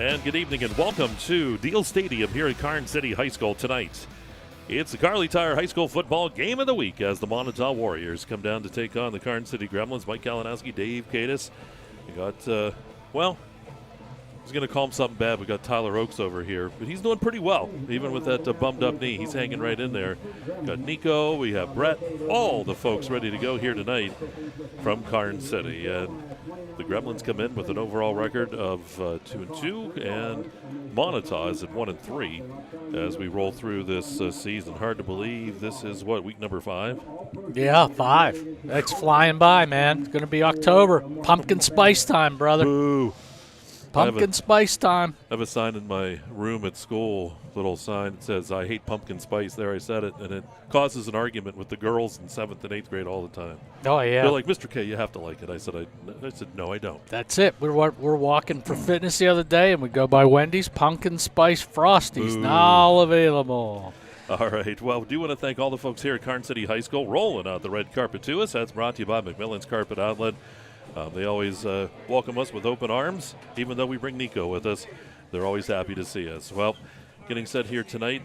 And good evening and welcome to Deal Stadium here at Karns City High School tonight. It's the Kerle Tire High School football game of the week as the Moniteau Warriors come down to take on the Karns City Gremlins. Mike Kalinowski, Dave Katis. We got, I was going to call him something bad. We got Tyler Oakes over here, but he's doing pretty well, even with that bummed up knee. He's hanging right in there. Got Nico, we have Brett, all the folks ready to go here tonight from Karns City. And the Gremlins come in with an overall record of 2-2, and Moniteau is at 1-3 as we roll through this season. Hard to believe this is week number 5? Yeah, 5. It's flying by, man. It's going to be October. Pumpkin spice time, brother. Boo. Pumpkin spice time. I have a sign in my room at school, little sign that says, "I hate pumpkin spice." There, I said it, and it causes an argument with the girls in 7th and 8th grade all the time. Oh, yeah. They're like, "Mr. K, you have to like it." I said, "No, I don't." That's it. We're walking for fitness the other day, and we go by Wendy's. Pumpkin spice Frosties, now available. All right. Well, we do want to thank all the folks here at Karns City High School rolling out the red carpet to us. That's brought to you by McMillan's Carpet Outlet. They always welcome us with open arms. Even though we bring Nico with us, they're always happy to see us. Well, getting set here tonight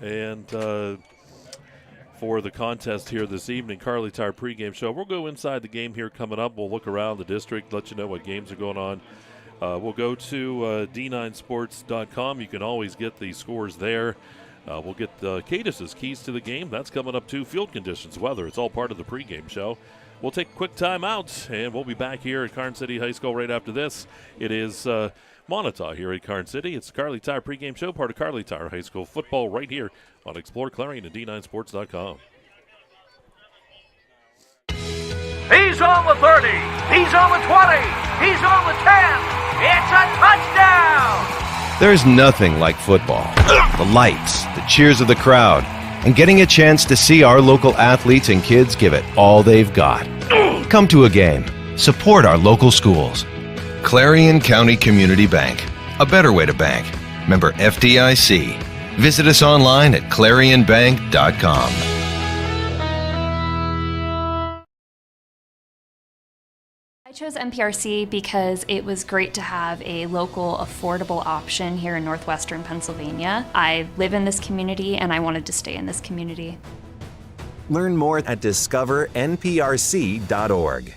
and for the contest here this evening, Kerle Tire pregame show. We'll go inside the game here coming up. We'll look around the district, let you know what games are going on. We'll go to d9sports.com. You can always get the scores there. We'll get Katis' keys to the game. That's coming up too. Field conditions, weather. It's all part of the pregame show. We'll take a quick time out, and we'll be back here at Karns City High School right after this. It is Moniteau here at Karns City. It's the Kerle Tire pregame show, part of Kerle Tire High School football right here on exploreClarion and d9sports.com. He's on the 30. He's on the 20. He's on the 10. It's a touchdown. There's nothing like football. The lights, the cheers of the crowd, and getting a chance to see our local athletes and kids give it all they've got. Come to a game. Support our local schools. Clarion County Community Bank. A better way to bank. Member FDIC. Visit us online at clarionbank.com. I chose MPRC because it was great to have a local, affordable option here in northwestern Pennsylvania. I live in this community and I wanted to stay in this community. Learn more at discovernprc.org.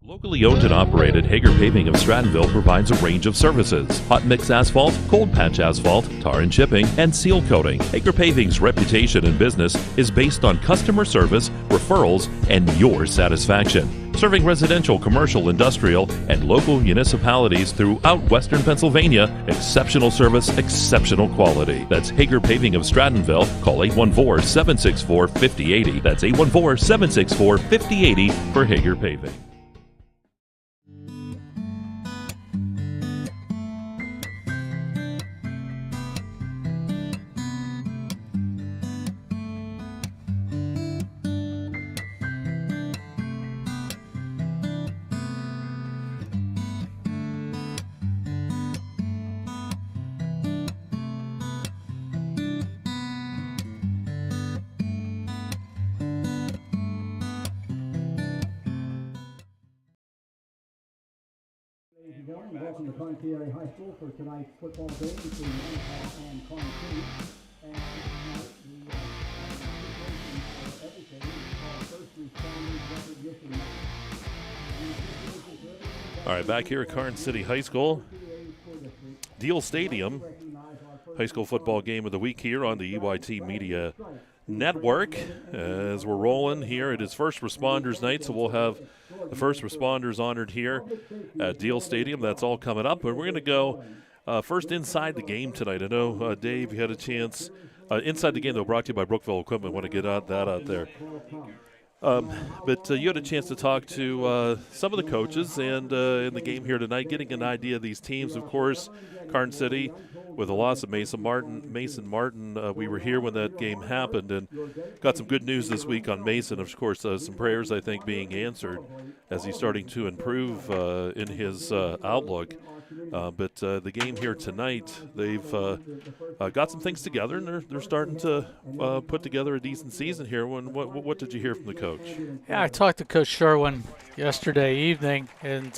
Locally owned and operated, Hager Paving of Strattonville provides a range of services: hot mix asphalt, cold patch asphalt, tar and chipping, and seal coating. Hager Paving's reputation in business is based on customer service, referrals, and your satisfaction. Serving residential, commercial, industrial, and local municipalities throughout western Pennsylvania, exceptional service, exceptional quality. That's Hager Paving of Strattonville. Call 814-764-5080. That's 814-764-5080 for Hager Paving. Welcome to Karns City High School for tonight's football game between Moniteau and Karns City. And tonight, the situation for everything is called First Responders Recognition Night. All right, back here at Karns City High School, Deal Stadium, high school football game of the week here on the EYT Media Network. As we're rolling here, it is First Responders Night, so we'll have the first responders honored here at Deal Stadium. That's all coming up. But we're going to go first inside the game tonight. I know, Dave, you had a chance. Inside the game, though, brought to you by Brookville Equipment. Want to get that out there. But you had a chance to talk to some of the coaches and in the game here tonight, getting an idea of these teams. Of course, Karns City, with the loss of Mason Martin, we were here when that game happened and got some good news this week on Mason. Of course, some prayers, I think, being answered as he's starting to improve in his outlook. But the game here tonight, they've got some things together, and they're starting to put together a decent season here. What did you hear from the coach? Yeah, I talked to Coach Sherwin yesterday evening, and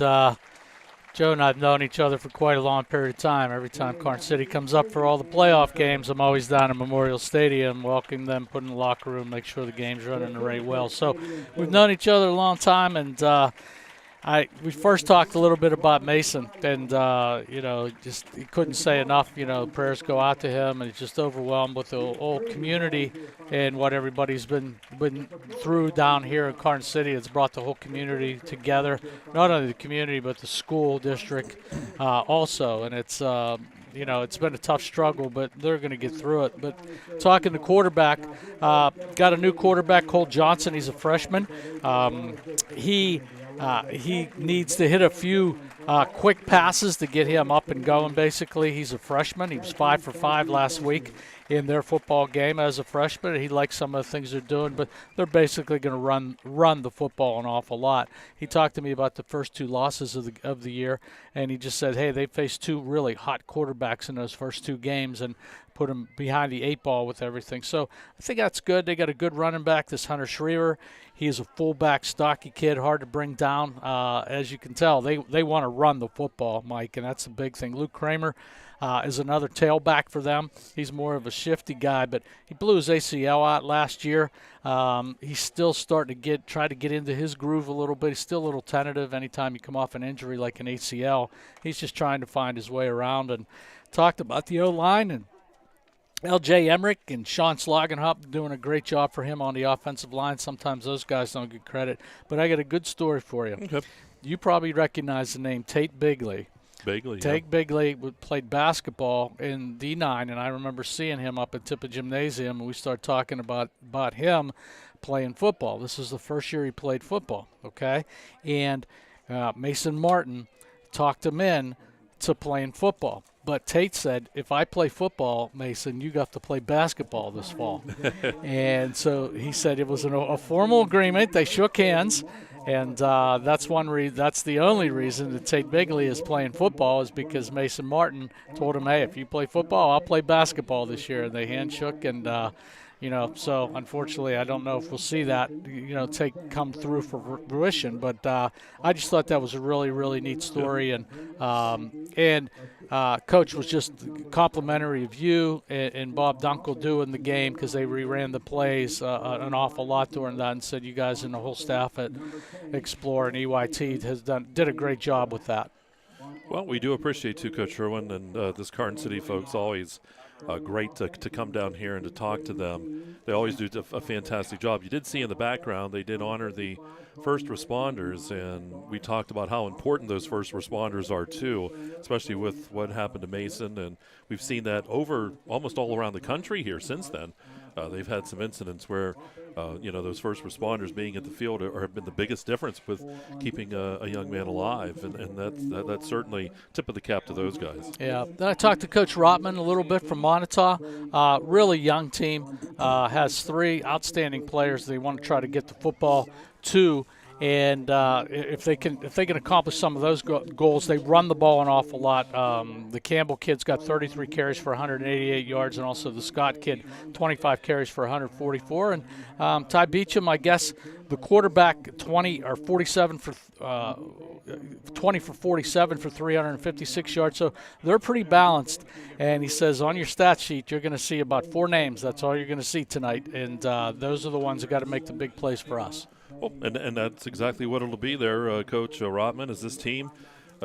Joe and I have known each other for quite a long period of time. Every time Karns City comes up for all the playoff games, I'm always down at Memorial Stadium, welcoming them, put in the locker room, make sure the game's running the right well. So we've known each other a long time, and we first talked a little bit about Mason, and just he couldn't say enough. Prayers go out to him, and he's just overwhelmed with the whole community and what everybody's been through down here in Karns City. It's brought the whole community together, not only the community but the school district also. And it's it's been a tough struggle, but they're going to get through it. But talking to quarterback, got a new quarterback, Cole Johnson. He's a freshman. He needs to hit a few quick passes to get him up and going, basically. He's a freshman. He was 5 for 5 last week in their football game as a freshman. He likes some of the things they're doing, but they're basically going to run the football an awful lot. He talked to me about the first 2 losses of the year, and he just said, hey, they faced 2 really hot quarterbacks in those first 2 games and put them behind the 8 ball with everything. So I think that's good. They got a good running back, this Hunter Schriever. He is a fullback, stocky kid, hard to bring down. As you can tell, they want to run the football, Mike, and that's the big thing. Luke Kramer is another tailback for them. He's more of a shifty guy, but he blew his ACL out last year. He's still starting to try to get into his groove a little bit. He's still a little tentative anytime you come off an injury like an ACL. He's just trying to find his way around, and talked about the O-line and L.J. Emmerich and Sean Slogenhop doing a great job for him on the offensive line. Sometimes those guys don't get credit. But I got a good story for you. Okay. You probably recognize the name Tate Bigley. Tate Bigley played basketball in D9, and I remember seeing him up at Tippa Gymnasium, and we started talking about him playing football. This is the first year he played football, okay? And Mason Martin talked him in to playing football. But Tate said, if I play football, Mason, you got to play basketball this fall. And so he said it was a formal agreement. They shook hands, and that's the only reason that Tate Bigley is playing football is because Mason Martin told him, hey, if you play football, I'll play basketball this year. And they handshook, and so unfortunately, I don't know if we'll see that, come through for fruition. But I just thought that was a really, really neat story. And Coach was just complimentary of you and Bob Dunkel doing the game, because they reran the plays an awful lot during that, and said you guys and the whole staff at Explore and EYT did a great job with that. Well, we do appreciate too, Coach Sherwin, and this Karns City folks always great to come down here and to talk to them. They always do a fantastic job. You did see in the background they did honor the first responders, and we talked about how important those first responders are too, especially with what happened to Mason, and we've seen that over almost all around the country here since then. They've had some incidents where, those first responders being at the field have been the biggest difference with keeping a young man alive, and that's certainly tip of the cap to those guys. Yeah. Then I talked to Coach Rotman a little bit from Moniteau. Really young team, has 3 outstanding players they want to try to get the football to. And if they can accomplish some of those goals, they run the ball an awful lot. The Campbell kid's got 33 carries for 188 yards, and also the Scott kid, 25 carries for 144. And Ty Beecham, I guess, the quarterback, 20 for 47 for 356 yards. So they're pretty balanced. And he says on your stat sheet, you're going to see about 4 names. That's all you're going to see tonight. And those are the ones that got to make the big plays for us. Oh, and that's exactly what it'll be there, Coach Rotman, is this team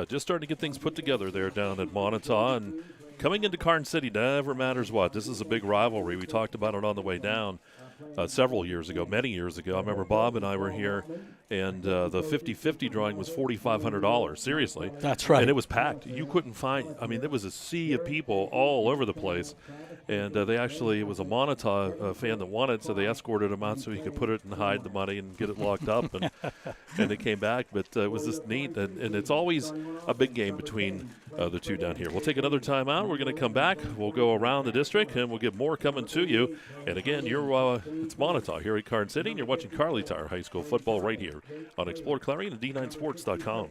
just starting to get things put together there down at Moniteau. And coming into Karns City, never matters what. This is a big rivalry. We talked about it on the way down several years ago, many years ago. I remember Bob and I were here, and the 50-50 drawing was $4,500. Seriously. That's right. And it was packed. You couldn't find – there was a sea of people all over the place. And it was a Moniteau fan that won it, so they escorted him out so he could put it and hide the money and get it locked up. And and it came back. But it was just neat. And it's always a big game between the two down here. We'll take another time out. We're going to come back. We'll go around the district, and we'll get more coming to you. And, again, it's Moniteau here at Karns City, and you're watching Kerle Tire High School football right here on exploreClarion and D9Sports.com.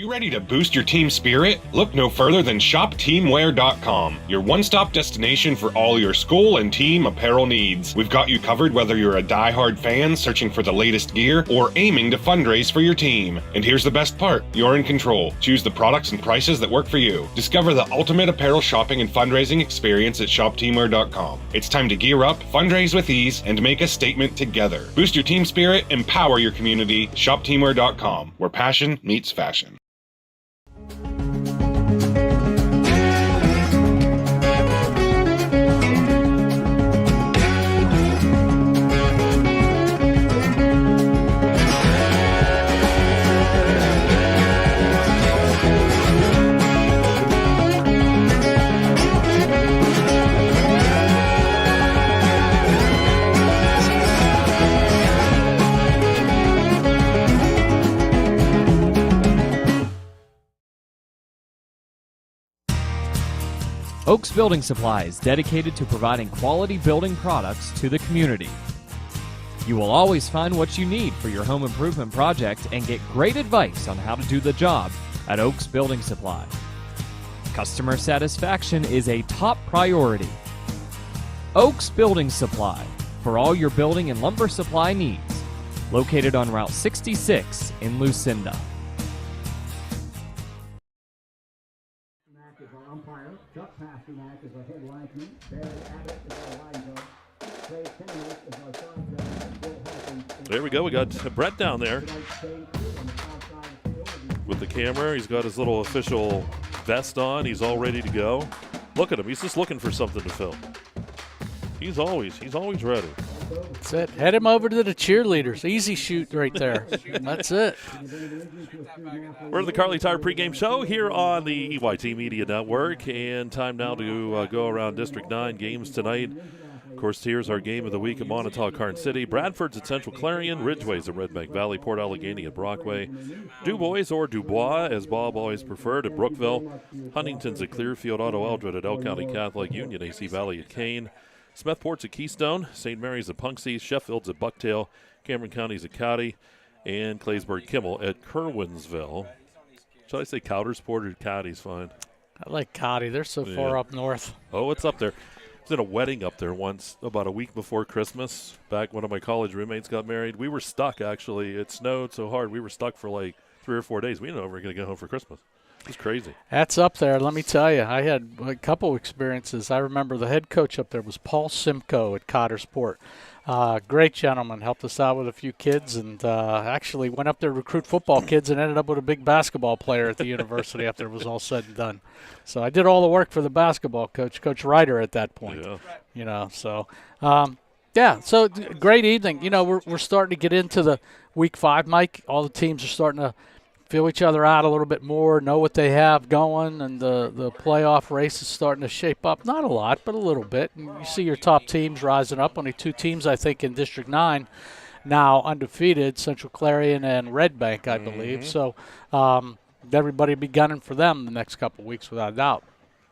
you ready to boost your team spirit? Look no further than shopteamwear.com, your one-stop destination for all your school and team apparel needs. We've got you covered whether you're a die-hard fan searching for the latest gear or aiming to fundraise for your team. And here's the best part, you're in control. Choose the products and prices that work for you. Discover the ultimate apparel shopping and fundraising experience at shopteamwear.com. It's time to gear up, fundraise with ease, and make a statement together. Boost your team spirit, empower your community. Shopteamwear.com, where passion meets fashion. Oaks Building Supply is dedicated to providing quality building products to the community. You will always find what you need for your home improvement project and get great advice on how to do the job at Oaks Building Supply. Customer satisfaction is a top priority. Oaks Building Supply for all your building and lumber supply needs. Located on Route 66 in Lucinda. Chuck Pasternak is our head linesman. Barry Abbott is our line judge. Trey Timmerman is our side judge. Bill Hawkins. There we go. We got Brett down there with the camera. He's got his little official vest on. He's all ready to go. Look at him. He's just looking for something to film. He's always ready. That's it. Head him over to the cheerleaders. Easy shoot right there. That's it. We're at the Kerle Tire Pregame Show here on the EYT Media Network, and time now to go around District 9 games tonight. Of course, here's our game of the week at Moniteau, Karns City. Bradford's at Central Clarion. Ridgeway's at Red Bank Valley. Port Allegheny at Brockway. Dubois or Dubois, as Bob always preferred, at Brookville. Huntington's at Clearfield. Otto Eldred at Elk County Catholic. Union AC Valley at Kane. Smethport's at Keystone, St. Mary's at Punxsutawney, Sheffield's at Bucktail, Cameron County's at Cowdy, and Claysburg-Kimmel at Kerwinsville. Should I say Coudersport or Cowdy's fine? I like Cowdy. They're so far up north. Oh, it's up there. I was at a wedding up there once about a week before Christmas. Back one of my college roommates got married. We were stuck, actually. It snowed so hard we were stuck for like 3 or 4 days. We didn't know we were going to go home for Christmas. It's crazy. That's up there. Let me tell you, I had a couple experiences. I remember the head coach up there was Paul Simcoe at Coudersport. Great gentleman, helped us out with a few kids, and actually went up there to recruit football kids and ended up with a big basketball player at the university after it was all said and done. So I did all the work for the basketball coach, Coach Ryder, at that point. Yeah. You know, so so great evening. You know, we're starting to get into the week 5, Mike. All the teams are starting to feel each other out a little bit more, know what they have going, and the playoff race is starting to shape up. Not a lot, but a little bit. And you see your top teams rising up. Only 2 teams, I think, in District 9 now undefeated, Central Clarion and Red Bank, I believe. So everybody will be gunning for them the next couple of weeks without a doubt.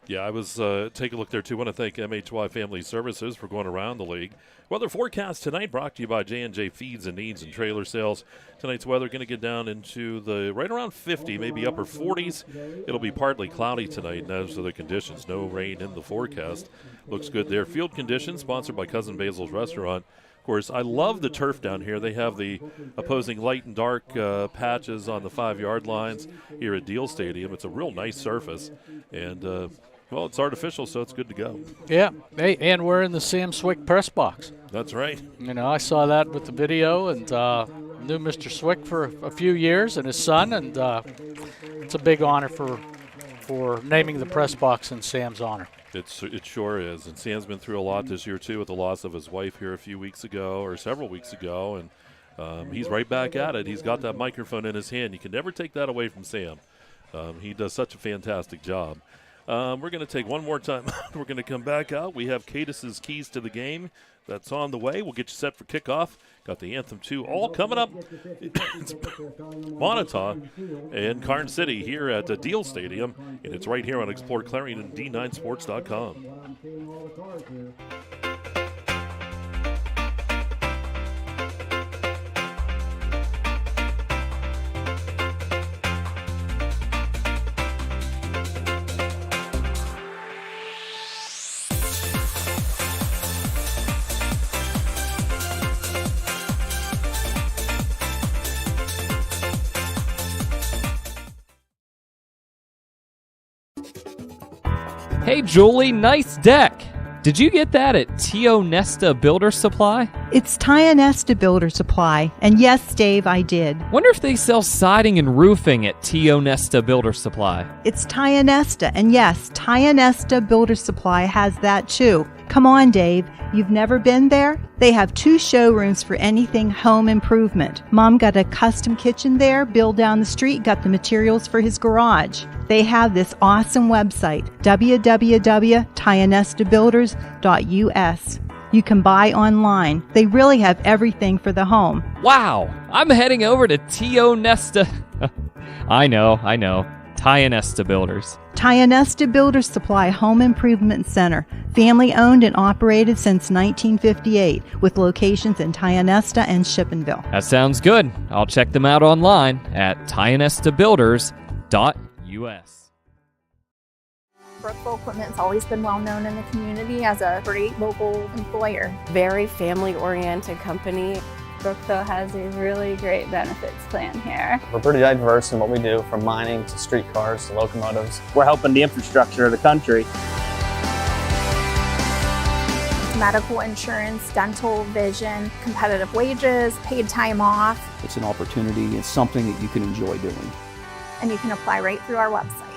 Yeah, I was take a look there, too. I want to thank MHY Family Services for going around the league. Weather forecast tonight brought to you by J&J Feeds and Needs and Trailer Sales. Tonight's weather going to get down into the right around 50, maybe upper 40s. It'll be partly cloudy tonight, and those are the conditions. No rain in the forecast. Looks good there. Field conditions sponsored by Cousin Basil's Restaurant. Of course, I love the turf down here. They have the opposing light and dark patches on the 5-yard lines here at Deal Stadium. It's a real nice surface, and well, it's artificial, so it's good to go. Yeah, hey, and we're in the Sam Swick press box. That's right. You know, I saw that with the video, and knew Mr. Swick for a few years and his son, and it's a big honor for naming the press box in Sam's honor. It sure is, and Sam's been through a lot this year, too, with the loss of his wife here a few weeks ago, or several weeks ago, and he's right back at it. He's got that microphone in his hand. You can never take that away from Sam. He does such a fantastic job. We're going to take one more time. We're going to come back out. We have Katis' keys to the game. That's on the way. We'll get you set for kickoff. Got the anthem, too. All coming up. It's Moniteau and Karns City here at the Deal Stadium. And it's right here on exploreClarion and D9Sports.com. Hey, Julie, nice deck. Did you get that at Tio Nesta Builder Supply? It's Tio Nesta Builder Supply. And yes, Dave, I did. Wonder if they sell siding and roofing at Tio Nesta Builder Supply. It's Tio Nesta. And yes, Tio Nesta Builder Supply has that too. Come on, Dave. You've never been there? They have 2 showrooms for anything home improvement. Mom got a custom kitchen there. Bill down the street got the materials for his garage. They have this awesome website, www.tionestabuilders.us. You can buy online. They really have everything for the home. Wow, I'm heading over to Tio Nesta. I know. Tio Nesta Builders. Tio Nesta Builder Supply Home Improvement Center. Family owned and operated since 1958 with locations in Tio Nesta and Shippenville. That sounds good. I'll check them out online at tionestabuilders.us. Brookville Equipment's always been well known in the community as a great local employer. Very family-oriented company. Brookville has a really great benefits plan here. We're pretty diverse in what we do, from mining to streetcars to locomotives. We're helping the infrastructure of the country. Medical insurance, dental, vision, competitive wages, paid time off. It's an opportunity. It's something that you can enjoy doing. And you can apply right through our website.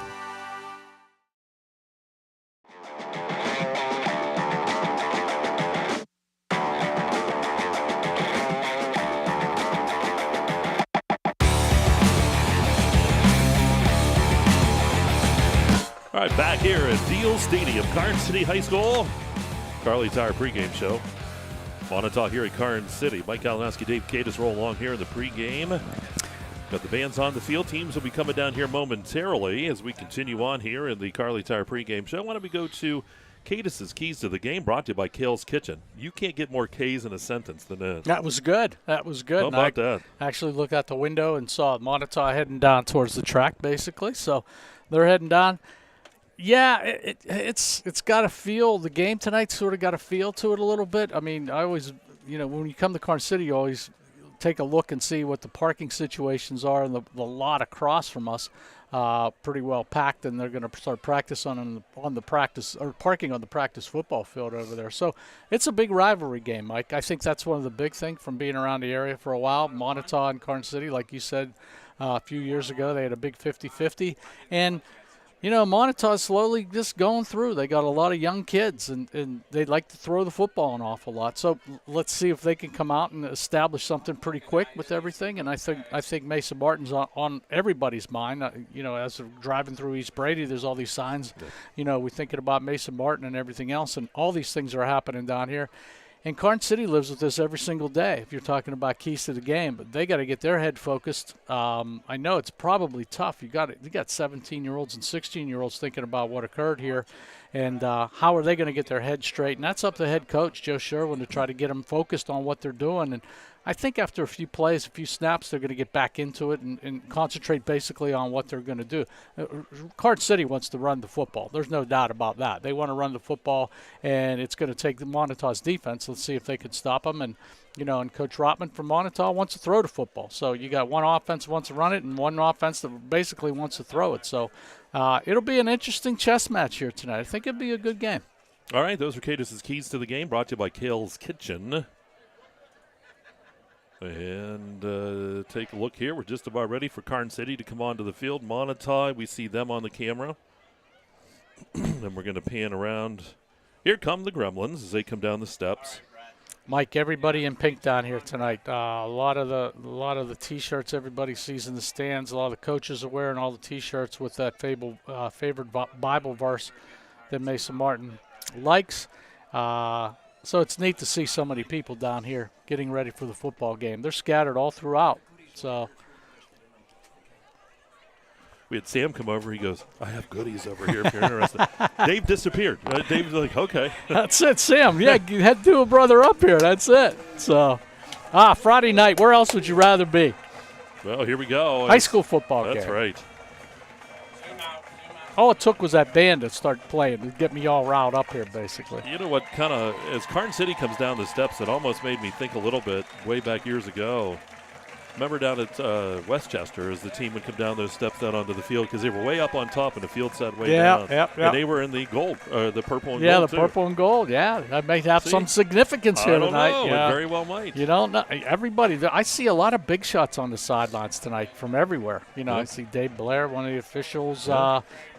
All right, back here at Deal Stadium, Karns City High School. Kerle Tire Pregame Show. Moniteau here at Karns City. Mike Kalinowski, Dave Katis roll along here in the pregame. Got the bands on the field. Teams will be coming down here momentarily as we continue on here in the Kerle Tire Pregame Show. Why don't we go to Katis' Keys to the Game, brought to you by Kale's Kitchen. You can't get more K's in a sentence than that. That was good. How about that? Actually looked out the window and saw Moniteau heading down towards the track, basically. So they're heading down. Yeah, it's got a feel. The game tonight sort of got a feel to it a little bit. I mean, I always, when you come to Karns City, you always take a look and see what the parking situations are, and the lot across from us pretty well packed, and they're going to start practice on the practice or parking on the practice football field over there. So it's a big rivalry game, Mike. I think that's one of the big things from being around the area for a while. Moniteau and Karns City, like you said a few years ago, they had a big 50-50, and Moniteau is slowly just going through. They got a lot of young kids, and they like to throw the football an awful lot. So let's see if they can come out and establish something pretty quick with everything. And I think Mason Martin's on everybody's mind. As we're driving through East Brady, there's all these signs. We're thinking about Mason Martin and everything else, and all these things are happening down here. And Karns City lives with this every single day, if you're talking about keys to the game. But they got to get their head focused. I know it's probably tough. You got 17-year-olds and 16-year-olds thinking about what occurred here, and how are they going to get their head straight? And that's up to head coach Joe Sherwin to try to get them focused on what they're doing. And I think after a few plays, a few snaps, they're going to get back into it and concentrate basically on what they're going to do. Karns City wants to run the football. There's no doubt about that. They want to run the football, and it's going to take the Monitau's defense. Let's see if they can stop them. And Coach Rotman from Moniteau wants to throw the football. So you got one offense that wants to run it and one offense that basically wants to throw it. So it'll be an interesting chess match here tonight. I think it'll be a good game. All right, those are Katis' Keys to the Game, brought to you by Kale's Kitchen. And take a look here. We're just about ready for Karns City to come onto the field. Moniteau, we see them on the camera. And we're going to pan around. Here come the Gremlins as they come down the steps. Mike, everybody in pink down here tonight. A lot of the T-shirts everybody sees in the stands. A lot of the coaches are wearing all the T-shirts with that favorite Bible verse that Mason Martin likes. So it's neat to see so many people down here getting ready for the football game. They're scattered all throughout. So we had Sam come over. He goes, I have goodies over here if you're interested. Dave disappeared. Dave's like, okay. That's it, Sam. Yeah, you had to do a brother up here. That's it. So, Friday night, where else would you rather be? Well, here we go. High school football game. That's right. All it took was that band to start playing to get me all riled up here, basically. You know what, kind of, as Karns City comes down the steps, it almost made me think a little bit way back years ago Remember down at Westchester, as the team would come down those steps down onto the field because they were way up on top and the field sat way down. And they were in the gold, the purple and gold. Yeah, the purple and gold. Yeah, that may have some significance here tonight. Know. Yeah. It very well might. You don't know. Everybody, I see a lot of big shots on the sidelines tonight from everywhere. I see Dave Blair, one of the officials,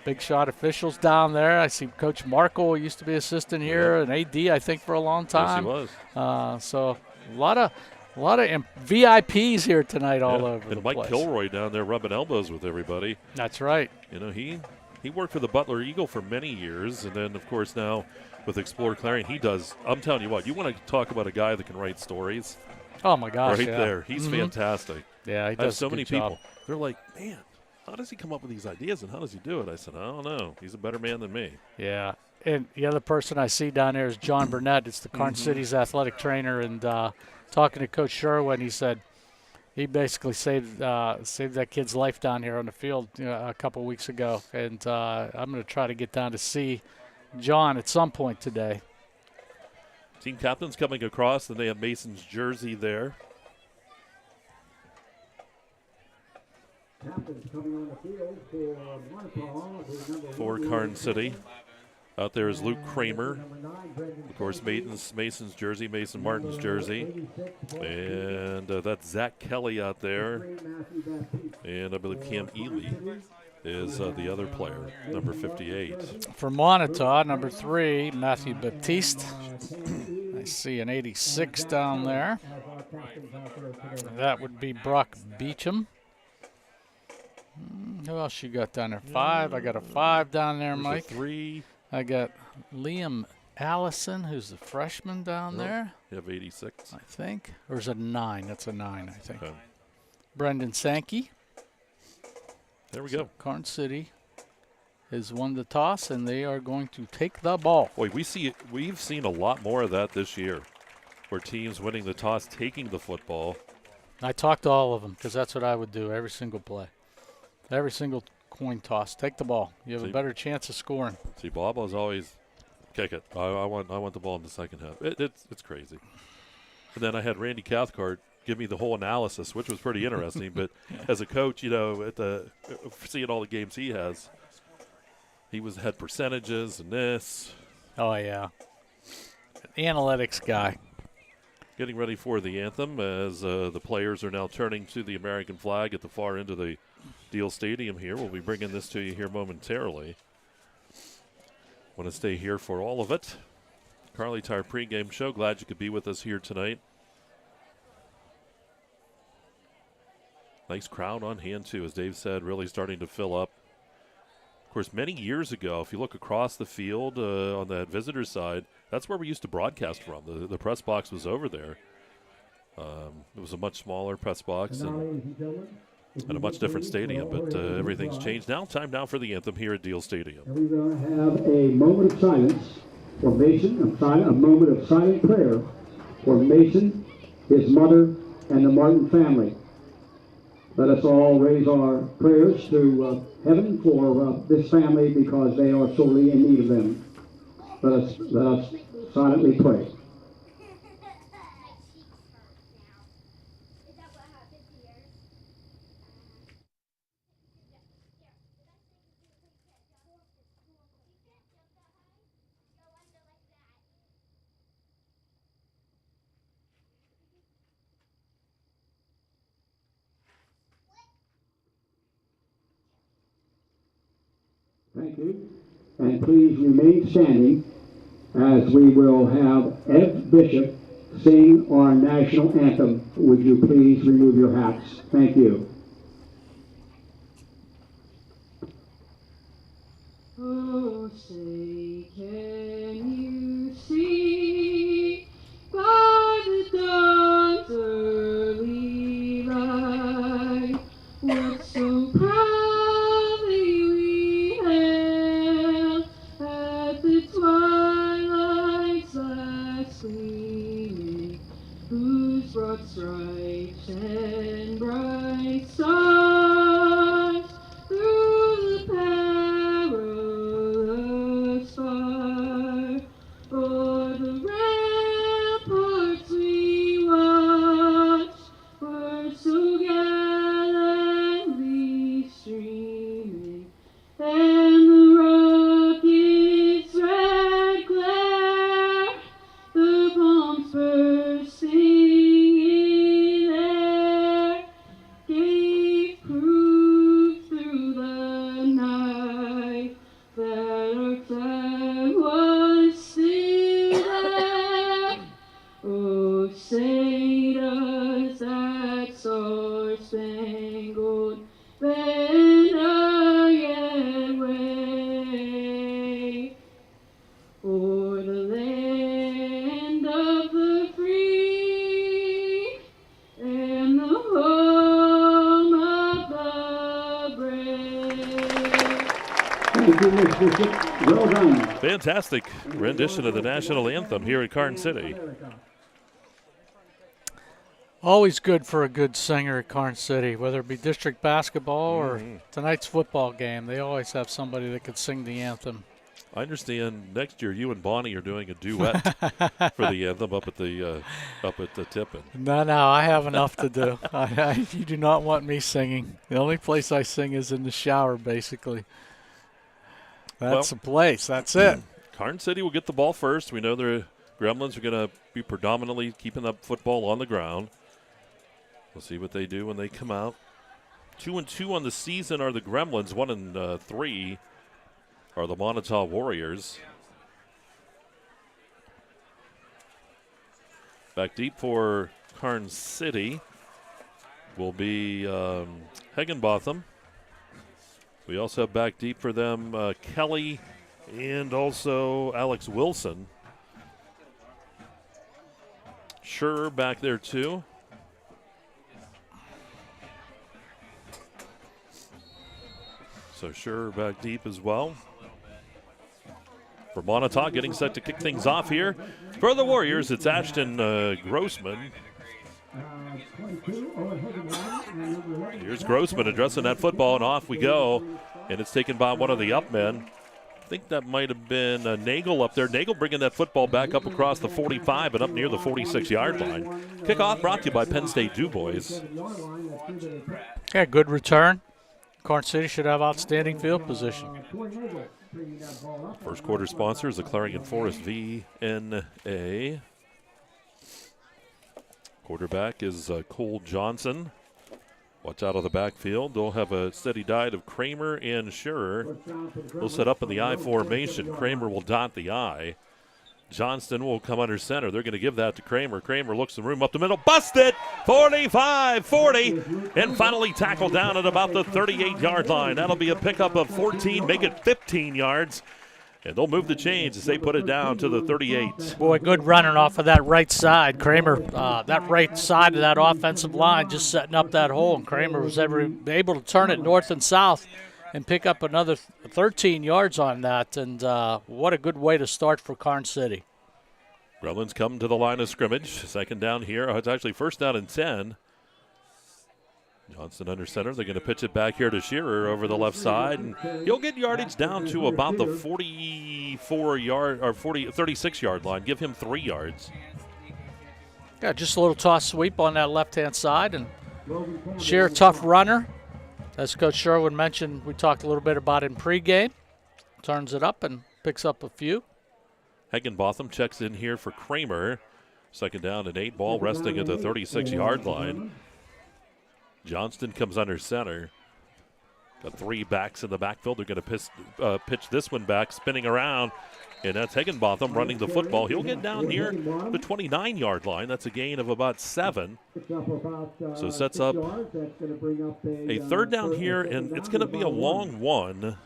big shot officials down there. I see Coach Markle, used to be assistant here, and AD, I think, for a long time. Yes, he was. So a lot of VIPs here tonight all over the place. And Mike Kilroy down there rubbing elbows with everybody. That's right. He worked for the Butler Eagle for many years, and then, of course, now with Explore Clarion, he does. I'm telling you what, you want to talk about a guy that can write stories. Oh, my gosh, right there. He's fantastic. Yeah, he does I have so a good many job. people. They're like, man, how does he come up with these ideas, and how does he do it? I said, I don't know. He's a better man than me. Yeah. And the other person I see down there is John Burnett. It's the Karns City's athletic trainer, and talking to Coach Sherwin, he said he basically saved that kid's life down here on the field a couple of weeks ago. And I'm going to try to get down to see John at some point today. Team captain's coming across, and they have Mason's jersey there. For Karns City. Out there is Luke Kramer. Of course, Mason's jersey, Mason Martin's jersey. And that's Zach Kelly out there. And I believe Cam Ely is the other player, number 58. For Moniteau, number 3, Matthew Baptiste. I see an 86 down there. That would be Brock Beecham. Who else you got down there? 5. I got a 5 down there, Mike. 3. I got Liam Allison, who's the freshman down there. You have 86. I think. Or is it 9? That's a 9, I think. Okay. Brendan Sankey. There we go. Karns City has won the toss, and they are going to take the ball. Boy, we've seen a lot more of that this year, where teams winning the toss, taking the football. I talked to all of them because that's what I would do every single play. Every single coin toss. Take the ball. You have a better chance of scoring. See, Bob was always kick it. I want the ball in the second half. It's crazy. And then I had Randy Cathcart give me the whole analysis, which was pretty interesting. But as a coach, seeing all the games he has, he had percentages and this. Oh, yeah. Analytics guy. Getting ready for the anthem as the players are now turning to the American flag at the far end of the Deal Stadium here. We'll be bringing this to you here momentarily. Want to stay here for all of it. Kerle Tire Pregame Show. Glad you could be with us here tonight. Nice crowd on hand, too, as Dave said, really starting to fill up. Of course, many years ago, if you look across the field on that visitor side, that's where we used to broadcast from. The press box was over there. It was a much smaller press box and a much different stadium, but everything's changed now. Time now for the anthem here at Deal Stadium. And we're going to have a moment of silence for Mason, a moment of silent prayer for Mason, his mother, and the Martin family. Let us all raise our prayers to heaven for this family because they are sorely in need of them. Let us silently pray. Thank you. And please remain standing as we will have Ed Bishop sing our national anthem. Would you please remove your hats? Thank you. Oh, say, can you see by the dawn's early light what so proudly we hailed at the twilight's last gleaming, whose broad stripes and bright stars through the perilous fight Well done. Fantastic rendition of the national anthem here at Karns City. Always good for a good singer at Karns City, whether it be district basketball or tonight's football game. They always have somebody that could sing the anthem. I understand next year you and Bonnie are doing a duet for the anthem up at the Tippin. No, I have enough to do. You do not want me singing. The only place I sing is in the shower, basically. That's the place. That's it. Karns City will get the ball first. We know the Gremlins are going to be predominantly keeping that football on the ground. We'll see what they do when they come out. 2-2 on the season are the Gremlins. 1-3 are the Moniteau Warriors. Back deep for Karns City will be Higginbotham. We also have back deep for them Kelly and also Alex Wilson. Sure back there too. So Sure back deep as well. For Moniteau, getting set to kick things off here. For the Warriors, it's Ashton Grossman. Here's Grossman addressing that football, and off we go. And it's taken by one of the up men. I think that might have been Nagel up there. Nagel bringing that football back up across the 45 and up near the 46-yard line. Kickoff brought to you by Penn State DuBois. Yeah, good return. Karns City should have outstanding field position. First quarter sponsor is the Clarion Forest VNA. Quarterback is Cole Johnson. Watch out of the backfield. They'll have a steady diet of Kramer and Scherer. They'll set up in the I formation. Kramer will dot the I. Johnston will come under center. They're going to give that to Kramer. Kramer looks the room up the middle. Busted! 45-40. And finally tackled down at about the 38-yard line. That'll be a pickup of 14, make it 15 yards. And they'll move the chains as they put it down to the 38. Boy, good running off of that right side. Kramer, that right side of that offensive line just setting up that hole. And Kramer was able to turn it north and south and pick up another 13 yards on that. And what a good way to start for Karns City. Gremlins come to the line of scrimmage. Second down here. It's actually first down and 10. Johnston under center. They're going to pitch it back here to Shearer over the left side. And he'll get yardage down to about the 36-yard line. Give him 3 yards. Yeah, just a little toss sweep on that left-hand side. And Shearer, tough runner. As Coach Sherwood mentioned, we talked a little bit about in pregame. Turns it up and picks up a few. Higginbotham checks in here for Kramer. Second down and 8. Ball resting at the 36-yard line. Johnston comes under center. Got 3 backs in the backfield. They're going to pitch this one back, spinning around. And that's Higginbotham running the football. He'll get down near the 29-yard line. That's a gain of about 7. So sets up a third down here, and it's going to be a long one.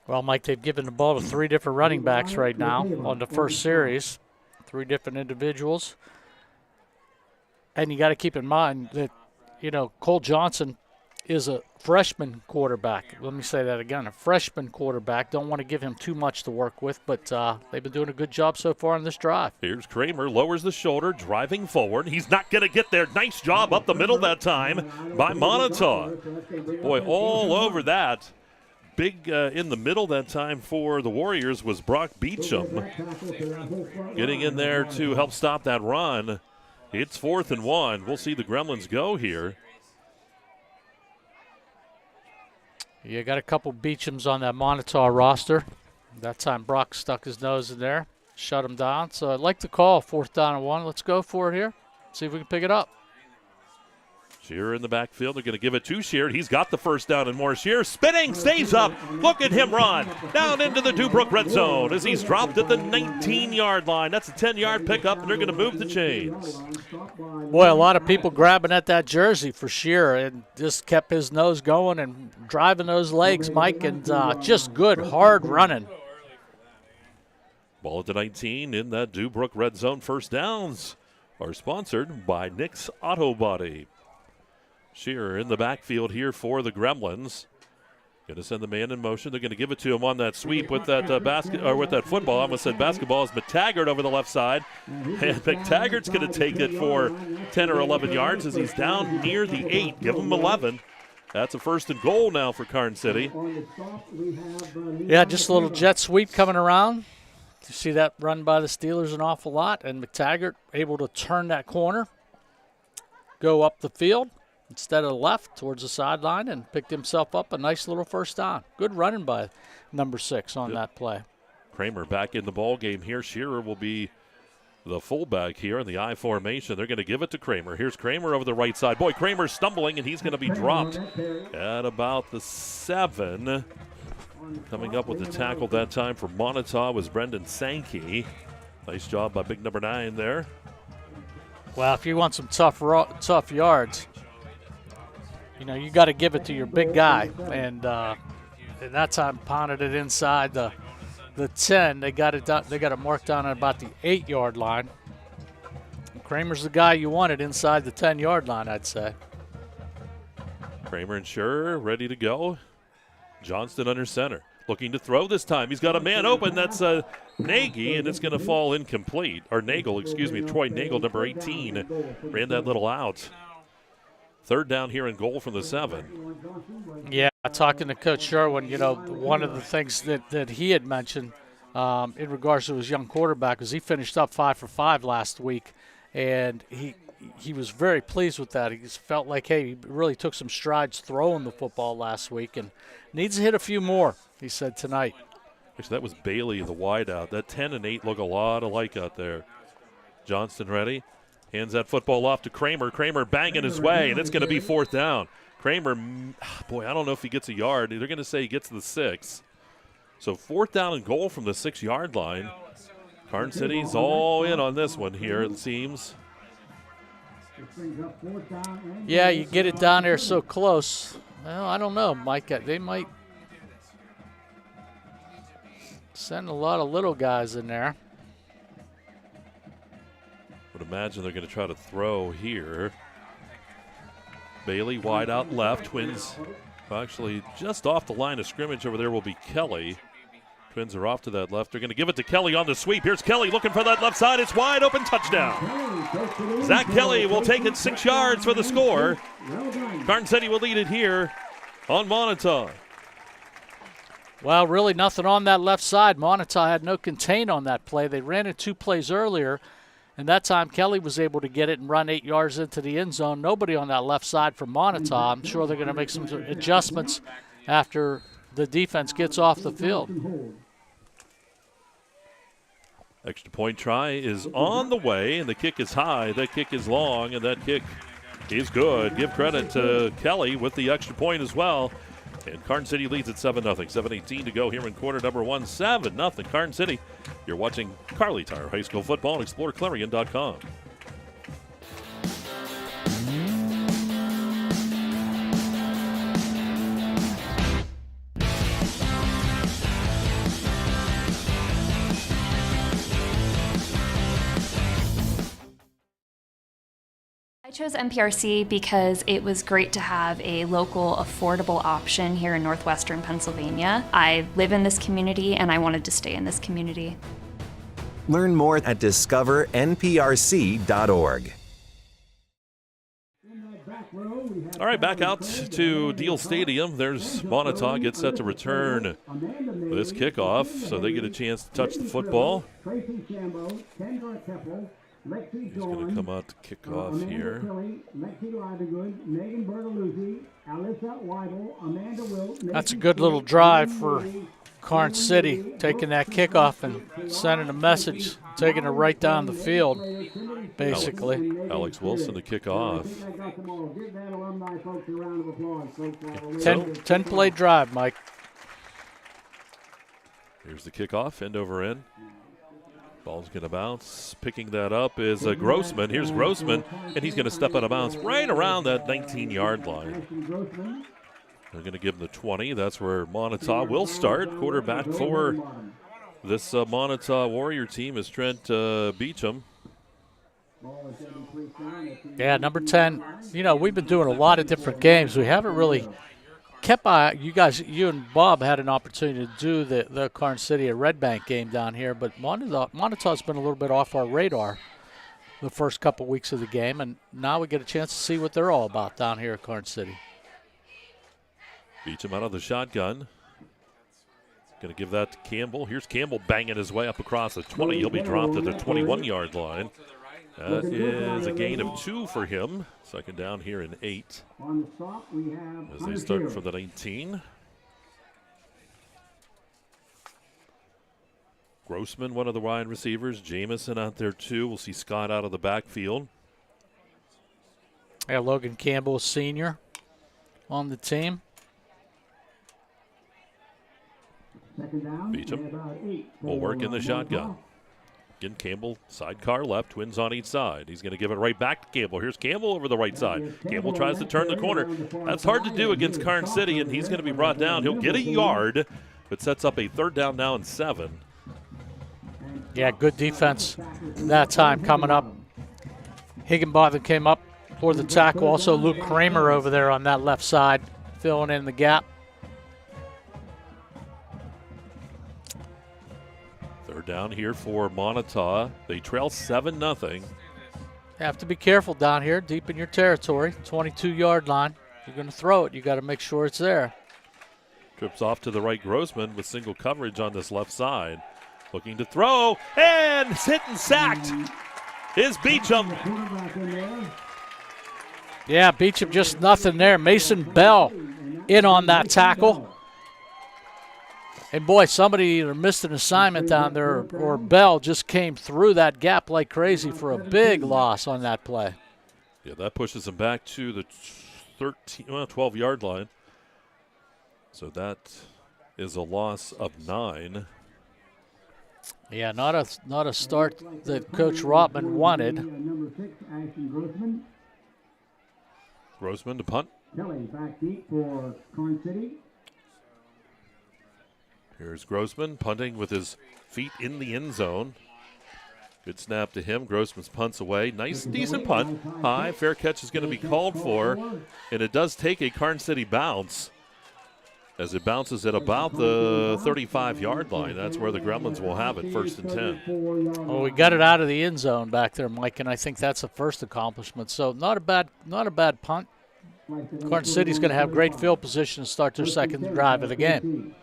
Well, Mike, they've given the ball to 3 different running backs right now on the first series. 3 different individuals. And you got to keep in mind that, Cole Johnson is a freshman quarterback. Let me say that again, a freshman quarterback. Don't want to give him too much to work with, but they've been doing a good job so far on this drive. Here's Kramer, lowers the shoulder, driving forward. He's not going to get there. Nice job up the middle that time by Moniteau. Boy, all over that. Big in the middle that time for the Warriors was Brock Beecham. Getting in there to help stop that run. It's 4th and 1. We'll see the Gremlins go here. You got a couple Beechams on that Moniteau roster. That time Brock stuck his nose in there, shut him down. So I'd like to call 4th down and 1. Let's go for it here. See if we can pick it up. Shearer in the backfield. They're going to give it to Shearer. He's got the first down and more. Shearer spinning, stays up. Look at him run down into the Dubrook red zone as he's dropped at the 19-yard line. That's a 10-yard pickup, and they're going to move the chains. Boy, a lot of people grabbing at that jersey for Shearer and just kept his nose going and driving those legs, Mike, and just good, hard running. Ball at the 19 in that Dubrook red zone. First downs are sponsored by Nick's Auto Body. Shearer in the backfield here for the Gremlins. Going to send the man in motion. They're going to give it to him on that sweep with that with that football. I almost said basketball. Is McTaggart over the left side. And McTaggart's going to take it for 10 or 11 yards as he's down near the 8. Give him 11. That's a 1st and goal now for Karns City. Yeah, just a little jet sweep coming around. You see that run by the Steelers an awful lot, and McTaggart able to turn that corner, go up the field instead of left towards the sideline, and picked himself up a nice little first down. Good running by number 6 on that play. Kramer back in the ball game here. Shearer will be the fullback here in the I formation. They're going to give it to Kramer. Here's Kramer over the right side. Boy, Kramer's stumbling, and he's going to be dropped at about the 7. Coming up with the tackle that time for Moniteau was Brendan Sankey. Nice job by big number 9 there. Well, if you want some tough yards, you got to give it to your big guy. And that time pounded it inside the 10. They got it marked down at about the 8-yard line. And Kramer's the guy you wanted inside the 10-yard line, I'd say. Kramer and Shearer ready to go. Johnston under center. Looking to throw this time. He's got a man open. That's Nagy, and it's going to fall incomplete. Or Nagel, excuse me. Troy Nagel, number 18, ran that little out. 3rd down here and goal from the 7. Yeah, talking to Coach Sherwin, one of the things that he had mentioned in regards to his young quarterback was he finished up 5 for 5 last week, and he was very pleased with that. He just felt like, hey, he really took some strides throwing the football last week and needs to hit a few more, he said tonight. Actually, that was Bailey, the wideout. That 10 and 8 look a lot alike out there. Johnston ready. Hands that football off to Kramer. Kramer banging his way, and it's going to be 4th down. Kramer, boy, I don't know if he gets a yard. They're going to say he gets to the 6. So 4th down and goal from the 6-yard line. Karns City's all in on this one here, it seems. Yeah, you get it down there so close. Well, I don't know, Mike. They might send a lot of little guys in there. Would imagine they're going to try to throw here. Bailey wide out left. Twins actually just off the line of scrimmage over there will be Kelly. Twins are off to that left. They're going to give it to Kelly on the sweep. Here's Kelly looking for that left side. It's wide open, touchdown. Zach Kelly will take it 6 yards for the score. Karns City will lead it here on Moniteau. Well, really nothing on that left side. Moniteau had no contain on that play. They ran it 2 plays earlier, and that time Kelly was able to get it and run 8 yards into the end zone. Nobody on that left side for Moniteau. I'm sure they're going to make some adjustments after the defense gets off the field. Extra point try is on the way, and the kick is high. That kick is long, and that kick is good. Give credit to Kelly with the extra point as well. And Karns City leads at 7-0. 7:18 to go here in quarter number 1. 7-0 Karns City. You're watching Kerle Tire High School football on exploreClarion.com. I chose MPRC because it was great to have a local, affordable option here in northwestern Pennsylvania. I live in this community, and I wanted to stay in this community. Learn more at discovernprc.org. All right, back out to Deal Stadium. There's Moniteau gets set to return this kickoff, so they get a chance to touch the football. He's going to come out to kick off here. That's a good little drive for Karns City, taking that kickoff and sending a message, taking it right down the field, basically. Alex Wilson to kick off. 10-play drive, Mike. Here's the kickoff, end over end. Ball's going to bounce. Picking that up is Grossman. Here's Grossman, and he's going to step out of bounds right around that 19-yard line. They're going to give him the 20. That's where Moniteau will start. Quarterback for this Moniteau Warrior team is Trent Beecham. Yeah, number 10. You know, we've been doing a lot of different games. We haven't really kept you and Bob had an opportunity to do the Karns City at Red Bank game down here, but Moniteau's been a little bit off our radar the first couple weeks of the game, and now we get a chance to see what they're all about down here at Karns City. Beecham out of the shotgun. Going to give that to Campbell. Here's Campbell banging his way up across the 20. He'll be dropped at the 21-yard line. That is a gain of 2 for him. Second down here in 8. As they start from the 19. Grossman, one of the wide receivers. Jamison out there too. We'll see Scott out of the backfield. Yeah, Logan Campbell, senior on the team. Beecham will work in the shotgun. Again, Campbell, sidecar left, twins on each side. He's going to give it right back to Campbell. Here's Campbell over the right side. Campbell tries to turn the corner. That's hard to do against Karns City, and he's going to be brought down. He'll get a yard, but sets up a 3rd down now and 7. Yeah, good defense that time coming up. Higginbotham came up for the tackle. Also, Luke Kramer over there on that left side, filling in the gap. 3rd down here for Moniteau. They trail 7-0. Have to be careful down here, deep in your territory, 22-yard line. If you're going to throw it, you got to make sure it's there. Trips off to the right, Grossman with single coverage on this left side. Looking to throw, and it's hit and sacked is Beecham. Yeah, Beecham just nothing there. Mason Bell in on that tackle. And boy, somebody either missed an assignment down there or Bell just came through that gap like crazy for a big loss on that play. Yeah, that pushes him back to the 12-yard line. So that is a loss of 9. Yeah, not a start that Coach Rotman wanted. Grossman to punt. Kelly back deep for Karns City. Here's Grossman punting with his feet in the end zone. Good snap to him. Grossman's punts away. Nice, decent punt. High. Fair catch is going to be called for. And it does take a Karns City bounce as it bounces at about the 35-yard line. That's where the Gremlins will have it, 1st and 10. Well, we got it out of the end zone back there, Mike, and I think that's the first accomplishment. So not a bad punt. Karns City's going to have great field position to start their second drive of the game.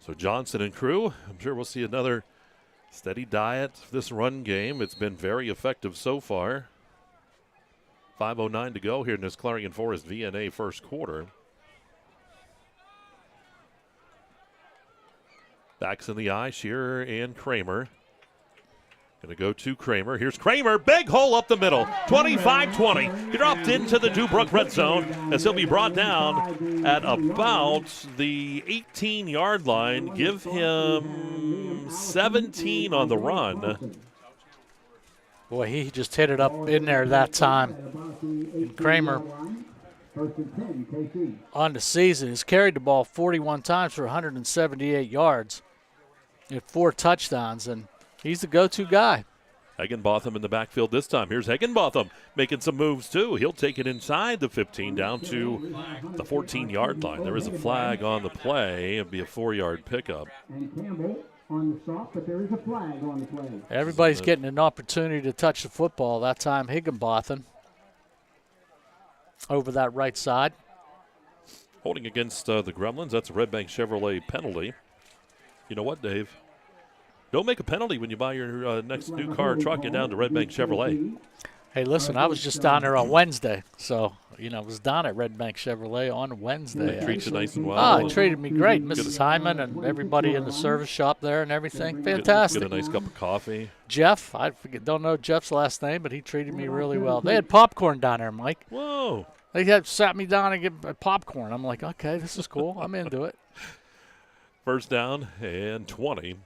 So Johnson and crew, I'm sure we'll see another steady diet this run game. It's been very effective so far. 5:09 to go here in this Clarion Forest VNA first quarter. Backs in the eye, Shearer and Kramer. Going to go to Kramer. Here's Kramer. Big hole up the middle. 25-20. He dropped into the Dubrook red zone as he'll be brought down at about the 18-yard line. Give him 17 on the run. Boy, he just hit it up in there that time. And Kramer on the season has carried the ball 41 times for 178 yards. He had 4 touchdowns, and he's the go-to guy. Higginbotham in the backfield this time. Here's Higginbotham making some moves, too. He'll take it inside the 15 down to the 14-yard line. There is a flag on the play. It'll be a 4-yard pickup. And Campbell on the stop, but there is a flag on the play. Everybody's getting an opportunity to touch the football. That time Higginbotham over that right side. Holding against the Gremlins. That's a Red Bank Chevrolet penalty. You know what, Dave? Don't make a penalty when you buy your next new car or truck and down to Red Bank Chevrolet. Hey, listen, I was just down there on Wednesday. So, I was down at Red Bank Chevrolet on Wednesday. They treat you nice and well. Oh, it treated me great. Mrs. Hyman and everybody in the service shop there and everything. Fantastic. Get a nice cup of coffee. Jeff, don't know Jeff's last name, but he treated me really well. They had popcorn down there, Mike. Whoa. They had sat me down and get popcorn. I'm like, okay, this is cool. I'm into it. First down and 20.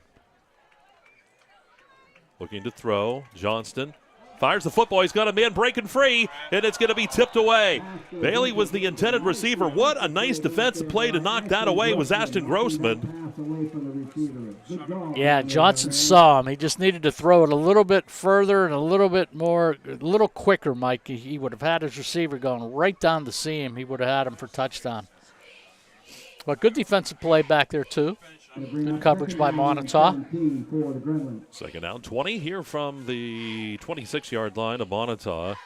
Looking to throw. Johnston fires the football. He's got a man breaking free, and it's going to be tipped away. Bailey was the intended receiver. What a nice defensive play to knock that away was Ashton Grossman. Yeah, Johnson saw him. He just needed to throw it a little bit further and a little quicker, Mike. He would have had his receiver going right down the seam. He would have had him for touchdown. But good defensive play back there, too. Good coverage by Moniteau. Second down, 20 here from the 26-yard line of Moniteau.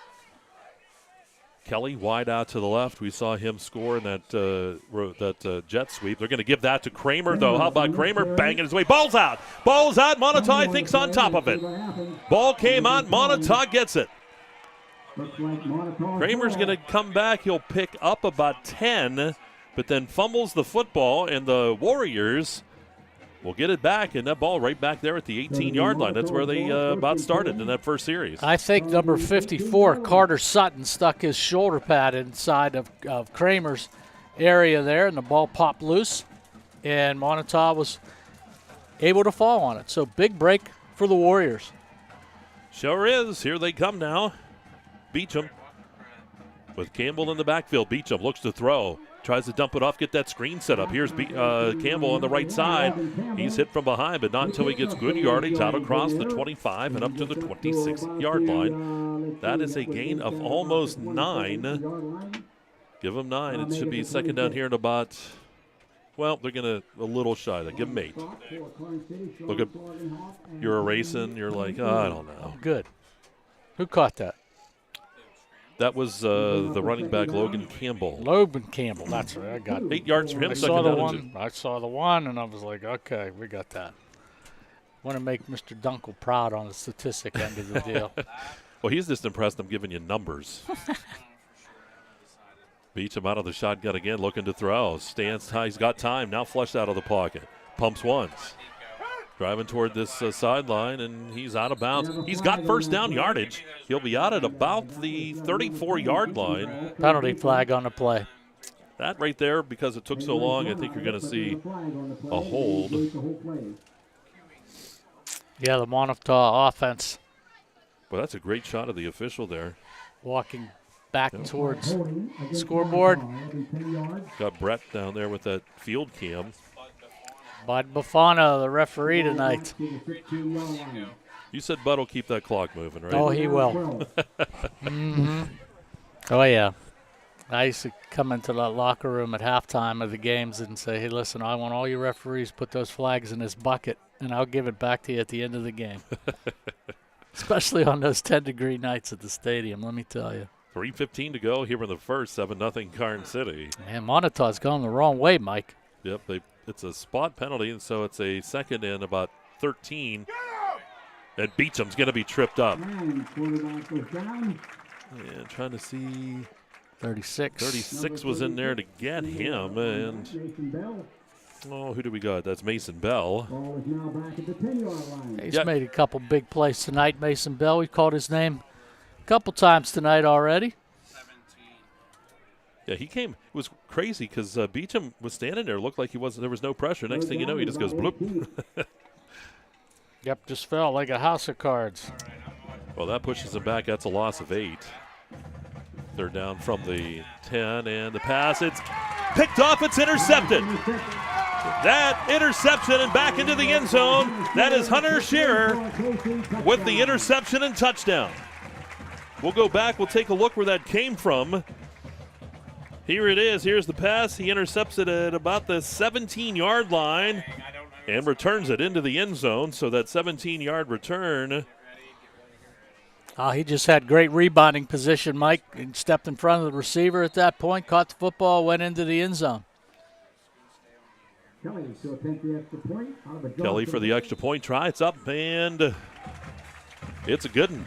Kelly wide out to the left. We saw him score in that jet sweep. They're going to give that to Kramer, though. How about Kramer banging his way? Ball's out. Ball's out. Moniteau, I think, is on top of it. Ball came out. Moniteau gets it. Kramer's going to come back. He'll pick up about 10, but then fumbles the football, and the Warriors will get it back, and that ball right back there at the 18-yard line. That's where they about started in that first series. I think number 54, Carter Sutton, stuck his shoulder pad inside of Kramer's area there, and the ball popped loose, and Moniteau was able to fall on it. So big break for the Warriors. Sure is. Here they come now. Beecham with Campbell in the backfield. Beecham looks to throw. Tries to dump it off, get that screen set up. Here's Campbell on the right side. He's hit from behind, but not until he gets good yardage out across the 25 and up to the 26-yard line. That is a gain of almost 9. Give them 9. It should be second down here in about, well, they're going to a little shy. They give them 8. Look at, you're erasing. You're like, oh, I don't know. Good. Who caught that? That was the running back, Logan Campbell. Logan Campbell, that's right. I got 8 yards for him. I saw the one, and I was like, okay, we got that. Want to make Mr. Dunkel proud on the statistic end of the deal. Well, he's just impressed I'm giving you numbers. Beecham out of the shotgun again, looking to throw. Stands high. He's got time. Now flushed out of the pocket. Pumps once. Driving toward this sideline, and he's out of bounds. He's got first down yardage. He'll be out at about the 34-yard line. Penalty flag on the play. That right there, because it took so long, I think you're going to see a hold. Yeah, the Moniteau offense. Well, that's a great shot of the official there. Walking back towards scoreboard. Got Brett down there with that field cam. Bud Bufano, the referee tonight. You said Bud will keep that clock moving, right? Oh, he will. Oh, yeah. I used to come into that locker room at halftime of the games and say, hey, listen, I want all your referees put those flags in this bucket, and I'll give it back to you at the end of the game. Especially on those 10-degree nights at the stadium, let me tell you. 3:15 to go here in the first, 7-0 Karns City. Man, Monitau's going the wrong way, Mike. Yep, it's a spot penalty, and so it's a second and about 13. And Beecham's going to be tripped up. And trying to see. 36. 36 was in there to get him. And, who do we got? That's Mason Bell. He's made a couple big plays tonight, Mason Bell. We've called his name a couple times tonight already. Yeah, he came. It was crazy because Beecham was standing there. Looked like there was no pressure. Next thing you know, he just goes bloop. Yep, just fell like a house of cards. Well, that pushes him back. That's a loss of 8. They're down from the 10, and the pass. It's picked off. It's intercepted. That interception and back into the end zone. That is Hunter Shearer with the interception and touchdown. We'll go back. We'll take a look where that came from. Here it is. Here's the pass. He intercepts it at about the 17-yard line and returns it into the end zone. So that 17-yard return. He just had great rebounding position, Mike. He stepped in front of the receiver at that point, caught the football, went into the end zone. Kelly for the extra point try. It's up, and it's a good one.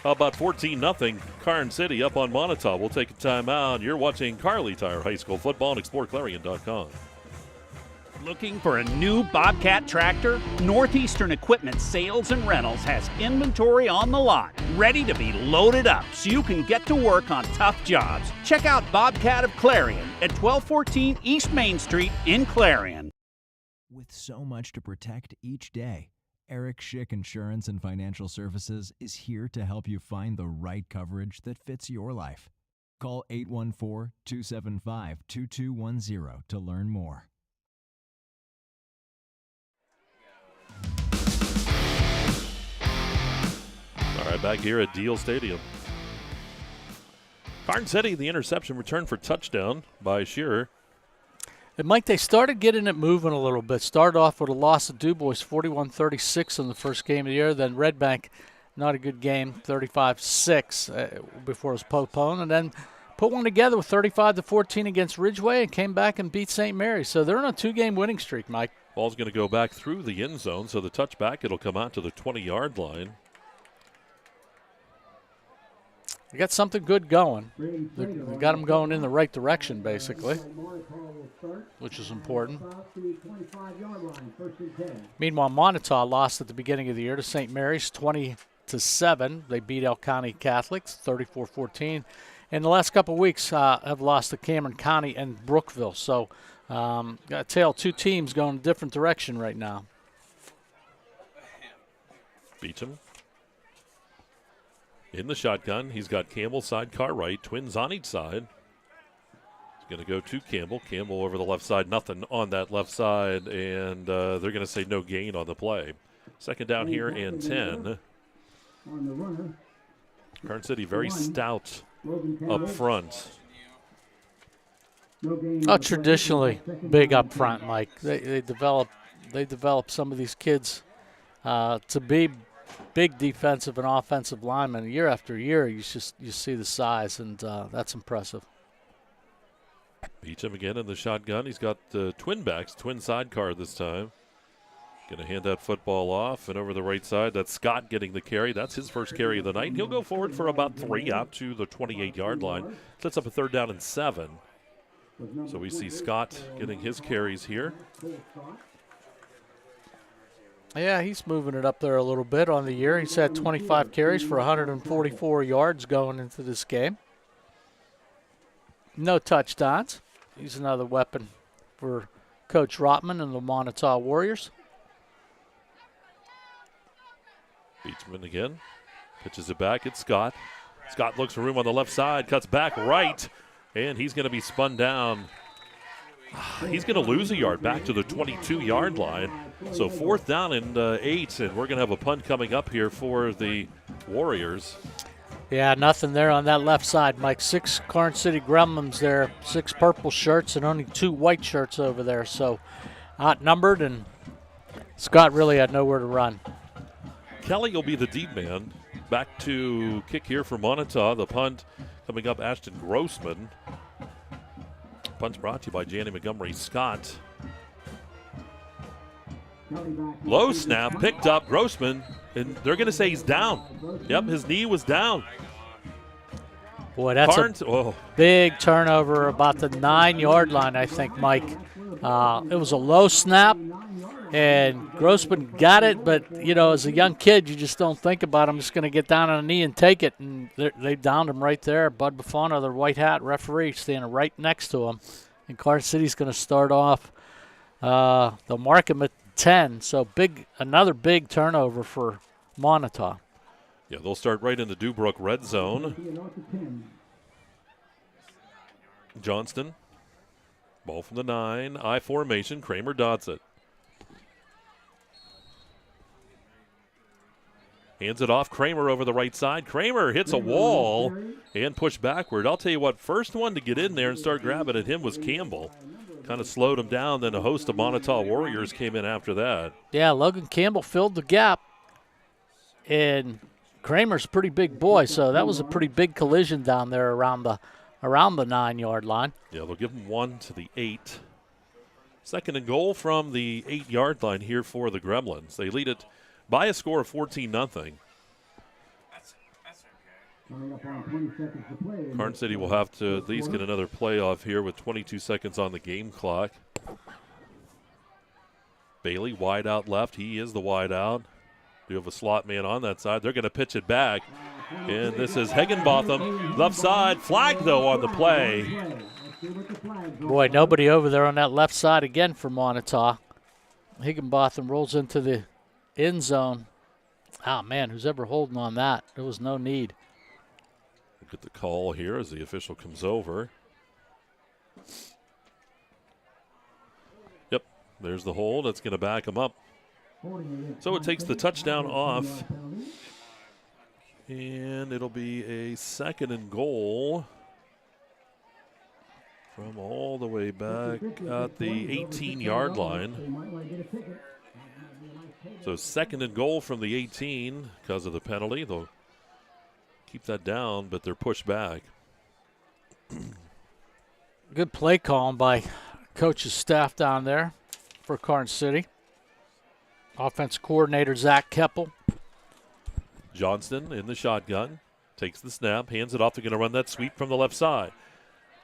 How about 14-0 Karns City up on Moniteau? We'll take a timeout. You're watching Kerle Tire High School football on exploreClarion.com. Looking for a new Bobcat tractor? Northeastern Equipment Sales and Rentals has inventory on the lot, ready to be loaded up so you can get to work on tough jobs. Check out Bobcat of Clarion at 1214 East Main Street in Clarion. With so much to protect each day, Eric Schick Insurance and Financial Services is here to help you find the right coverage that fits your life. Call 814-275-2210 to learn more. All right, back here at Deal Stadium. Karns City, the interception return for touchdown by Shearer. And Mike, they started getting it moving a little bit. Started off with a loss to DuBois, 41-36 in the first game of the year. Then Red Bank, not a good game, 35-6 before it was postponed. And then put one together with 35-14 against Ridgeway and came back and beat St. Mary's. So they're on a 2-game winning streak, Mike. Ball's going to go back through the end zone, so the touchback, it'll come out to the 20-yard line. They got something good going. They got them going in the right direction, basically, which is important. Meanwhile, Moniteau lost at the beginning of the year to St. Mary's, 20-7. They beat El County Catholics, 34-14. In the last couple of weeks, have lost to Cameron County and Brookville. So, got to tell two teams going a different direction right now. Beecham. In the shotgun, he's got Campbell sidecar right, twins on each side. He's going to go to Campbell. Campbell over the left side, nothing on that left side, and they're going to say no gain on the play. Second down here and 10. Karns City very stout up front. Traditionally big up front, Mike. They develop some of these kids to be big defensive and offensive linemen. Year after year, you see the size, and that's impressive. Beecham again in the shotgun. He's got the twin backs, twin sidecar this time. Going to hand that football off, and over the right side, that's Scott getting the carry. That's his first carry of the night. He'll go forward for about 3 out to the 28-yard line. Sets up a 3rd down and 7. So we see Scott getting his carries here. Yeah, he's moving it up there a little bit on the year. He's had 25 carries for 144 yards going into this game. No touchdowns. He's another weapon for Coach Rotman and the Moniteau Warriors. Beechman again. Pitches it back. It's Scott. Scott looks for room on the left side. Cuts back right. And he's going to be spun down. He's going to lose a yard back to the 22-yard line. So 4th down and 8, and we're going to have a punt coming up here for the Warriors. Yeah, nothing there on that left side, Mike. 6 Karns City Gremlins there, 6 purple shirts and only 2 white shirts over there. So outnumbered, and Scott really had nowhere to run. Kelly will be the deep man. Back to kick here for Moniteau. The punt coming up, Ashton Grossman. Punt's brought to you by Janny Montgomery Scott. Low snap, picked up, Grossman, and they're going to say he's down. Yep, his knee was down. Boy, that's a big turnover about the 9-yard line, I think, Mike. It was a low snap, and Grossman got it, but, as a young kid, you just don't think about him just going to get down on a knee and take it, and they downed him right there. Bud Buffano, the white hat referee, standing right next to him, and Karns City's going to start off. They'll mark him at 10, so another big turnover for Moniteau. Yeah, they'll start right in the Dubrook red zone. Johnston, ball from the 9, I formation, Kramer dots it. Hands it off, Kramer over the right side. Kramer hits a wall and pushed backward. I'll tell you what, first one to get in there and start grabbing at him was Campbell. Kind of slowed him down, then a host of Moniteau Warriors came in after that. Yeah, Logan Campbell filled the gap, and Kramer's a pretty big boy, so that was a pretty big collision down there around the 9-yard line. Yeah, they'll give him 1 to the 8. 2nd and goal from the 8-yard line here for the Gremlins. They lead it by a score of 14-0. Karns City will have to at least get another playoff here with 22 seconds on the game clock. Bailey wide out left. He is the wide out. You have a slot man on that side. They're going to pitch it back. And this is Higginbotham. Left side. Flag, though, on the play. Boy, nobody over there on that left side again for Moniteau. Higginbotham rolls into the end zone. Oh, man, who's ever holding on that? There was no need. Look at the call here as the official comes over. Yep, there's the hold. That's going to back him up. So it takes the touchdown off. And it'll be a 2nd and goal from all the way back at the 18-yard line. So 2nd and goal from the 18 because of the penalty. They'll keep that down, but they're pushed back. Good play call by coach's staff down there for Karns City. Offense coordinator Zach Keppel. Johnston in the shotgun. Takes the snap, hands it off. They're going to run that sweep from the left side.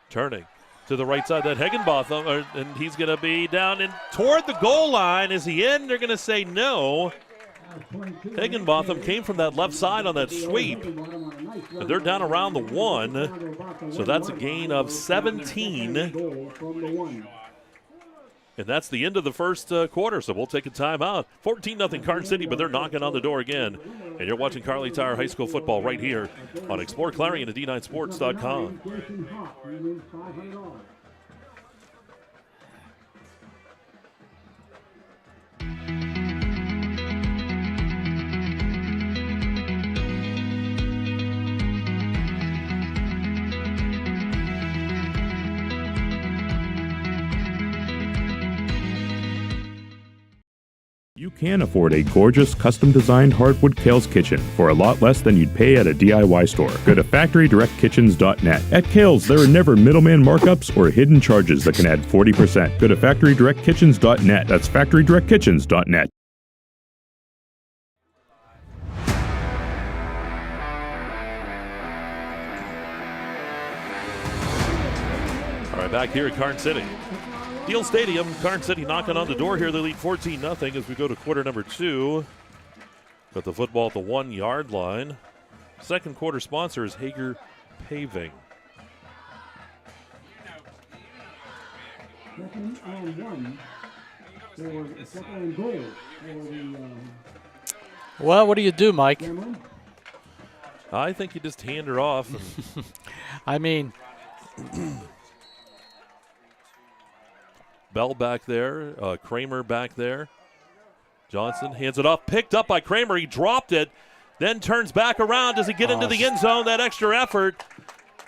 Turning to the right side, that Higginbotham, and he's going to be down and toward the goal line. Is he in? They're going to say no. Higginbotham came from that left side on that sweep. And they're down around the 1, so that's a gain of 17. And that's the end of the first quarter, so we'll take a timeout. 14-0 Karns City, but they're knocking on the door again. And you're watching Kerle Tire High School football right here on exploreClarion and D9Sports.com. You can afford a gorgeous, custom-designed hardwood Kerle's kitchen for a lot less than you'd pay at a DIY store. Go to FactoryDirectKitchens.net. At Kerle's, there are never middleman markups or hidden charges that can add 40%. Go to FactoryDirectKitchens.net. That's FactoryDirectKitchens.net. All right, back here at Karns City. Deal Stadium, Karns City knocking on the door here. They lead 14-0 as we go to quarter number 2. Got the football at the 1-yard line. Second quarter sponsor is Hager Paving. Second and 1 for second and goal for the. Well, what do you do, Mike? I think you just hand her off. I mean, Bell back there, Kramer back there. Johnson hands it off, picked up by Kramer. He dropped it, then turns back around. Does he get into the end zone? That extra effort.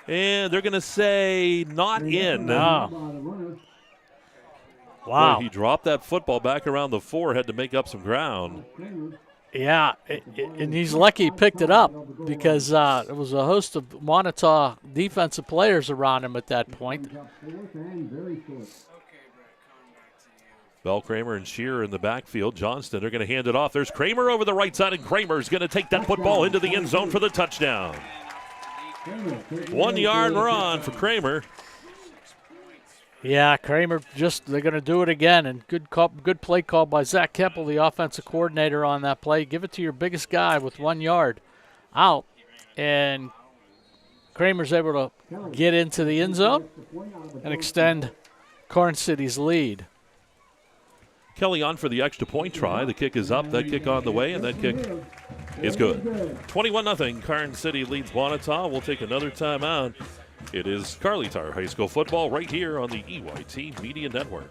And they're going to say not in. No. Wow. Boy, he dropped that football back around the 4, had to make up some ground. Yeah, and he's lucky he picked it up because there was a host of Moniteau defensive players around him at that point. Bell, Kramer, and Shearer in the backfield. Johnston, they're going to hand it off. There's Kramer over the right side, and Kramer's going to take that football into the end zone for the touchdown. 1-yard run for Kramer. Yeah, Kramer they're going to do it again, and good play call by Zach Keppel, the offensive coordinator on that play. Give it to your biggest guy with 1 yard out, and Kramer's able to get into the end zone and extend Karns City's lead. Kelly on for the extra point try. The kick is up. That kick on the way, and that kick is good. 21-0. Karns City leads Moniteau. We'll take another timeout. It is Kerle Tire High School football right here on the EYT Media Network.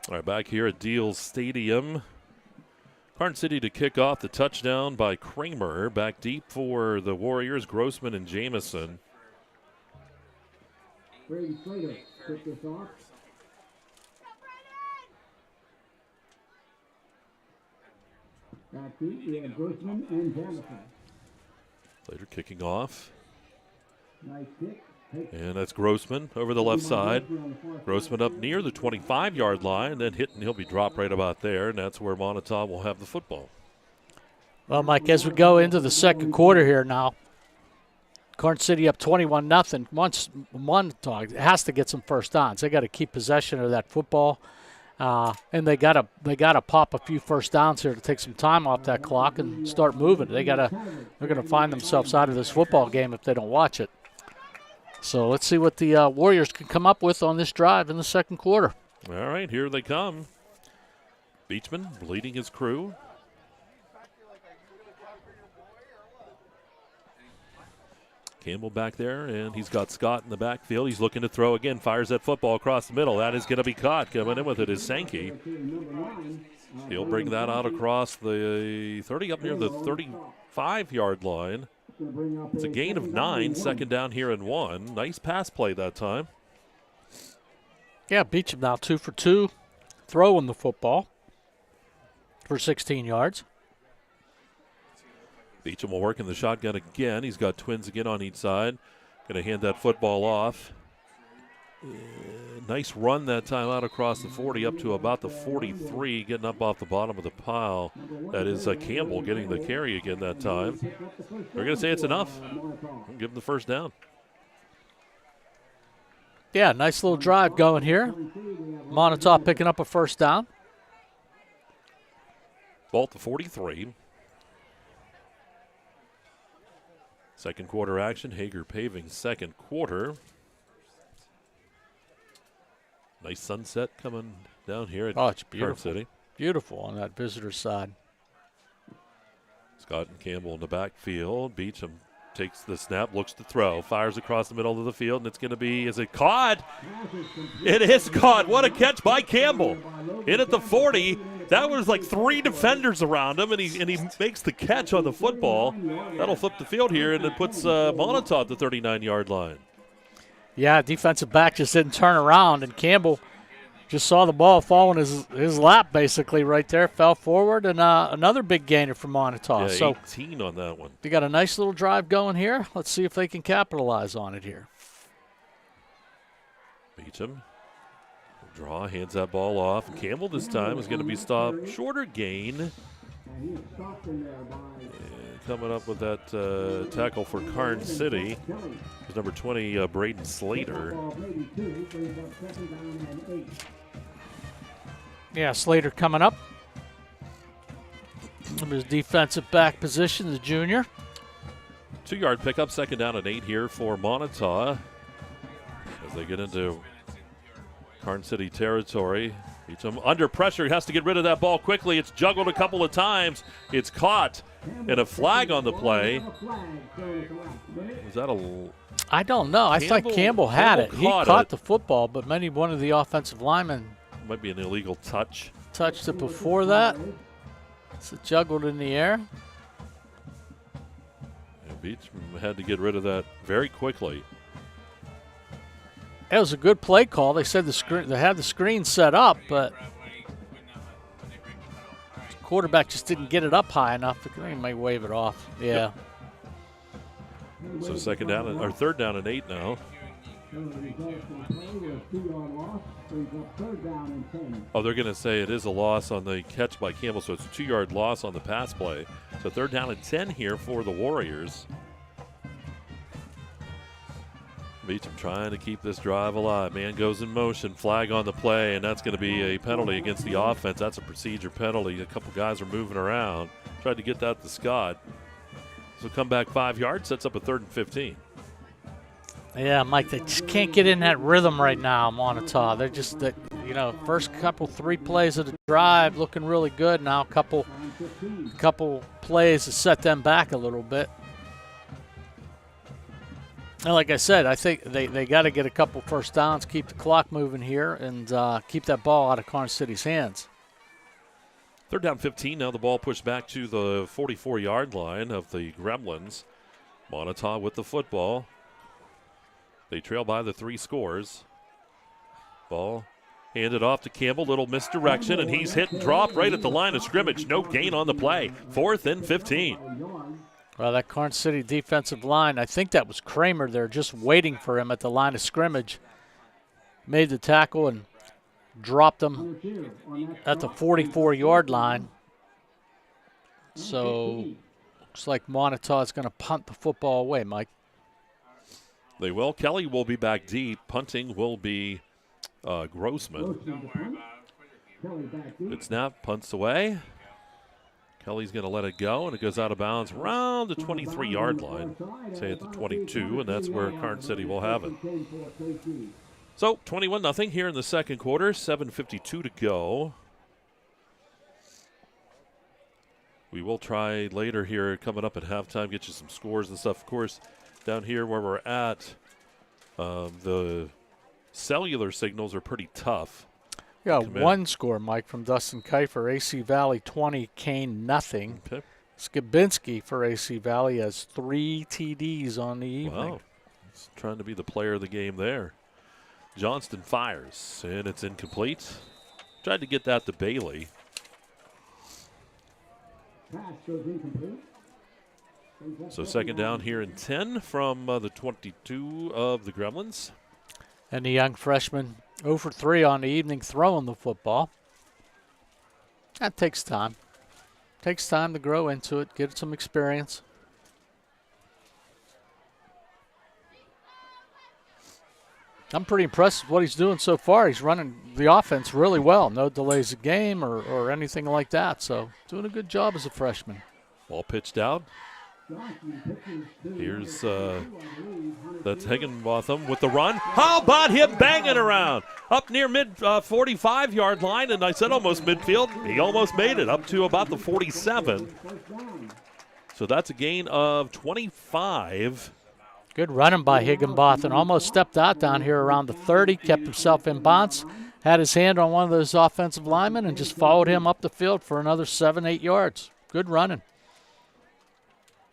All right, back here at Deal Stadium. Karns City to kick off, the touchdown by Kramer. Back deep for the Warriors, Grossman and Jamison. Brady Slater took this off. Back deep, we have Grossman and Jamison. Slater kicking off. Nice kick. And that's Grossman over the left side. Grossman up near the 25-yard line, then hit, and he'll be dropped right about there, and that's where Moniteau will have the football. Well, Mike, as we go into the second quarter here now, Karns City up 21-0. Once Moniteau has to get some first downs. They got to keep possession of that football. And they gotta pop a few first downs here to take some time off that clock and start moving. They're gonna find themselves out of this football game if they don't watch it. So let's see what the Warriors can come up with on this drive in the second quarter. All right, here they come. Beachman leading his crew. Campbell back there, and he's got Scott in the backfield. He's looking to throw again, fires that football across the middle. That is going to be caught. Coming in with it is Sankey. He'll bring that out across the 30, up near the 35-yard line. It's a gain of 9, second down here and 1. Nice pass play that time. Yeah, Beacham now 2 for 2, throwing the football for 16 yards. Beacham will work in the shotgun again. He's got twins again on each side. Going to hand that football off. Nice run that time out across the 40 up to about the 43, getting up off the bottom of the pile. That is Campbell getting the carry again that time. They're going to say it's enough. Give them the first down. Yeah, nice little drive going here. Moniteau picking up a first down. Ball at the 43. Second quarter action. Hager paving second quarter. Nice sunset coming down here at it's Karns beautiful. City. Beautiful on that visitor side. Scott and Campbell in the backfield. Beacham takes the snap, looks to throw, fires across the middle of the field, and it's going to be, is it caught? It is caught. What a catch by Campbell. In at the 40. That was like 3 defenders around him, and he makes the catch on the football. That'll flip the field here, and it puts Moniteau at the 39-yard line. Yeah, defensive back just didn't turn around, and Campbell just saw the ball fall in his lap basically right there, fell forward, and another big gainer for Moniteau. Yeah, so 18 on that one. They got a nice little drive going here. Let's see if they can capitalize on it here. Beacham. Draw, hands that ball off. Campbell this time is going to be stopped. Shorter gain. And coming up with that tackle for Karns City is number 20, Braden Slater. Yeah, Slater coming up from his defensive back position, the junior. 2-yard pickup, second down and 8 here for Moniteau as they get into Karns City territory. Beacham under pressure, has to get rid of that ball quickly. It's juggled a couple of times. It's caught, and a flag on the play. Was that a? I don't know. I thought Campbell had it. He caught the football, but maybe one of the offensive linemen might be an illegal touch. Touched it before that. It's juggled in the air. And Beacham had to get rid of that very quickly. It was a good play call. They said they had the screen set up, but the quarterback just didn't get it up high enough. They may wave it off. Yeah. Yep. So third down and 8 now. Oh, they're going to say it is a loss on the catch by Campbell, so it's a 2-yard loss on the pass play. So third down and 10 here for the Warriors. Beacham trying to keep this drive alive. Man goes in motion, flag on the play, and that's going to be a penalty against the offense. That's a procedure penalty. A couple guys are moving around. Tried to get that to Scott. So come back 5 yards, sets up a 3rd and 15. Yeah, Mike, they just can't get in that rhythm right now, Moniteau. They're just, first couple 3 plays of the drive looking really good. Now a couple plays to set them back a little bit. And like I said, I think they got to get a couple first downs, keep the clock moving here, and keep that ball out of Karns City's hands. Third down 15. Now the ball pushed back to the 44-yard line of the Gremlins. Moniteau with the football. They trail by the 3 scores. Ball handed off to Campbell. Little misdirection, and he's hit and dropped right at the line of scrimmage. No gain on the play. 4th and 15. Well, that Karns City defensive line, I think that was Kramer there just waiting for him at the line of scrimmage. Made the tackle and dropped him at the 44-yard line. So looks like Moniteau is going to punt the football away, Mike. They will. Kelly will be back deep. Punting will be Grossman. Good snap, punts away. Kelly's going to let it go, and it goes out of bounds around the 23-yard line. Say at the 22, and that's where Karns City will have it. So 21-0 here in the second quarter, 7:52 to go. We will try later here, coming up at halftime, get you some scores and stuff. Of course, down here where we're at, the cellular signals are pretty tough. Yeah, one score, Mike, from Dustin Kiefer. AC Valley 20, Kane nothing. Okay. Skibinski for AC Valley has 3 TDs on the evening. Wow. He's trying to be the player of the game there. Johnston fires, and it's incomplete. Tried to get that to Bailey. So second down here and 10 from the 22 of the Gremlins. And the young freshman 0 for 3 on the evening throwing the football. That takes time. Takes time to grow into it, get some experience. I'm pretty impressed with what he's doing so far. He's running the offense really well. No delays of game or anything like that. So doing a good job as a freshman. Ball pitched out. Here's that's Higginbotham with the run. How about him banging around up near mid 45-yard line? And I said almost midfield. He almost made it up to about the 47. So that's a gain of 25. Good running by Higginbotham. Almost stepped out down here around the 30, kept himself in bounds, had his hand on one of those offensive linemen, and just followed him up the field for another 7-8 yards. Good running.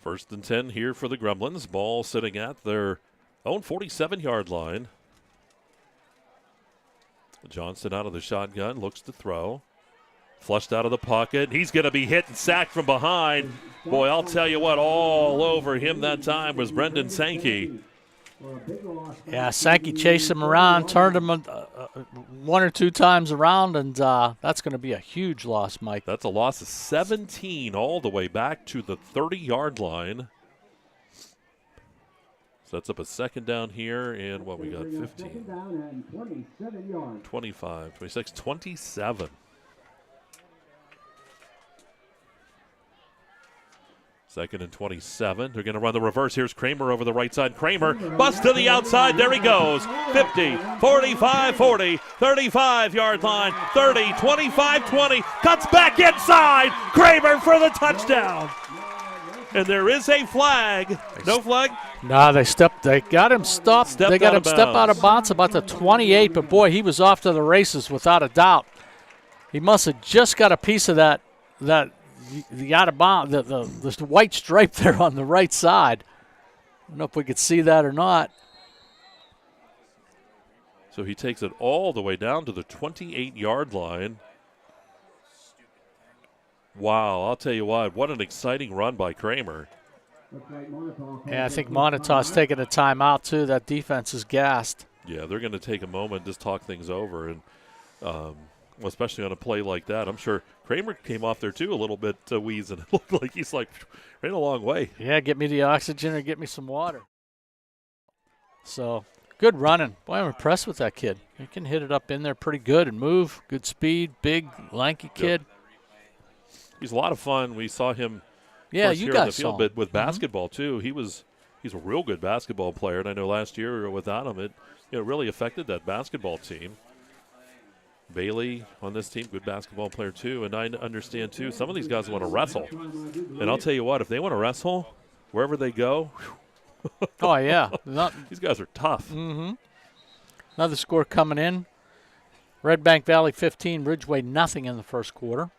First and 10 here for the Gremlins. Ball sitting at their own 47-yard line. Johnston out of the shotgun, looks to throw. Flushed out of the pocket. He's going to be hit and sacked from behind. Boy, I'll tell you what, all over him that time was Brendan Sankey. Yeah, Sankey chased him around, turned him 1 or 2 times around, and that's going to be a huge loss, Mike. That's a loss of 17 all the way back to the 30-yard line. Sets up a second down here, and what we got, 15, 25, 26, 27. Second and 27. They're going to run the reverse. Here's Kramer over the right side. Kramer busts to the outside. There he goes. 50, 45, 40, 35-yard line, 30, 25, 20. Cuts back inside. Kramer for the touchdown. And there is a flag. No flag? No, they got him stopped. They got him step out of bounds about the 28, but boy, he was off to the races without a doubt. He must have just got a piece of that the out of bounds, the white stripe there on the right side. I don't know if we could see that or not. So he takes it all the way down to the 28-yard line. Wow, I'll tell you what an exciting run by Kramer. Yeah, I think Moniteau's taking a timeout too. That defense is gassed. Yeah, they're going to take a moment, just talk things over, and especially on a play like that. I'm sure Kramer came off there too a little bit wheezing. It looked like he's like ran a long way. Yeah, get me the oxygen or get me some water. So good running. Boy, I'm impressed with that kid. He can hit it up in there pretty good and move. Good speed, big, lanky kid. Yep. He's a lot of fun. We saw him you here on the field, but with basketball too. He's a real good basketball player, and I know last year without him, it really affected that basketball team. Bailey on this team, good basketball player too, and I understand too, some of these guys want to wrestle. And I'll tell you what, if they want to wrestle, wherever they go, oh yeah, these guys are tough. Mm-hmm. Another score coming in. Red Bank Valley 15, Ridgeway nothing in the first quarter.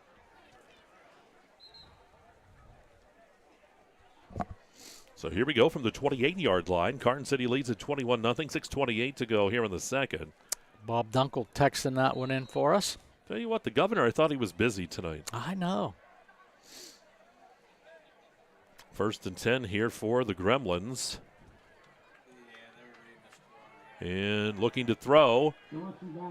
So here we go from the 28-yard line. Karns City leads at 21-0, 6:28 to go here in the second. Bob Dunkel texting that one in for us. Tell you what, the governor, I thought he was busy tonight. I know. First and 10 here for the Gremlins. And looking to throw.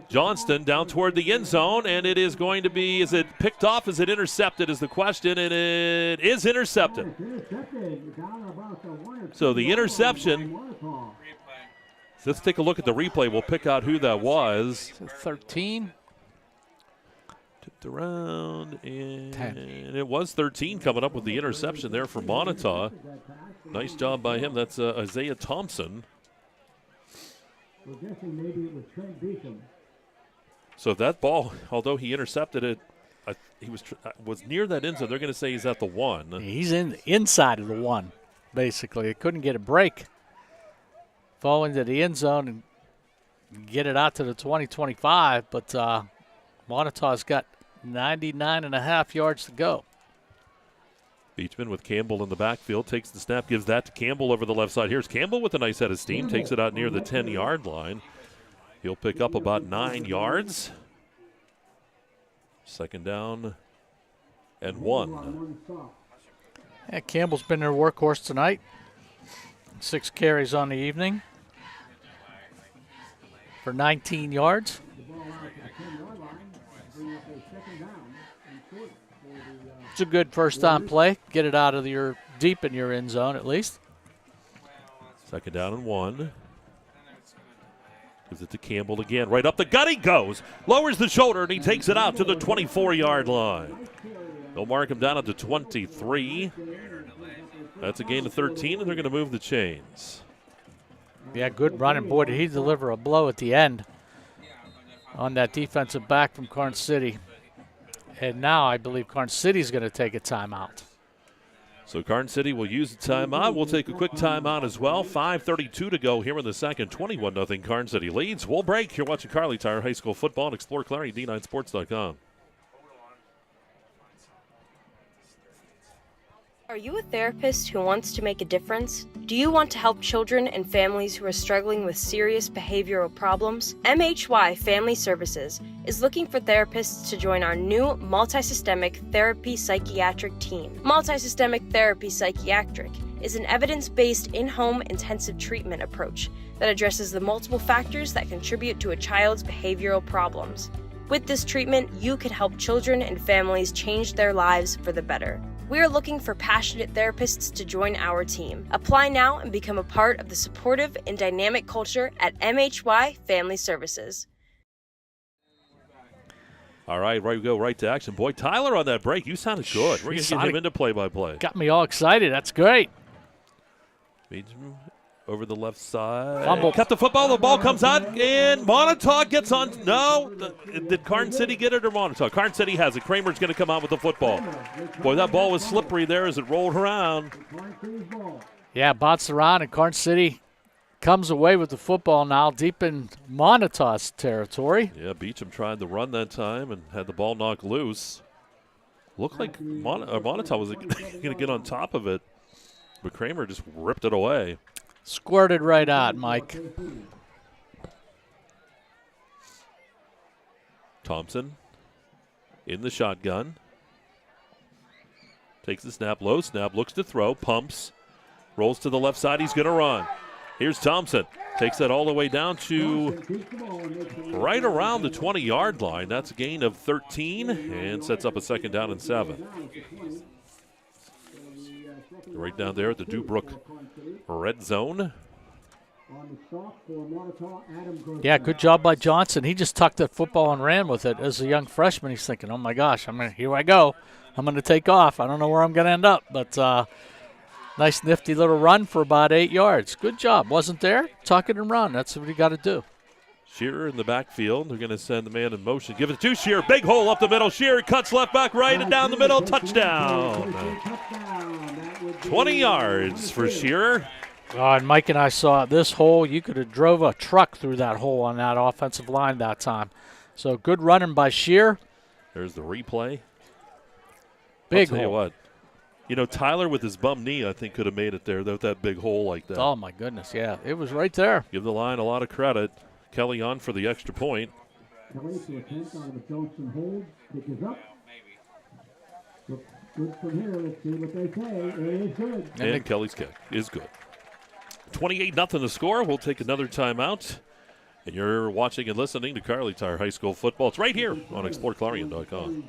Johnston down toward the end zone, and it is going to be, is it picked off? Is it intercepted is the question, and it is intercepted. So the interception, let's take a look at the replay. We'll pick out who that was. 13. around, and it was 13 coming up with the interception there for Moniteau. Nice job by him. That's Isaiah Thompson. We're guessing maybe it was Trent Beacom. So that ball, although he intercepted it, he was near that end zone. They're going to say he's at the 1. He's inside of the 1, basically. He couldn't get a break. Fall into the end zone and get it out to the 20-25, but Monitau's got 99.5 yards to go. Beachman with Campbell in the backfield, takes the snap, gives that to Campbell over the left side. Here's Campbell with a nice head of steam, takes it out near the 10-yard line. He'll pick up about 9 yards. Second down and 1. Yeah, Campbell's been their workhorse tonight. 6 carries on the evening for 19 yards. It's a good first down play. Get it out of your deep in your end zone at least. Second down and 1. Gives it to Campbell again. Right up the gut he goes. Lowers the shoulder, and he takes it out to the 24-yard line. They'll mark him down at the 23. That's a gain of 13, and they're going to move the chains. Yeah, good running. Boy, did he deliver a blow at the end on that defensive back from Karns City. And now I believe Karns City is going to take a timeout. So Karns City will use the timeout. We'll take a quick timeout as well. 5:32 to go here in the second. 21-0 Karns City leads. We'll break. You're watching Kerle Tire High School football and exploreClarion, D9sports.com. Are you a therapist who wants to make a difference? Do you want to help children and families who are struggling with serious behavioral problems? MHY Family Services is looking for therapists to join our new multisystemic therapy psychiatric team. Multisystemic therapy psychiatric is an evidence-based in-home intensive treatment approach that addresses the multiple factors that contribute to a child's behavioral problems. With this treatment, you can help children and families change their lives for the better. We are looking for passionate therapists to join our team. Apply now and become a part of the supportive and dynamic culture at MHY Family Services. All right, we go right to action. Boy, Tyler on that break, you sounded good. We're going to get him into play-by-play. Got me all excited. That's great. Over the left side. Fumble. Kept the football. The ball comes out, and Moniteau gets on. No. Did Karns City get it or Moniteau? Karns City has it. Kramer's going to come out with the football. Boy, that ball was slippery there as it rolled around. Yeah, bounces around, and Karns City comes away with the football now deep in Monitau's territory. Yeah, Beacham tried to run that time and had the ball knocked loose. Looked like Moniteau was going to get on top of it, but Kramer just ripped it away. Squirted right out, Mike. Thompson in the shotgun. Takes the snap, low snap, looks to throw, pumps, rolls to the left side. He's going to run. Here's Thompson. Takes that all the way down to right around the 20-yard line. That's a gain of 13 and sets up a second down and 7. Right down there at the Dubrook red zone. Yeah, good job by Johnson. He just tucked that football and ran with it. As a young freshman, he's thinking, oh, my gosh, here I go. I'm going to take off. I don't know where I'm going to end up. But nice, nifty little run for about 8 yards. Good job. Wasn't there? Tuck it and run. That's what you got to do. Shearer in the backfield. They're going to send the man in motion. Give it to Shearer. Big hole up the middle. Shearer cuts left, back, right, and down the middle. Touchdown. 20 yards for Shearer. Oh, and Mike and I saw this hole. You could have drove a truck through that hole on that offensive line that time. So good running by Shearer. There's the replay. Big I'll tell hole. you what. You know, Tyler with his bum knee, I think, could have made it there with that big hole like that. Oh, my goodness, yeah. It was right there. Give the line a lot of credit. Kelly on for the extra point. Kelly to attempt on the Johnson hold. Kick is up. Good from here. Let's see what they say. It is good. And Kelly's kick is good. 28-0 the score. We'll take another timeout. And you're watching and listening to Kerle Tire High School football. It's right here on exploreClarion.com.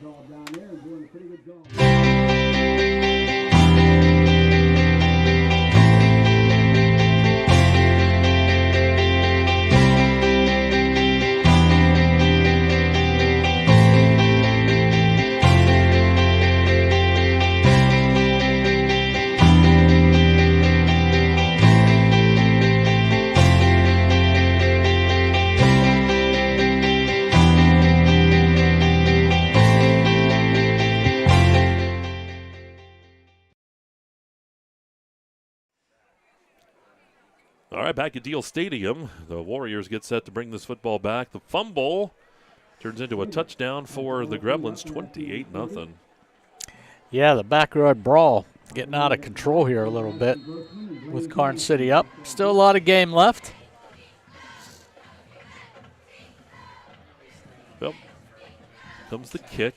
All right, back at Deal Stadium. The Warriors get set to bring this football back. The fumble turns into a touchdown for the Gremlins, 28-0. Yeah, the backyard brawl getting out of control here a little bit with Karns City up. Still a lot of game left. Well, comes the kick.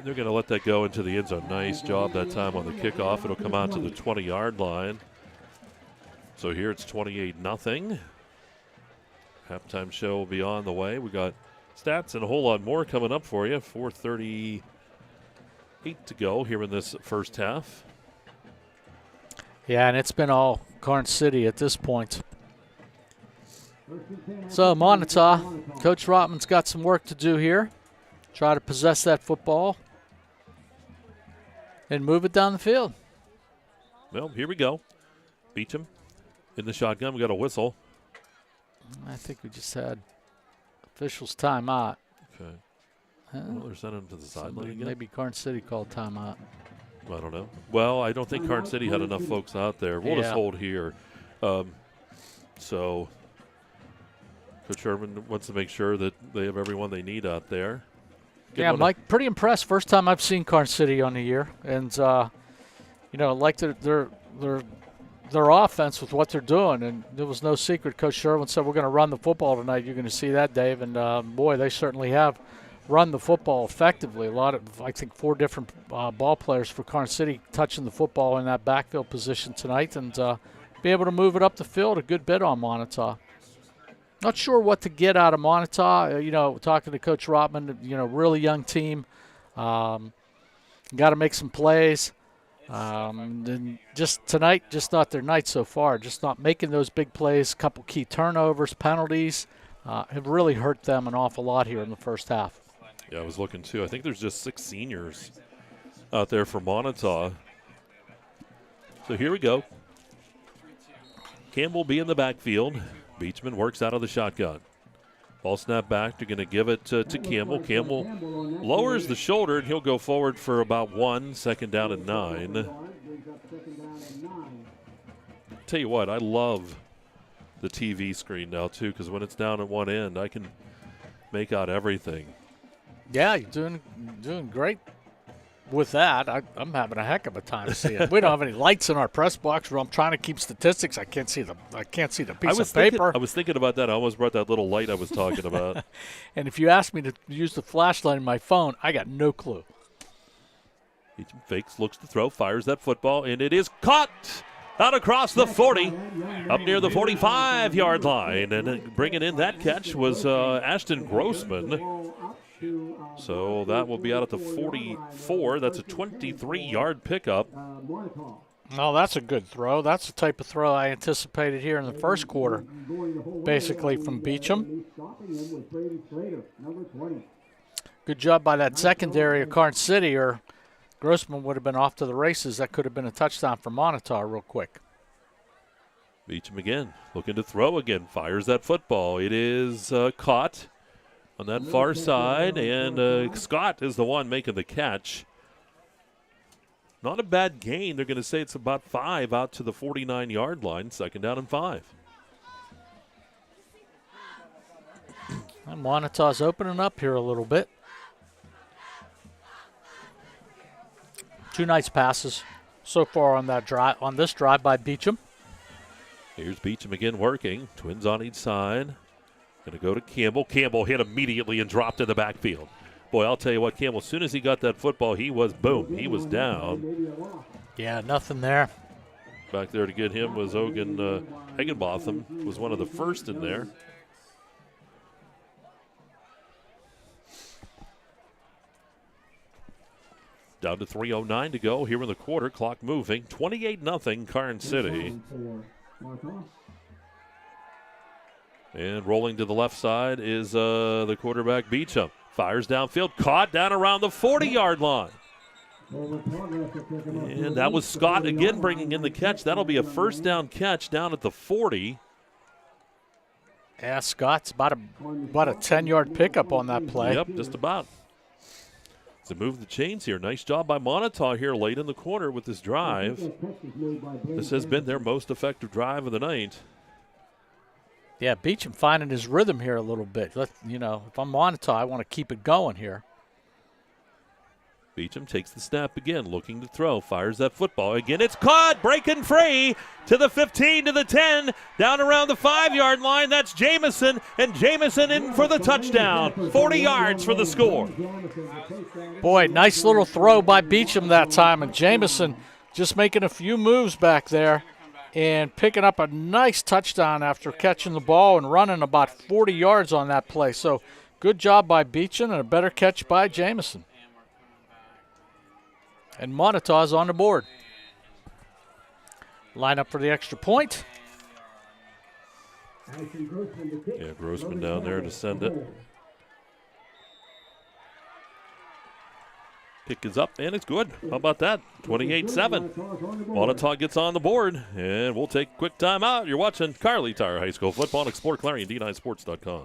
They're going to let that go into the end zone. Nice job that time on the kickoff. It'll come out to the 20-yard line. So here it's 28-0. Halftime show will be on the way. We got stats and a whole lot more coming up for you. 4:38 to go here in this first half. Yeah, and it's been all Karns City at this point. So Moniteau, Coach Rotman's got some work to do here. Try to possess that football and move it down the field. Well, here we go. Beecham in the shotgun. We got a whistle. I think we just had officials timeout. Okay. Well, they're sending him to the sideline again. Maybe Karns City called timeout. I don't know. Well, I don't think Karns City had enough folks out there. We'll just hold here. So Coach Sherman wants to make sure that they have everyone they need out there. Yeah, Mike, pretty impressed. First time I've seen Karns City on the year. And, like their offense with what they're doing. And there was no secret. Coach Sherman said, we're going to run the football tonight. You're going to see that, Dave. And, boy, they certainly have run the football effectively. I think 4 different ball players for Karns City touching the football in that backfield position tonight. And be able to move it up the field a good bit on Moniteau. Not sure what to get out of Moniteau. Talking to Coach Rotman, really young team. Got to make some plays. And just tonight, just not their night so far. Just not making those big plays. A couple key turnovers, penalties have really hurt them an awful lot here in the first half. Yeah, I was looking too. I think there's just 6 seniors out there for Moniteau. So here we go. Campbell be in the backfield. Beechman works out of the shotgun. Ball snap back. They're going to give it to Campbell. Campbell lowers the shoulder, and he'll go forward for about 1, second down and 9. Tell you what, I love the TV screen now, too, because when it's down at one end, I can make out everything. Yeah, you're doing great with that. I'm having a heck of a time seeing it. We don't have any lights in our press box where I'm trying to keep statistics. I can't see the piece of paper. I was thinking about that. I almost brought that little light I was talking about. And if you ask me to use the flashlight in my phone, I got no clue. Beecham fakes, looks to throw, fires that football, and it is caught out across the 40, up near the 45-yard line. And bringing in that catch was Ashton Grossman. So that will be out at the 44. That's a 23-yard pickup. Oh, that's a good throw. That's the type of throw I anticipated here in the first quarter, basically from Beecham. Good job by that secondary of Karns City, or Grossman would have been off to the races. That could have been a touchdown for Moniteau real quick. Beecham again, looking to throw again, fires that football. It is caught on that far side, and Scott is the one making the catch. Not a bad gain. They're going to say it's about 5 out to the 49-yard line, second down and 5. And Monitau's opening up here a little bit. 2 nice passes so far on this drive by Beecham. Here's Beecham again working. Twins on each side. Going to go to Campbell. Campbell hit immediately and dropped in the backfield. Boy, I'll tell you what, Campbell, as soon as he got that football, he was down. Yeah, nothing there. Back there to get him was Ogan Higginbotham, was one of the first in there. Down to 3:09 to go here in the quarter. Clock moving. 28-0 Karns City. And rolling to the left side is the quarterback Beecham. Fires downfield, caught down around the 40-yard line. And that was Scott again bringing in the catch. That'll be a first down catch down at the 40. Yeah, Scott's about a 10-yard pickup on that play. Yep, just about. To move the chains here. Nice job by Moniteau here late in the quarter with this drive. This has been their most effective drive of the night. Yeah, Beecham finding his rhythm here a little bit. If I'm Moniteau, I want to keep it going here. Beecham takes the snap again, looking to throw, fires that football. Again, it's caught, breaking free to the 15, to the 10, down around the 5-yard line. That's Jamison, and Jamison in for the touchdown. 40 yards for the score. Boy, nice little throw by Beecham that time, and Jamison just making a few moves back there and picking up a nice touchdown after catching the ball and running about 40 yards on that play. So good job by Beecham and a better catch by Jamison. And Moniteau is on the board. Line up for the extra point. Yeah, Grossman down there to send it. Kick is up, and it's good. How about that? 28-7. Moniteau gets on the board, and we'll take a quick timeout. You're watching Kerle Tire High School football on exploreClarion.com.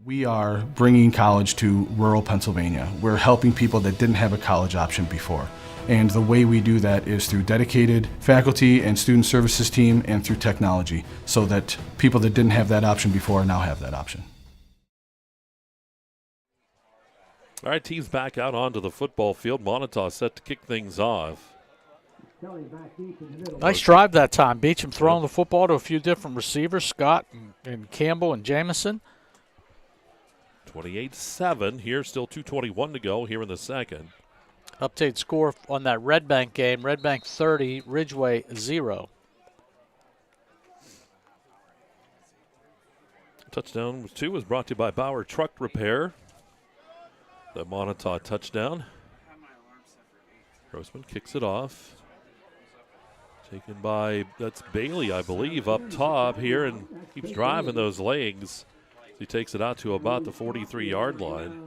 We are bringing college to rural Pennsylvania. We're helping people that didn't have a college option before. And the way we do that is through dedicated faculty and student services team and through technology, so that people that didn't have that option before now have that option. All right, team's back out onto the football field. Moniteau set to kick things off. Nice drive that time. Beecham throwing the football to a few different receivers, Scott and Campbell and Jamison. 28-7 here, still 2:21 to go here in the second. Update score on that Red Bank game. Red Bank 30, Ridgeway 0. Touchdown 2 was brought to you by Bauer Truck Repair. The Moniteau touchdown. Grossman kicks it off. Taken by, that's Bailey, I believe, up top here, and keeps driving those legs. He takes it out to about the 43-yard line.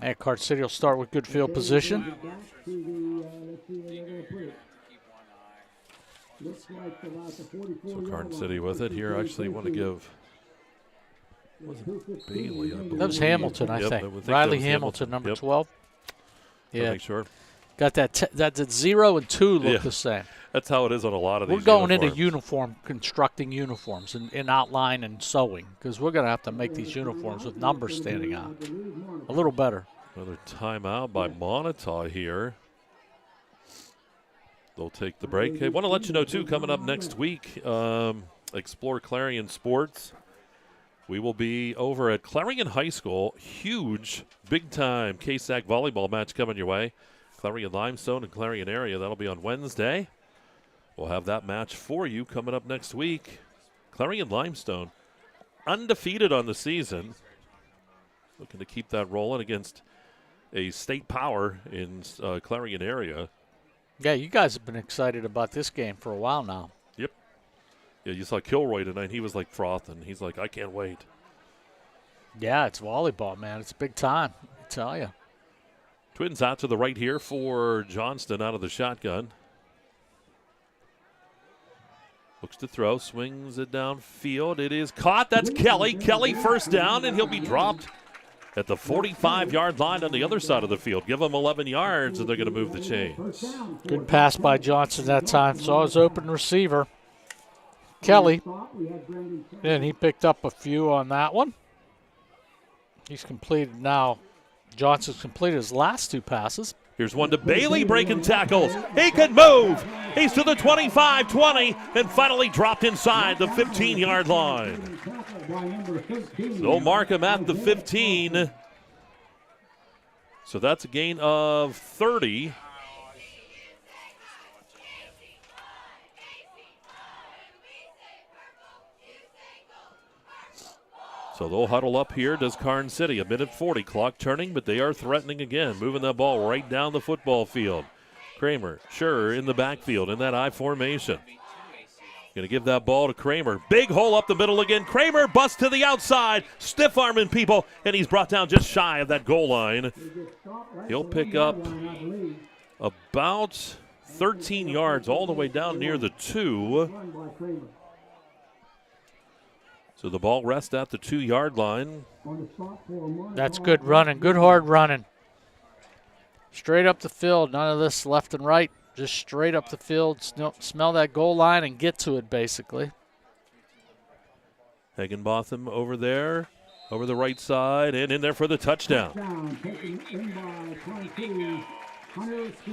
And Karns City will start with good field position. So Karns City with it here. Actually want to give, was it Bailey, I believe. That was Hamilton, I think. Riley Hamilton, number 12. Yeah. Make sure. Got that 0 and 2 look the same. That's how it is on a lot of these. We're going into constructing uniforms in outline and sewing, because we're going to have to make these uniforms with numbers standing out a little better. Another timeout by Moniteau here. They'll take the break. Hey, want to let you know, too, coming up next week, Explore Clarion Sports. We will be over at Clarion High School. Huge, big-time KSAC volleyball match coming your way. Clarion Limestone and Clarion area. That'll be on Wednesday. We'll have that match for you coming up next week. Clarion Limestone, undefeated on the season. Looking to keep that rolling against a state power in Clarion area. Yeah, you guys have been excited about this game for a while now. Yep. Yeah, you saw Kilroy tonight. He was like frothing. He's like, I can't wait. Yeah, it's volleyball, man. It's big time, I tell you. Twins out to the right here for Johnston out of the shotgun. Looks to throw, swings it downfield. It is caught. That's Kelly. Kelly first down, and he'll be dropped at the 45-yard line on the other side of the field. Give them 11 yards, and they're going to move the chains. Good pass by Johnson that time. Saw his open receiver, Kelly, and he picked up a few on that one. He's completed now. Johnson's completed his last 2 passes. Here's one to Bailey, breaking tackles. He can move. He's to the 25-20, and finally dropped inside the 15-yard line. They'll mark him at the 15. So that's a gain of 30. So they'll huddle up here, does Karns City. A minute 40, clock turning, but they are threatening again, moving that ball right down the football field. Kramer, sure, in the backfield in that I formation. Going to give that ball to Kramer. Big hole up the middle again. Kramer busts to the outside. Stiff arming people, and he's brought down just shy of that goal line. He'll pick up about 13 yards all the way down near the 2. So the ball rests at the 2-yard line. That's good running, good hard running. Straight up the field, none of this left and right. Just straight up the field, smell that goal line and get to it, basically. Higginbotham over there, over the right side, and in there for the touchdown.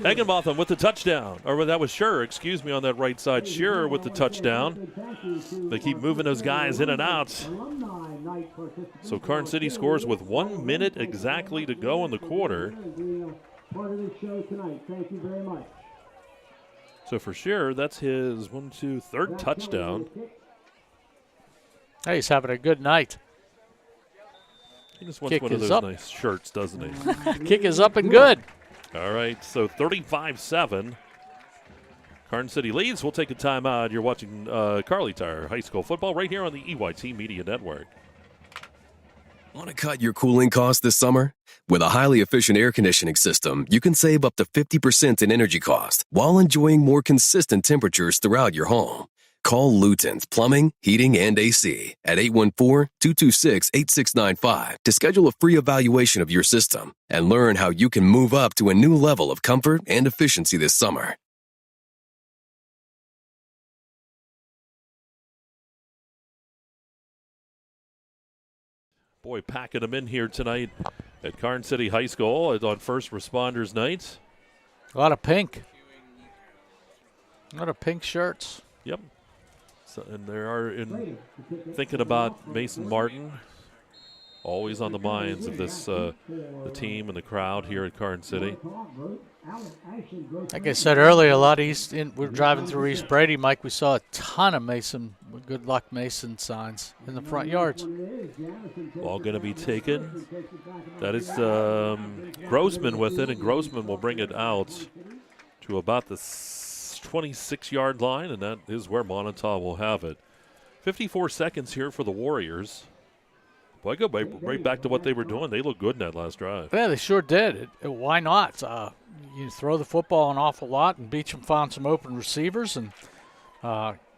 Higginbotham with the touchdown. Or that was Scherer, excuse me, on that right side. Scherer with the touchdown. They keep moving those guys in and out. So Karns City scores with 1 minute exactly to go in the quarter. Part of the show tonight. Thank you very much. So for Scherer, that's his third touchdown. Hey, he's having a good night. He just wants one of those nice shirts, doesn't he? Kick is up and good. All right, so 35-7. Karns City leads. We'll take a timeout. You're watching Kerle Tire High School football right here on the EYT Media Network. Want to cut your cooling costs this summer? With a highly efficient air conditioning system, you can save up to 50% in energy cost while enjoying more consistent temperatures throughout your home. Call Luton's Plumbing, Heating, and AC at 814-226-8695 to schedule a free evaluation of your system and learn how you can move up to a new level of comfort and efficiency this summer. Boy, packing them in here tonight at Karns City High School on First Responders Night. A lot of pink. A lot of pink shirts. Yep. So, and they are thinking about Mason Martin, always on the minds of this the team and the crowd here at Karns City. Like I said earlier, we're driving through East Brady, Mike. We saw a ton of Mason, good luck Mason signs in the front yards. All going to be taken. That is Grossman with it, and Grossman will bring it out to about the 26-yard line, and that is where Moniteau will have it. 54 seconds here for the Warriors. Boy, I go right back to what they were doing. They looked good in that last drive. Yeah, they sure did. Why not? You throw the football an awful lot, and Beecham found some open receivers, and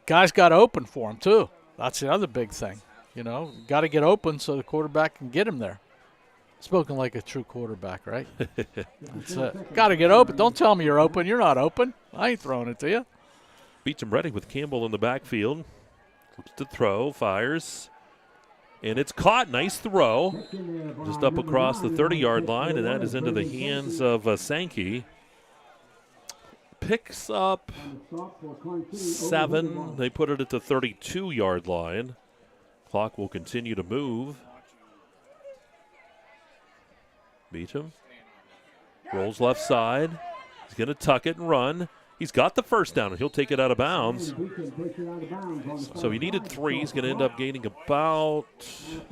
guys got open for them, too. That's the other big thing. You know, got to get open so the quarterback can get him there. Spoken like a true quarterback, right? That's it. Got to get open. Don't tell me you're open. You're not open. I ain't throwing it to you. Beecham ready with Campbell in the backfield. Looks to throw, fires. And it's caught. Nice throw. Just up across the 30-yard line, and that is into the hands of Sankey. Picks up 7. They put it at the 32-yard line. Clock will continue to move. Beecham rolls left side. He's going to tuck it and run. He's got the first down, and he'll take it out of bounds. So he needed 3. He's going to end up gaining about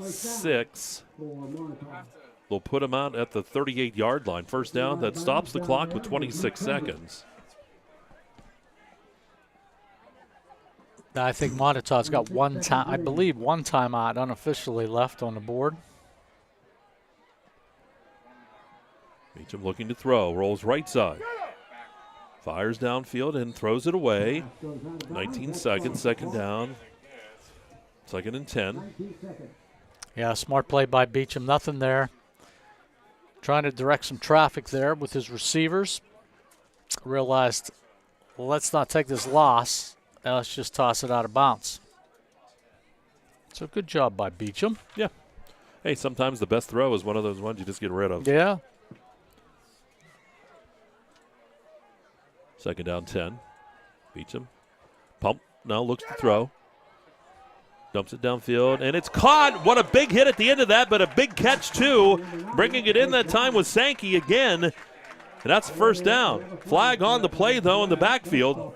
6. They'll put him out at the 38-yard line. First down, that stops the clock with 26 seconds. I think Moniteau's got one timeout unofficially left on the board. Beecham looking to throw, rolls right side. Fires downfield and throws it away. 19 seconds, second down. Second and 10. Yeah, smart play by Beecham. Nothing there. Trying to direct some traffic there with his receivers. Realized, well, let's not take this loss, and let's just toss it out of bounds. So good job by Beecham. Yeah. Hey, sometimes the best throw is one of those ones you just get rid of. Yeah. Second down 10. Beecham. Pump. Now looks to throw. Dumps it downfield, and it's caught. What a big hit at the end of that, but a big catch, too. Bringing it in that time was Sankey again. And that's first down. Flag on the play, though, in the backfield.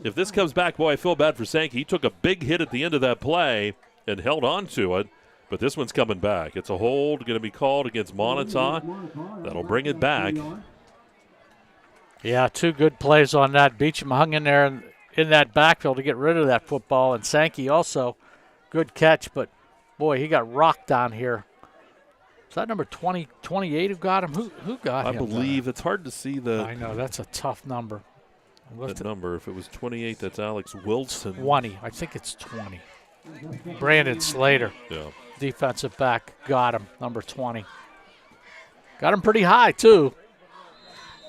If this comes back, boy, I feel bad for Sankey. He took a big hit at the end of that play and held on to it. But this one's coming back. It's a hold going to be called against Moniteau. That'll bring it back. Yeah, 2 good plays on that. Beecham hung in there in that backfield to get rid of that football. And Sankey also, good catch, but, boy, he got rocked down here. Is that number 28 who got him? Who got him? I believe it's hard to see the. I know, that's a tough number. That number, if it was 28, that's Alex Wilson. 20. I think it's 20. Brandon Slater, defensive back, got him, number 20. Got him pretty high, too.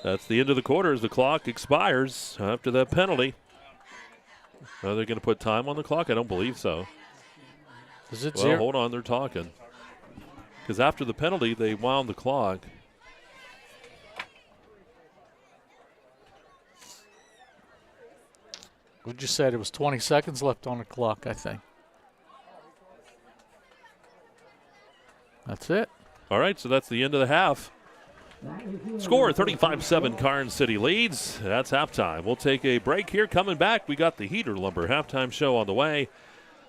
That's the end of the quarter as the clock expires after that penalty. Are they going to put time on the clock? I don't believe so. Is it zero? Hold on, they're talking. Because after the penalty, they wound the clock. We just said it was 20 seconds left on the clock, I think. That's it. All right, so that's the end of the half. Score 35-7, Karns City leads. That's halftime. We'll take a break here. Coming back, we got the Heater Lumber halftime show on the way.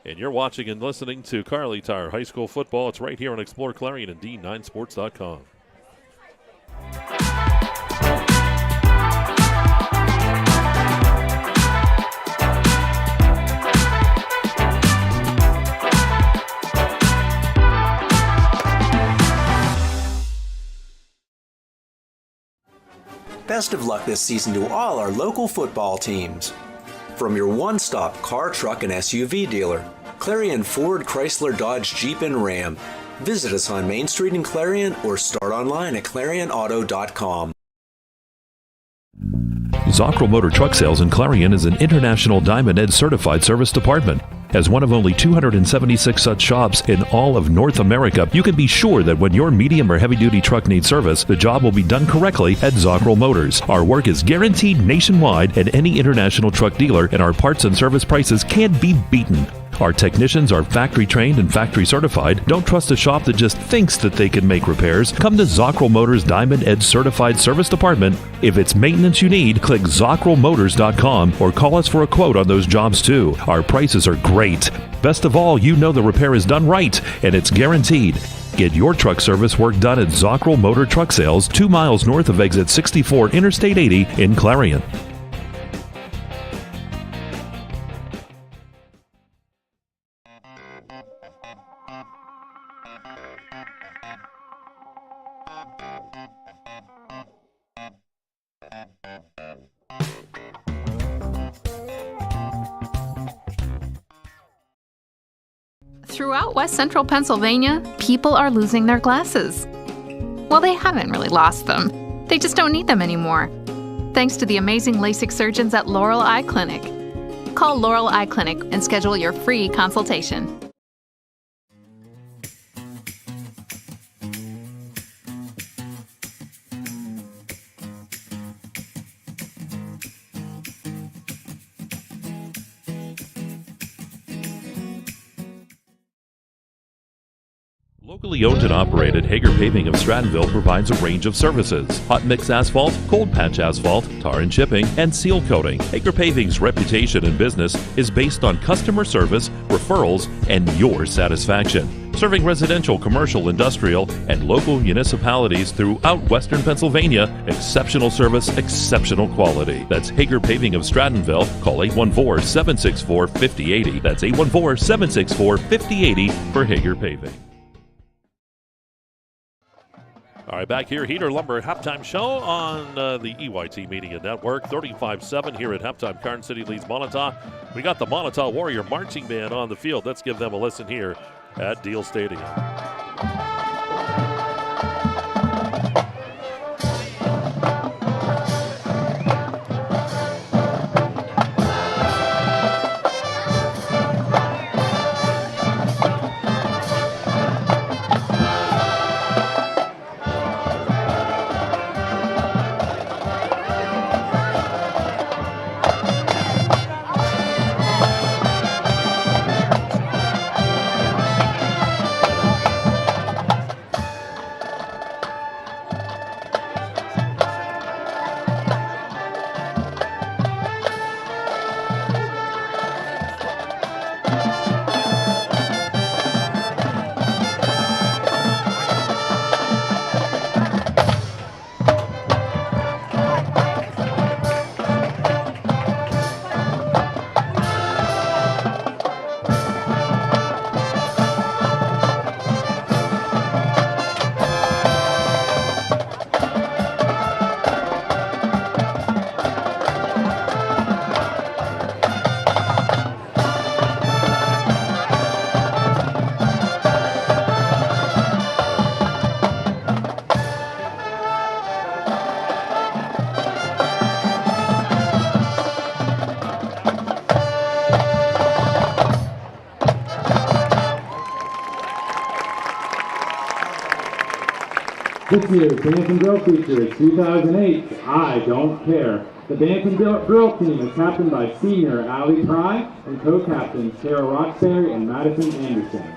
And you're watching and listening to Kerle Tire High School football. It's right here on exploreClarion and D9Sports.com. Best of luck this season to all our local football teams. From your one-stop car, truck, and SUV dealer, Clarion Ford, Chrysler, Dodge, Jeep, and Ram. Visit us on Main Street in Clarion or start online at clarionauto.com. Zockrell Motor Truck Sales in Clarion is an International Diamond Ed certified service department. As one of only 276 such shops in all of North America, you can be sure that when your medium or heavy-duty truck needs service, the job will be done correctly at Zockrell Motors. Our work is guaranteed nationwide at any international truck dealer, and our parts and service prices can't be beaten. Our technicians are factory trained and factory certified. Don't trust a shop that just thinks that they can make repairs. Come to Zockrell Motors Diamond Edge Certified Service Department. If it's maintenance you need, click ZockrellMotors.com or call us for a quote on those jobs too. Our prices are great. Best of all, you know the repair is done right and it's guaranteed. Get your truck service work done at Zockrell Motor Truck Sales, 2 miles north of exit 64 Interstate 80 in Clarion. Throughout West Central Pennsylvania, people are losing their glasses. Well, they haven't really lost them. They just don't need them anymore. Thanks to the amazing LASIK surgeons at Laurel Eye Clinic. Call Laurel Eye Clinic and schedule your free consultation. Locally owned and operated, Hager Paving of Strattonville provides a range of services: hot mix asphalt, cold patch asphalt, tar and chipping, and seal coating. Hager Paving's reputation in business is based on customer service, referrals, and your satisfaction. Serving residential, commercial, industrial, and local municipalities throughout Western Pennsylvania, exceptional service, exceptional quality. That's Hager Paving of Strattonville. Call 814-764-5080. That's 814-764-5080 for Hager Paving. All right, back here, Heater Lumber halftime show on the EYT Media Network. 35-7 here at halftime. Karns City leads Moniteau. We got the Moniteau Warrior Marching Band on the field. Let's give them a listen here at Deal Stadium. This year's Dance and Drill feature is 2008's I Don't Care. The Dance and Drill team is captained by senior Allie Pry and co-captains Tara Roxbury and Madison Anderson.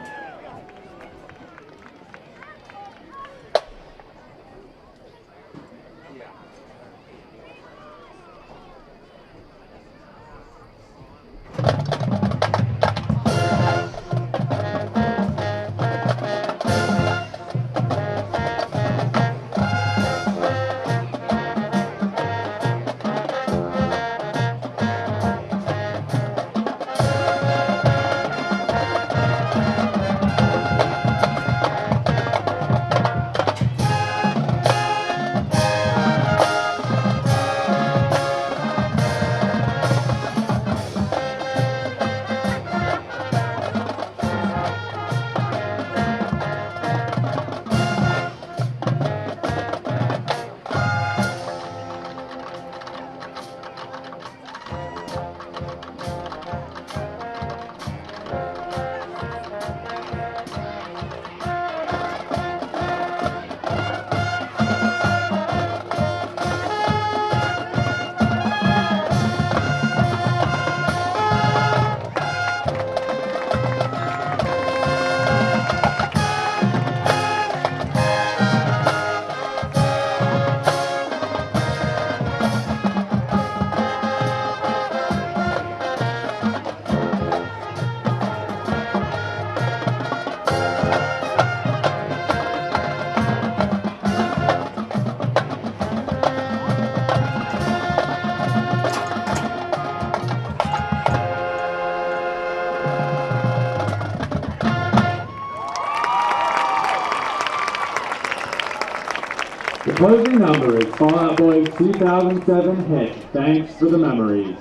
The closing number is Fall Out Boy's 2007 hit, Thanks for the Memories.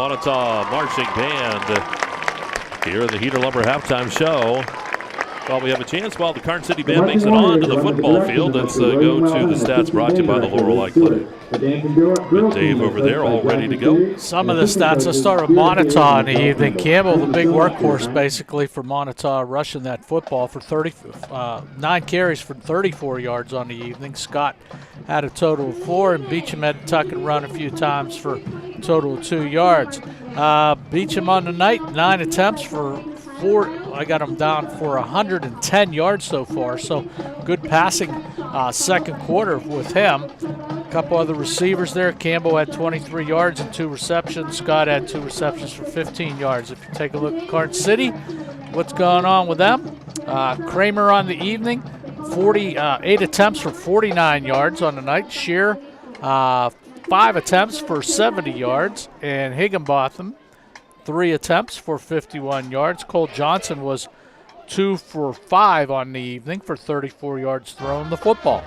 Moniteau Marching Band here in the Heater Lumber halftime show. While we have a chance, while the Karns City Band makes it on to the football field, let's go to the stats brought to you by the Lorelei Clinic. With Dave over there, all ready to go. Some of the stats, let's start with Moniteau in the evening. Campbell, the big workhorse basically for Moniteau, rushing that football for 9 carries for 34 yards on the evening. Scott had a total of 4, and Beecham had to tuck and run a few times for a total of 2 yards. Beecham on the night, 9 attempts for 4. I got him down for 110 yards so far, so good passing second quarter with him. A couple other receivers there. Campbell had 23 yards and 2 receptions. Scott had 2 receptions for 15 yards. If you take a look at Karns City, what's going on with them? Kramer on the evening, 8 attempts for 49 yards on the night. Shear, 5 attempts for 70 yards. And Higginbotham, 3 attempts for 51 yards. Cole Johnson was 2 for 5 on the evening for 34 yards throwing the football.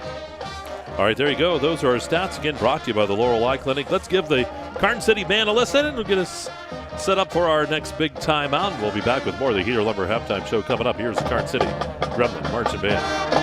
All right, there you go. Those are our stats, again, brought to you by the Lorelei Clinic. Let's give the Karns City Band a listen, and we'll get us set up for our next big timeout. We'll be back with more of the Heater Lumber Halftime Show coming up. Here's the Karns City Gremlin Marching Band.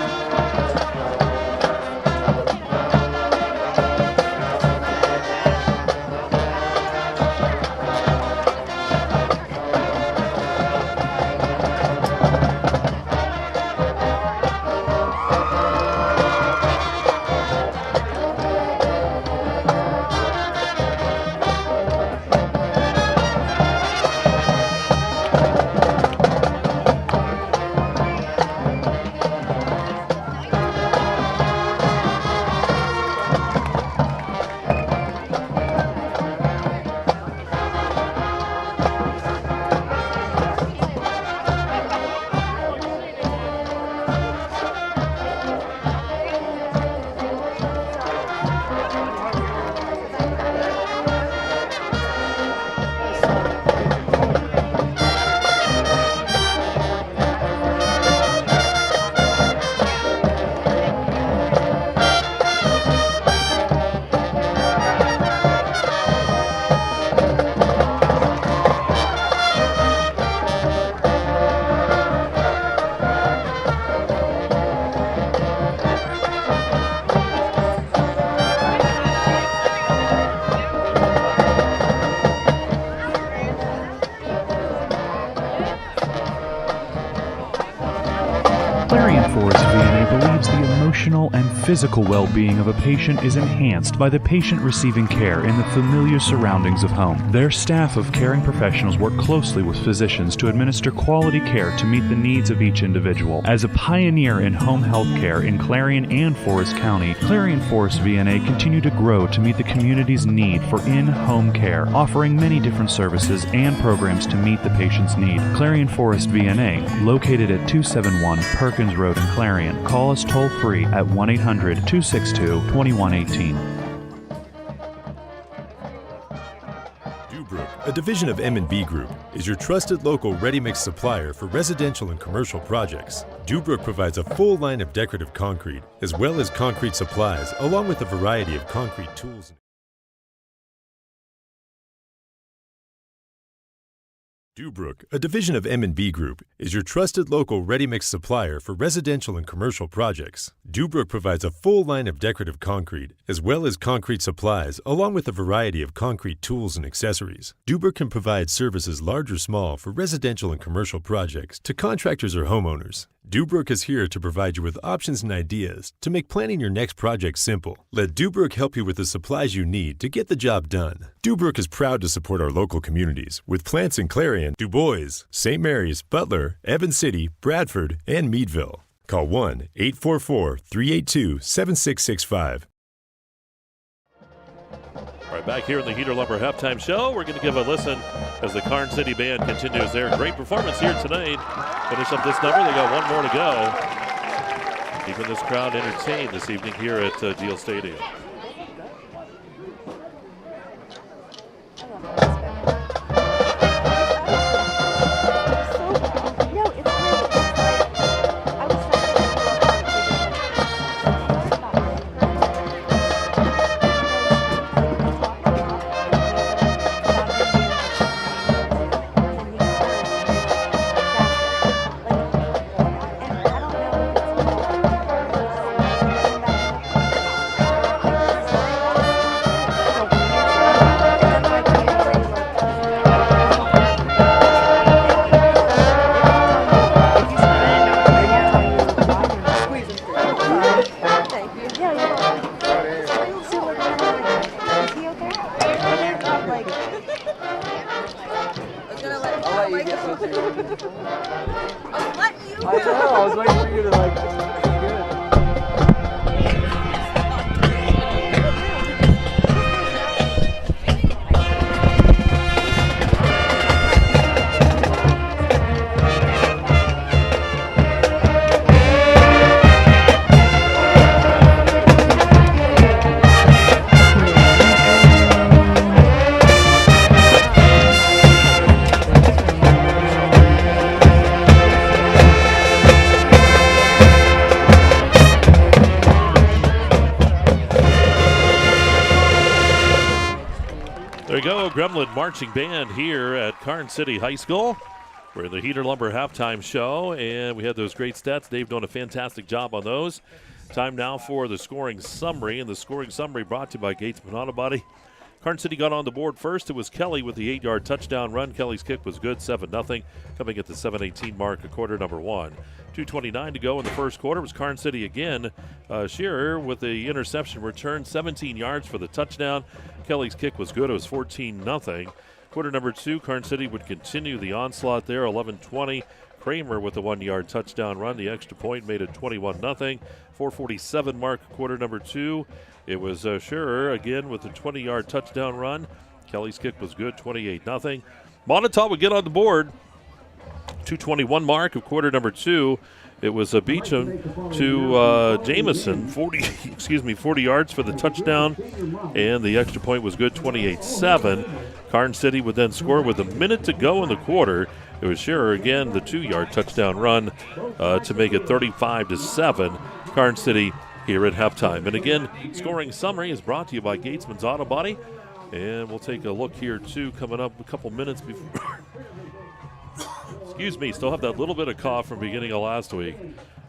And physical well-being of a patient is enhanced by the patient receiving care in the familiar surroundings of home. Their staff of caring professionals work closely with physicians to administer quality care to meet the needs of each individual. As a pioneer in home health care in Clarion and Forest County, Clarion Forest VNA continue to grow to meet the community's need for in-home care, offering many different services and programs to meet the patient's need. Clarion Forest VNA, located at 271 Perkins Road in Clarion. Call us toll-free at 1-800-262-2118. Dubrook, a division of M&B Group, is your trusted local ready-mix supplier for residential and commercial projects. Dubrook provides a full line of decorative concrete, as well as concrete supplies, along with a variety of concrete tools. Dubrook, a division of M&B Group, is your trusted local ready-mix supplier for residential and commercial projects. Dubrook provides a full line of decorative concrete, as well as concrete supplies, along with a variety of concrete tools and accessories. Dubrook can provide services large or small for residential and commercial projects to contractors or homeowners. Dubrook is here to provide you with options and ideas to make planning your next project simple. Let Dubrook help you with the supplies you need to get the job done. Dubrook is proud to support our local communities with plants in Clarion, Du Bois, St. Mary's, Butler, Evans City, Bradford, and Meadville. Call 1-844-382-7665. All right, back here in the Heater Lumber Halftime Show, we're going to give a listen as the Karns City Band continues their great performance here tonight. Finish up this number. They got one more to go. Keeping this crowd entertained this evening here at Deal Stadium. I know. I was waiting for you to like. There you go, Gremlin Marching Band here at Karns City High School. We're in the Heater Lumber halftime show, and we had those great stats. Dave doing a fantastic job on those. Time now for the scoring summary, and the scoring summary brought to you by Gatesman Auto Body. Karns City got on the board first. It was Kelly with the 8-yard touchdown run. Kelly's kick was good, 7-0, coming at the 7:18 mark of quarter number 1. 2:29 to go in the first quarter. It was Karns City again. Shearer with the interception return, 17 yards for the touchdown. Kelly's kick was good. It was 14-0. Quarter number 2, Karns City would continue the onslaught there, 11-20. Kramer with the 1-yard touchdown run. The extra point made it 21-0. 4:47 mark, quarter number 2. It was Shearer again with the 20-yard touchdown run. Kelly's kick was good, 28-0. Moniteau would get on the board. 2:21 mark of quarter number 2. It was Beecham to Jamison, 40 yards for the touchdown, and the extra point was good, 28-7. Karns City would then score with a minute to go in the quarter. It was Shearer again, the 2-yard touchdown run to make it 35-7. Karns City here at halftime. And again, scoring summary is brought to you by Gatesman's Auto Body. And we'll take a look here, too, coming up a couple minutes before. Excuse me, still have that little bit of cough from beginning of last week.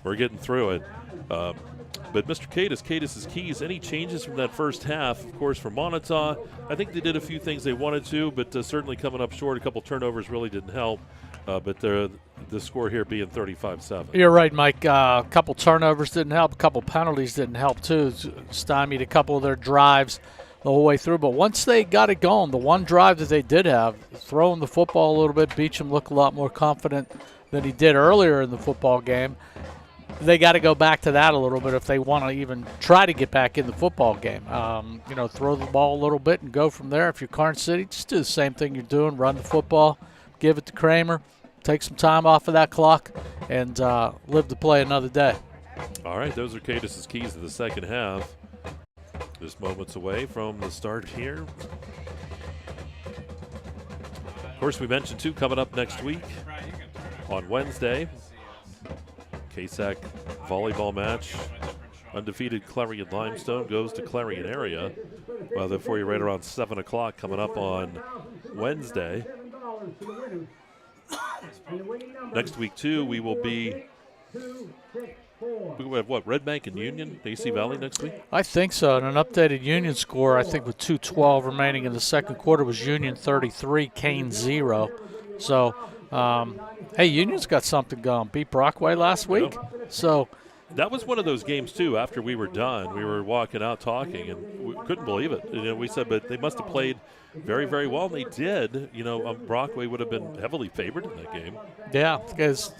We're getting through it. But Mr. Katis' keys, any changes from that first half? Of course, for Moniteau, I think they did a few things they wanted to, but certainly coming up short. A couple turnovers really didn't help. But the score here being 35-7. You're right, Mike. A couple turnovers didn't help. A couple penalties didn't help, too. Stymied a couple of their drives the whole way through. But once they got it going, the one drive that they did have, throwing the football a little bit, Beecham looked a lot more confident than he did earlier in the football game. They got to go back to that a little bit if they want to even try to get back in the football game. Throw the ball a little bit and go from there. If you're Karns City, just do the same thing you're doing. Run the football, give it to Kramer, take some time off of that clock, and live to play another day. All right, those are Katis' keys to the second half. Just moments away from the start here. Of course, we mentioned, too, coming up next week on Wednesday, KSAC volleyball match. Undefeated Clarion Limestone goes to Clarion area. Well, that for you right around 7 o'clock coming up on Wednesday. Next week, too, we will be... We have what, Red Bank and Union, AC Valley next week? I think so. And an updated Union score, I think with 2:12 remaining in the second quarter, was Union 33, Kane 0. So, hey, Union's got something going. Beat Brockway last week. Yep. So that was one of those games, too, after we were done. We were walking out talking, and we couldn't believe it. We said, but they must have played very, very well, and they did. Brockway would have been heavily favored in that game. Yeah, because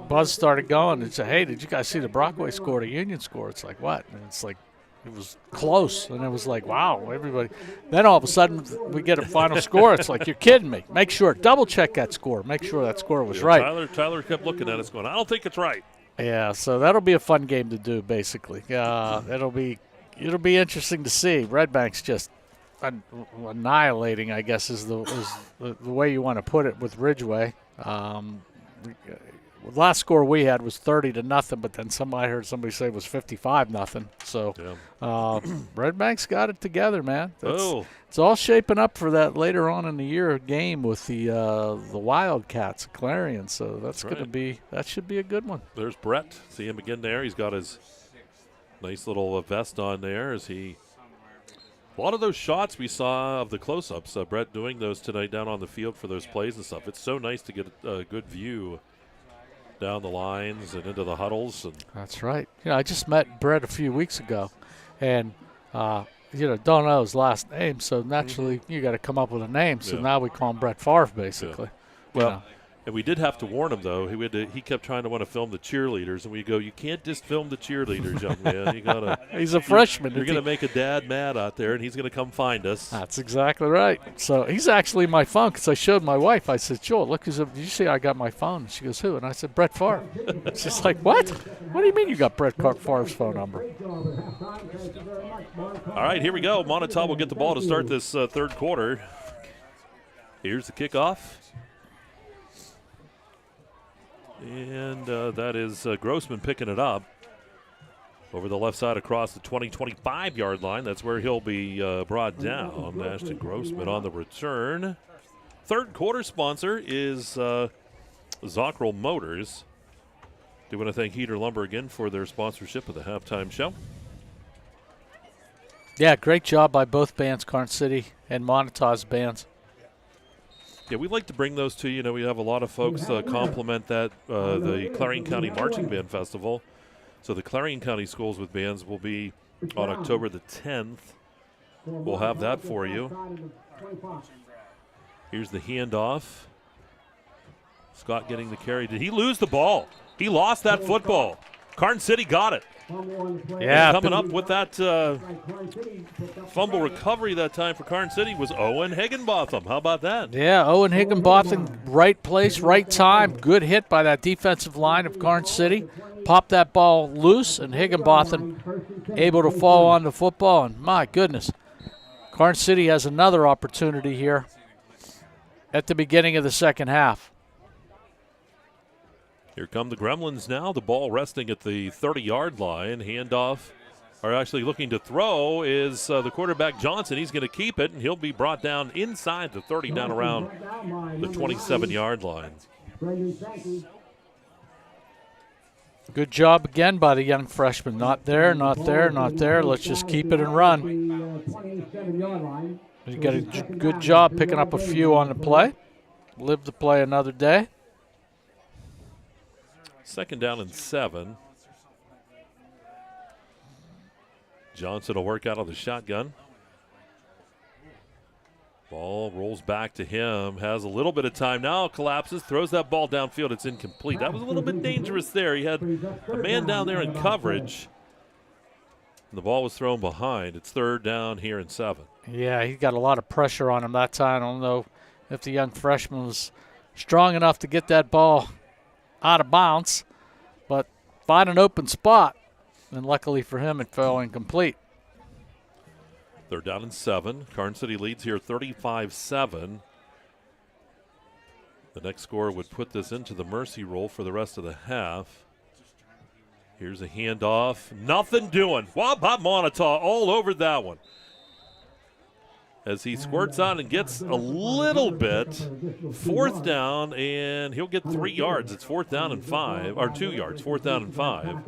buzz started going and said, hey, did you guys see the Brockway score, the Union score? It's like, what? And it's like, it was close, and it was like, wow, everybody. Then all of a sudden, we get a final score. It's like, you're kidding me. Make sure, double-check that score. Make sure that score was right. Tyler kept looking at us going, I don't think it's right. Yeah, so that'll be a fun game to do, basically. It'll be interesting to see. Red Bank's just annihilating, I guess, is the way you want to put it with Ridgeway. The last score we had was 30-0, but then I heard somebody say it was 55-0. So Red Bank's got it together, man. It's all shaping up for that later on in the year game with the Wildcats, Clarion. So that should be a good one. There's Brett. See him again there. He's got his nice little vest on there as he. A lot of those shots we saw of the close-ups, Brett doing those tonight down on the field for those plays and stuff. It's so nice to get a good view down the lines and into the huddles. That's right. I just met Brett a few weeks ago, and don't know his last name, so naturally you got to come up with a name. So now we call him Brett Favre, basically. Yeah. Well, And we did have to warn him, though. He kept trying to want to film the cheerleaders, and we go, you can't just film the cheerleaders, young man. You gotta. He's a freshman. You're going to make a dad mad out there, and he's going to come find us. That's exactly right. So he's actually my phone because I showed my wife. I said, Joel, look, did you see I got my phone? And she goes, who? And I said, Brett Favre. She's like, what? What do you mean you got Brett Favre's phone number? All right, here we go. Moniteau will get the ball to start this third quarter. Here's the kickoff. And that is Grossman picking it up over the left side across the 25-yard line. That's where he'll be brought down. Ashton Grossman on the return. Third quarter sponsor is Zockrell Motors. Do want to thank Heater Lumber again for their sponsorship of the halftime show. Yeah, great job by both bands, Karns City and Moniteau's bands. Yeah, we'd like to bring those to you. You know, we have a lot of folks compliment that, the Clarion County Marching Band Festival. So the Clarion County Schools with Bands will be on October the 10th. We'll have that for you. Here's the handoff. Scott getting the carry. Did he lose the ball? He lost that football. Karns City got it. Yeah, coming up with that fumble recovery that time for Karns City was Owen Higginbotham. How about that? Yeah, Owen Higginbotham, right place, right time. Good hit by that defensive line of Karns City. Popped that ball loose, and Higginbotham able to fall on the football. And my goodness, Karns City has another opportunity here at the beginning of the second half. Here come the Gremlins now. The ball resting at the 30-yard line. Handoff, or actually looking to throw, is the quarterback Johnson. He's going to keep it, and he'll be brought down inside the 30, down around the 27-yard line. Good job again by the young freshman. Not there, not there, not there. Let's just keep it and run. You got a good job picking up a few on the play. Live to play another day. Second down and 7. Johnson will work out of the shotgun. Ball rolls back to him. Has a little bit of time now. Collapses. Throws that ball downfield. It's incomplete. That was a little bit dangerous there. He had a man down there in coverage. And the ball was thrown behind. It's third down here and 7. Yeah, he got a lot of pressure on him that time. I don't know if the young freshman was strong enough to get that ball out of bounds, but find an open spot, and luckily for him it fell incomplete. They're down and 7. Karns City leads here 35-7. The next score would put this into the mercy roll for the rest of the half. Here's a handoff. Nothing doing. Wow, Bob Moniteau all over that one. As he squirts on and gets a little bit. Fourth down, and he'll get 3 yards. It's 4th down and 5, or 2 yards, 4th down and 5.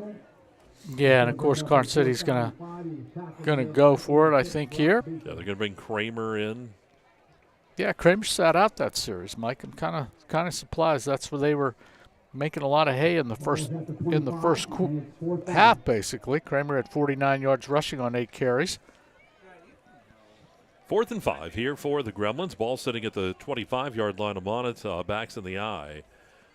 Yeah, and of course Karns City's gonna go for it, I think, here. Yeah, they're gonna bring Kramer in. Yeah, Kramer sat out that series, Mike. I'm kind of surprised. That's where they were making a lot of hay in the first half, basically. Kramer had 49 yards rushing on 8 carries. 4th and 5 here for the Gremlins. Ball sitting at the 25-yard line of Moniteau. Backs in the eye.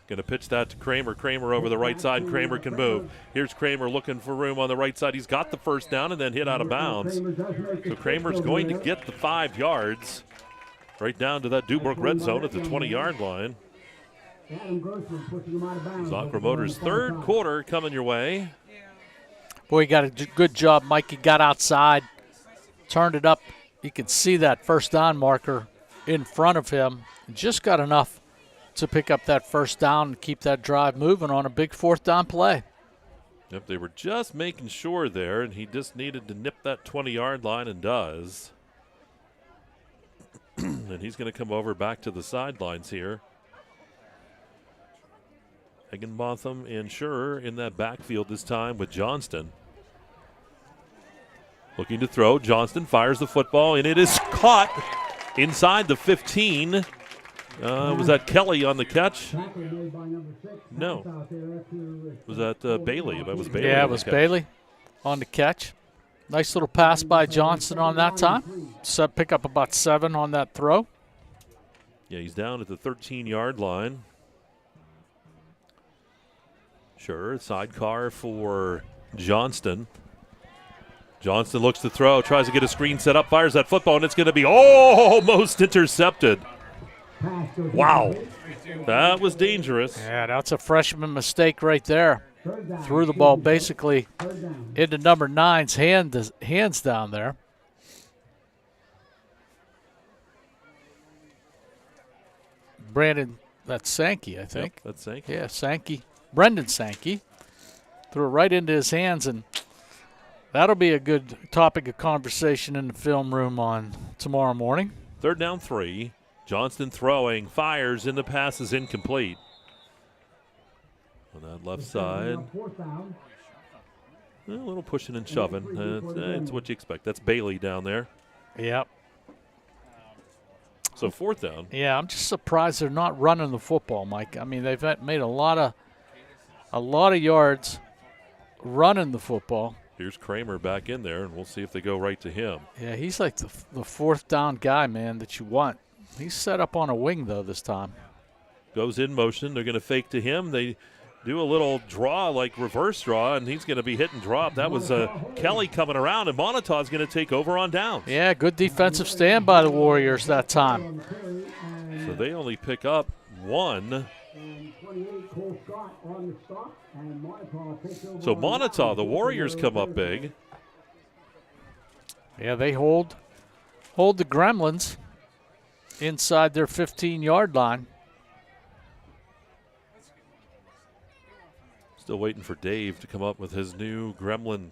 Going to pitch that to Kramer. Kramer over the right side. Kramer can move. Here's Kramer looking for room on the right side. He's got the first down and then hit out of bounds. So Kramer's going to get the 5 yards right down to that Dubrook red zone at the 20-yard line. Zockrell Motors third quarter coming your way. Boy, he got a good job, Mike. He got outside, turned it up. You can see that first down marker in front of him. Just got enough to pick up that first down and keep that drive moving on a big 4th down play. Yep, they were just making sure there, and he just needed to nip that 20-yard line and does. And he's going to come over back to the sidelines here. Higginbotham and Schurer in that backfield this time with Johnston. Looking to throw. Johnston fires the football, and it is caught inside the 15. Was that Kelly on the catch? No. Was that Bailey? It was Bailey. Yeah, it was Bailey on the catch. Nice little pass by Johnston on that time. Pick up about 7 on that throw. Yeah, he's down at the 13-yard line. Sure, sidecar for Johnston. Johnston looks to throw, tries to get a screen set up, fires that football, and it's going to be almost intercepted. Wow, that was dangerous. Yeah, that's a freshman mistake right there. Threw the ball basically into number 9's hands down there. Brandon, that's Sankey, I think. Yep, that's Sankey. Yeah, Sankey. Brendan Sankey. Threw it right into his hands, and that'll be a good topic of conversation in the film room on tomorrow morning. 3rd down 3. Johnston throwing, fires, and the pass is incomplete. On that left side. A little pushing and shoving. It's what you expect. That's Bailey down there. Yep. So 4th down. Yeah, I'm just surprised they're not running the football, Mike. I mean, they've made a lot of yards running the football. Here's Kramer back in there, and we'll see if they go right to him. Yeah, he's like the 4th down guy, man, that you want. He's set up on a wing, though, this time. Goes in motion. They're going to fake to him. They do a little draw, like reverse draw, and he's going to be hit and drop. That was Kelly coming around, and Moniteau is going to take over on downs. Yeah, good defensive stand by the Warriors that time. So they only pick up 1. So Moniteau, the Warriors come up big. Yeah, they hold the Gremlins inside their 15-yard line. Still waiting for Dave to come up with his new Gremlin.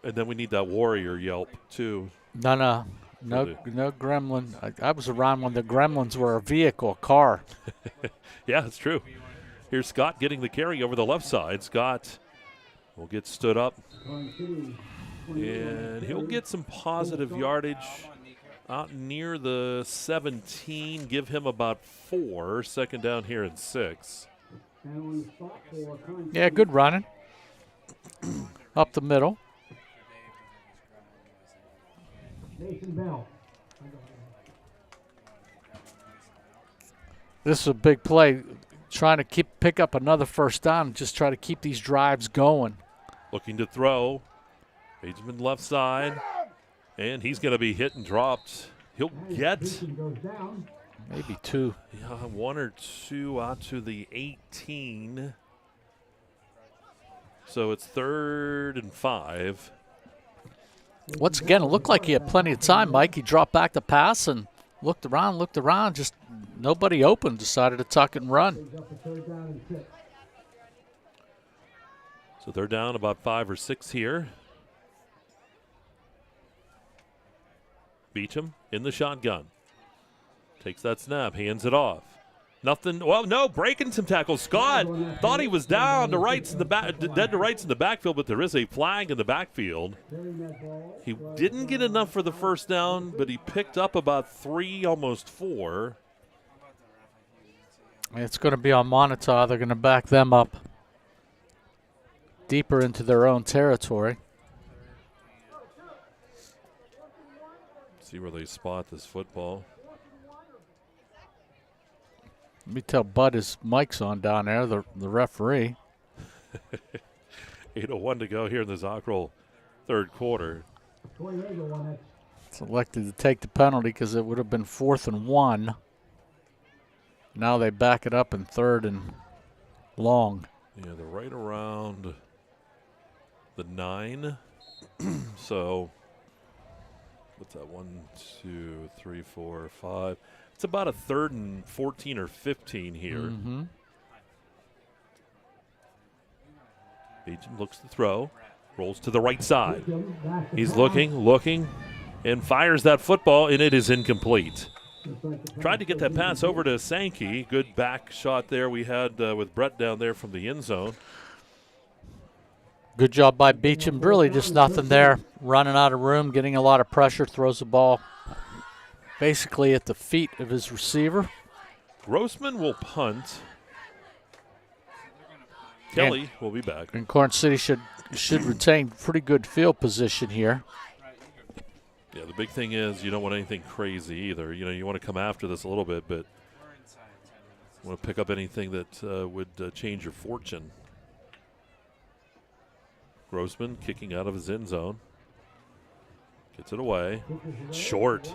And then we need that Warrior yelp, too. No Gremlin. I was around when the Gremlins were a vehicle, a car. Yeah, that's true. Here's Scott getting the carry over the left side. Scott will get stood up. And he'll get some positive yardage out near the 17. Give him about 4. 2nd down here and 6. Yeah, good running. Up the middle. This is a big play. Trying to pick up another 1st down and just try to keep these drives going. Looking to throw. Bateman left side. And he's going to be hit and dropped. He'll get maybe 2. Yeah, 1 or 2 out to the 18. So it's 3rd and 5. Once again, it looked like he had plenty of time, Mike. He dropped back the pass and looked around, just nobody open, decided to tuck and run. So they're down about 5 or 6 here. Beecham in the shotgun. Takes that snap, hands it off. Nothing. Well, no, breaking some tackles. Scott thought he was down to rights in the back, dead to rights in the backfield, but there is a flag in the backfield. He didn't get enough for the 1st down, but he picked up about 3, almost 4. It's going to be on Moniteau. They're going to back them up deeper into their own territory. See where they spot this football. Let me tell Bud his mic's on down there, the referee. 8:01 to go here in the Zockrell 3rd quarter. Selected to take the penalty because it would have been 4th and 1. Now they back it up in 3rd and long. Yeah, they're right around the 9. So what's that? 1, 2, 3, 4, 5. It's about a 3rd and 14 or 15 here. Mm-hmm. Beecham looks to throw, rolls to the right side. He's looking, and fires that football, and it is incomplete. Tried to get that pass over to Sankey. Good back shot there we had with Brett down there from the end zone. Good job by Beecham. Really just nothing there. Running out of room, getting a lot of pressure, throws the ball basically at the feet of his receiver. Grossman will punt. Kelly will be back. And Karns City should retain pretty good field position here. Yeah, the big thing is you don't want anything crazy either. You know, you want to come after this a little bit, but you want to pick up anything that would change your fortune. Grossman kicking out of his end zone. Gets it away. Short.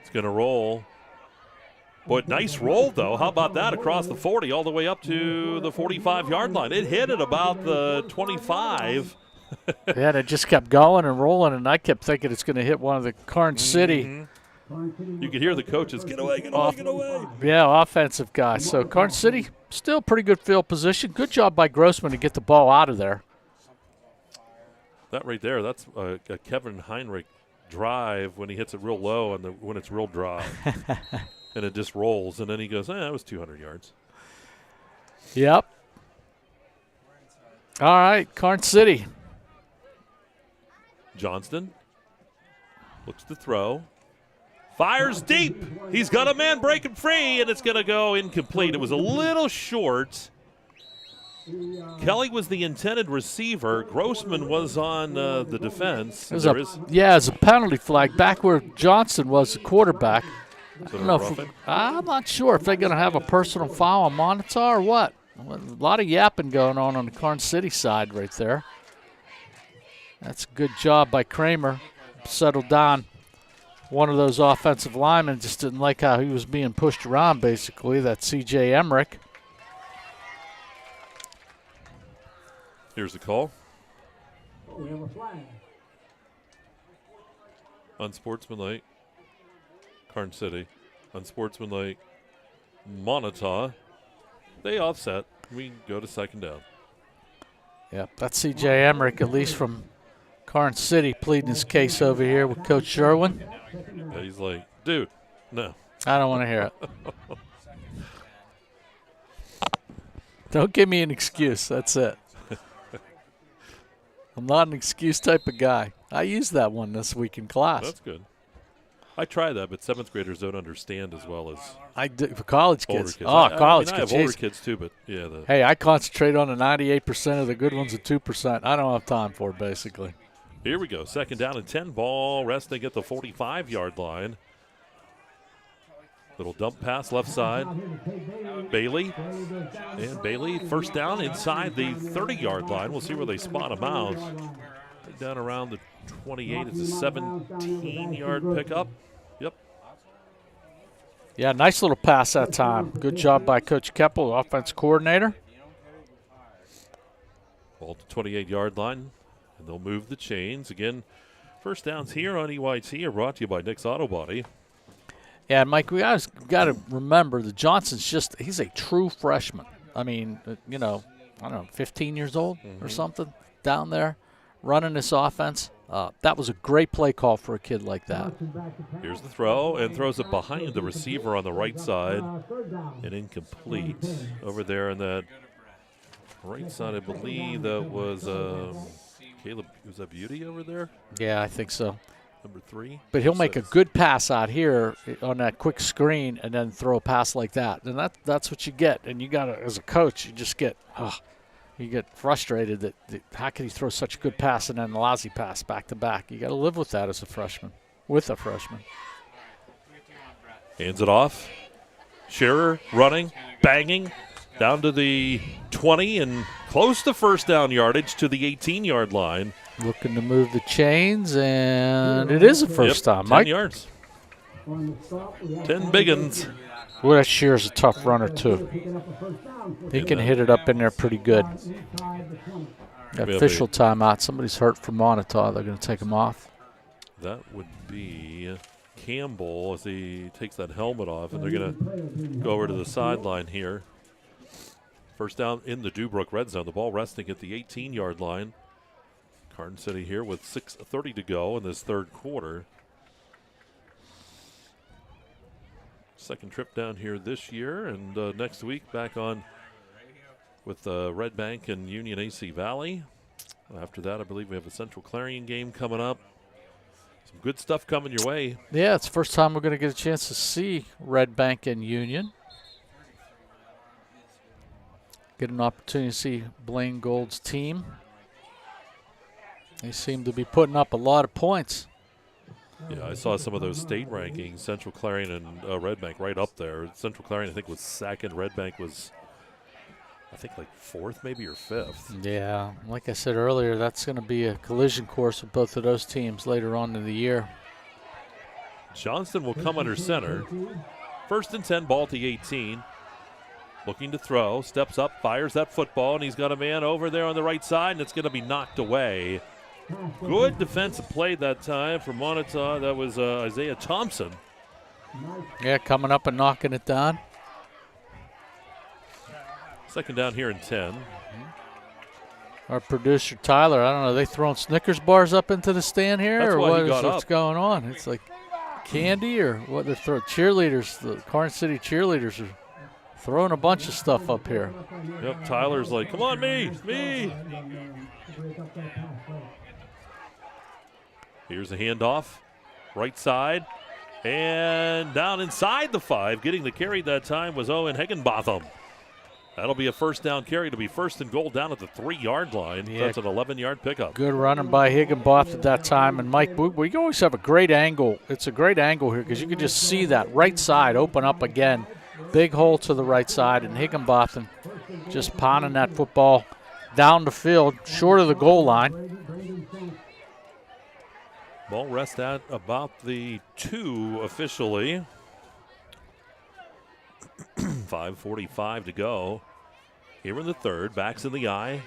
It's going to roll. Boy, nice roll, though. How about that across the 40 all the way up to the 45-yard line? It hit at about the 25. Yeah, and it just kept going and rolling, and I kept thinking it's going to hit one of the Karns City. You could hear the coaches, get away, get away, get away. Yeah, offensive guys. So Karns City, still pretty good field position. Good job by Grossman to get the ball out of there. That right there, that's a Kevin Heinrich drive when he hits it real low and when it's real dry. And it just rolls, and then he goes, that was 200 yards. Yep. All right, Karns City. Johnston looks to throw. Fires deep. He's got a man breaking free, and it's going to go incomplete. It was a little short. Kelly was the intended receiver. Grossman was on the defense. It was a penalty flag back where Johnston was the quarterback. I'm not sure if they're going to have a personal foul on Moniteau or what. A lot of yapping going on the Karns City side right there. That's a good job by Kramer. Settled down. One of those offensive linemen just didn't like how he was being pushed around, basically. That's C.J. Emmerich. Here's the call. We have a flag. Unsportsmanlike. Karns City. Unsportsmanlike. Moniteau. They offset. We go to second down. Yeah, that's C.J. Emmerich, at least from Karns City, pleading his case over here with Coach Sherwin. Yeah, he's like, dude, no. I don't want to hear it. Don't give me an excuse. That's it. I'm not an excuse type of guy. I used that one this week in class. That's good. I try that, but 7th graders don't understand as well as I do for college kids. College kids. I have older kids too, but yeah. Hey, I concentrate on the 98% of the good ones, the 2%. I don't have time for it, basically. Here we go. Second down and 10. Ball resting at the 45-yard line. Little dump pass left side. Bailey. And Bailey first down inside the 30-yard line. We'll see where they spot him out. Down around the 28. It's a 17-yard pickup. Yep. Yeah, nice little pass that time. Good job by Coach Keppel, offense coordinator. Ball to 28-yard line, and they'll move the chains. Again, first downs here on EYT are brought to you by Nick's Auto Body. Yeah, Mike, we got to remember that Johnson's he's a true freshman. I mean, I don't know, 15 years old or something down there running this offense. That was a great play call for a kid like that. Here's the throw, and throws it behind the receiver on the right side, and incomplete. Over there on that right side, I believe that was Caleb. Was that Beauty over there? Yeah, I think so. Number 3. But he'll make a good pass out here on that quick screen and then throw a pass like that. And that's what you get. And you got to, as a coach, you just get you get frustrated that how can he throw such a good pass and then a lousy pass back to back. You got to live with that as a freshman, with a freshman. Hands it off. Scherer running, banging, down to the 20 and close to first down yardage to the 18-yard line. Looking to move the chains, and it is a first down, 10 Mike. yards. 10 biggins. Well, that Shear's a tough runner, too. He can hit it up in there pretty good. Official timeout. Somebody's hurt from Moniteau. They're going to take him off. That would be Campbell as he takes that helmet off, and they're going to go over to the sideline here. First down in the Dubrook red zone. The ball resting at the 18-yard line. Karns City here with 6:30 to go in this third quarter. Second trip down here this year, and next week back on with Red Bank and Union AC Valley. After that, I believe we have a Central Clarion game coming up. Some good stuff coming your way. Yeah, it's the first time we're going to get a chance to see Red Bank and Union. Get an opportunity to see Blaine Gold's team. They seem to be putting up a lot of points. Yeah, I saw some of those state rankings. Central Clarion and Red Bank right up there. Central Clarion, I think, was second. Red Bank was I think like 4th maybe or 5th. Yeah, like I said earlier, that's going to be a collision course with both of those teams later on in the year. Johnston will come under center. 1st and 10, ball at the 18. Looking to throw, steps up, fires that football, and he's got a man over there on the right side, and it's going to be knocked away. Good defensive play that time from Moniteau. That was Isaiah Thompson. Yeah, coming up and knocking it down. 2nd down here and 10. Our producer, Tyler, I don't know, they throwing Snickers bars up into the stand here? That's or why he what's got going on? It's like candy or what they're throwing. Cheerleaders, the Karns City cheerleaders are throwing a bunch of stuff up here. Yep, Tyler's like, come on, me. Here's a handoff, right side, and down inside the 5. Getting the carry that time was Owen Higginbotham. That'll be a 1st down carry to be 1st and goal down at the 3-yard line. Yeah. That's an 11-yard pickup. Good running by Higginbotham at that time. And Mike, we always have a great angle. It's a great angle here because you can just see that right side open up again. Big hole to the right side, and Higginbotham just pounding that football down the field, short of the goal line. Ball rests at about the 2 officially. 5:45 to go. Here in the 3rd, backs in the eye.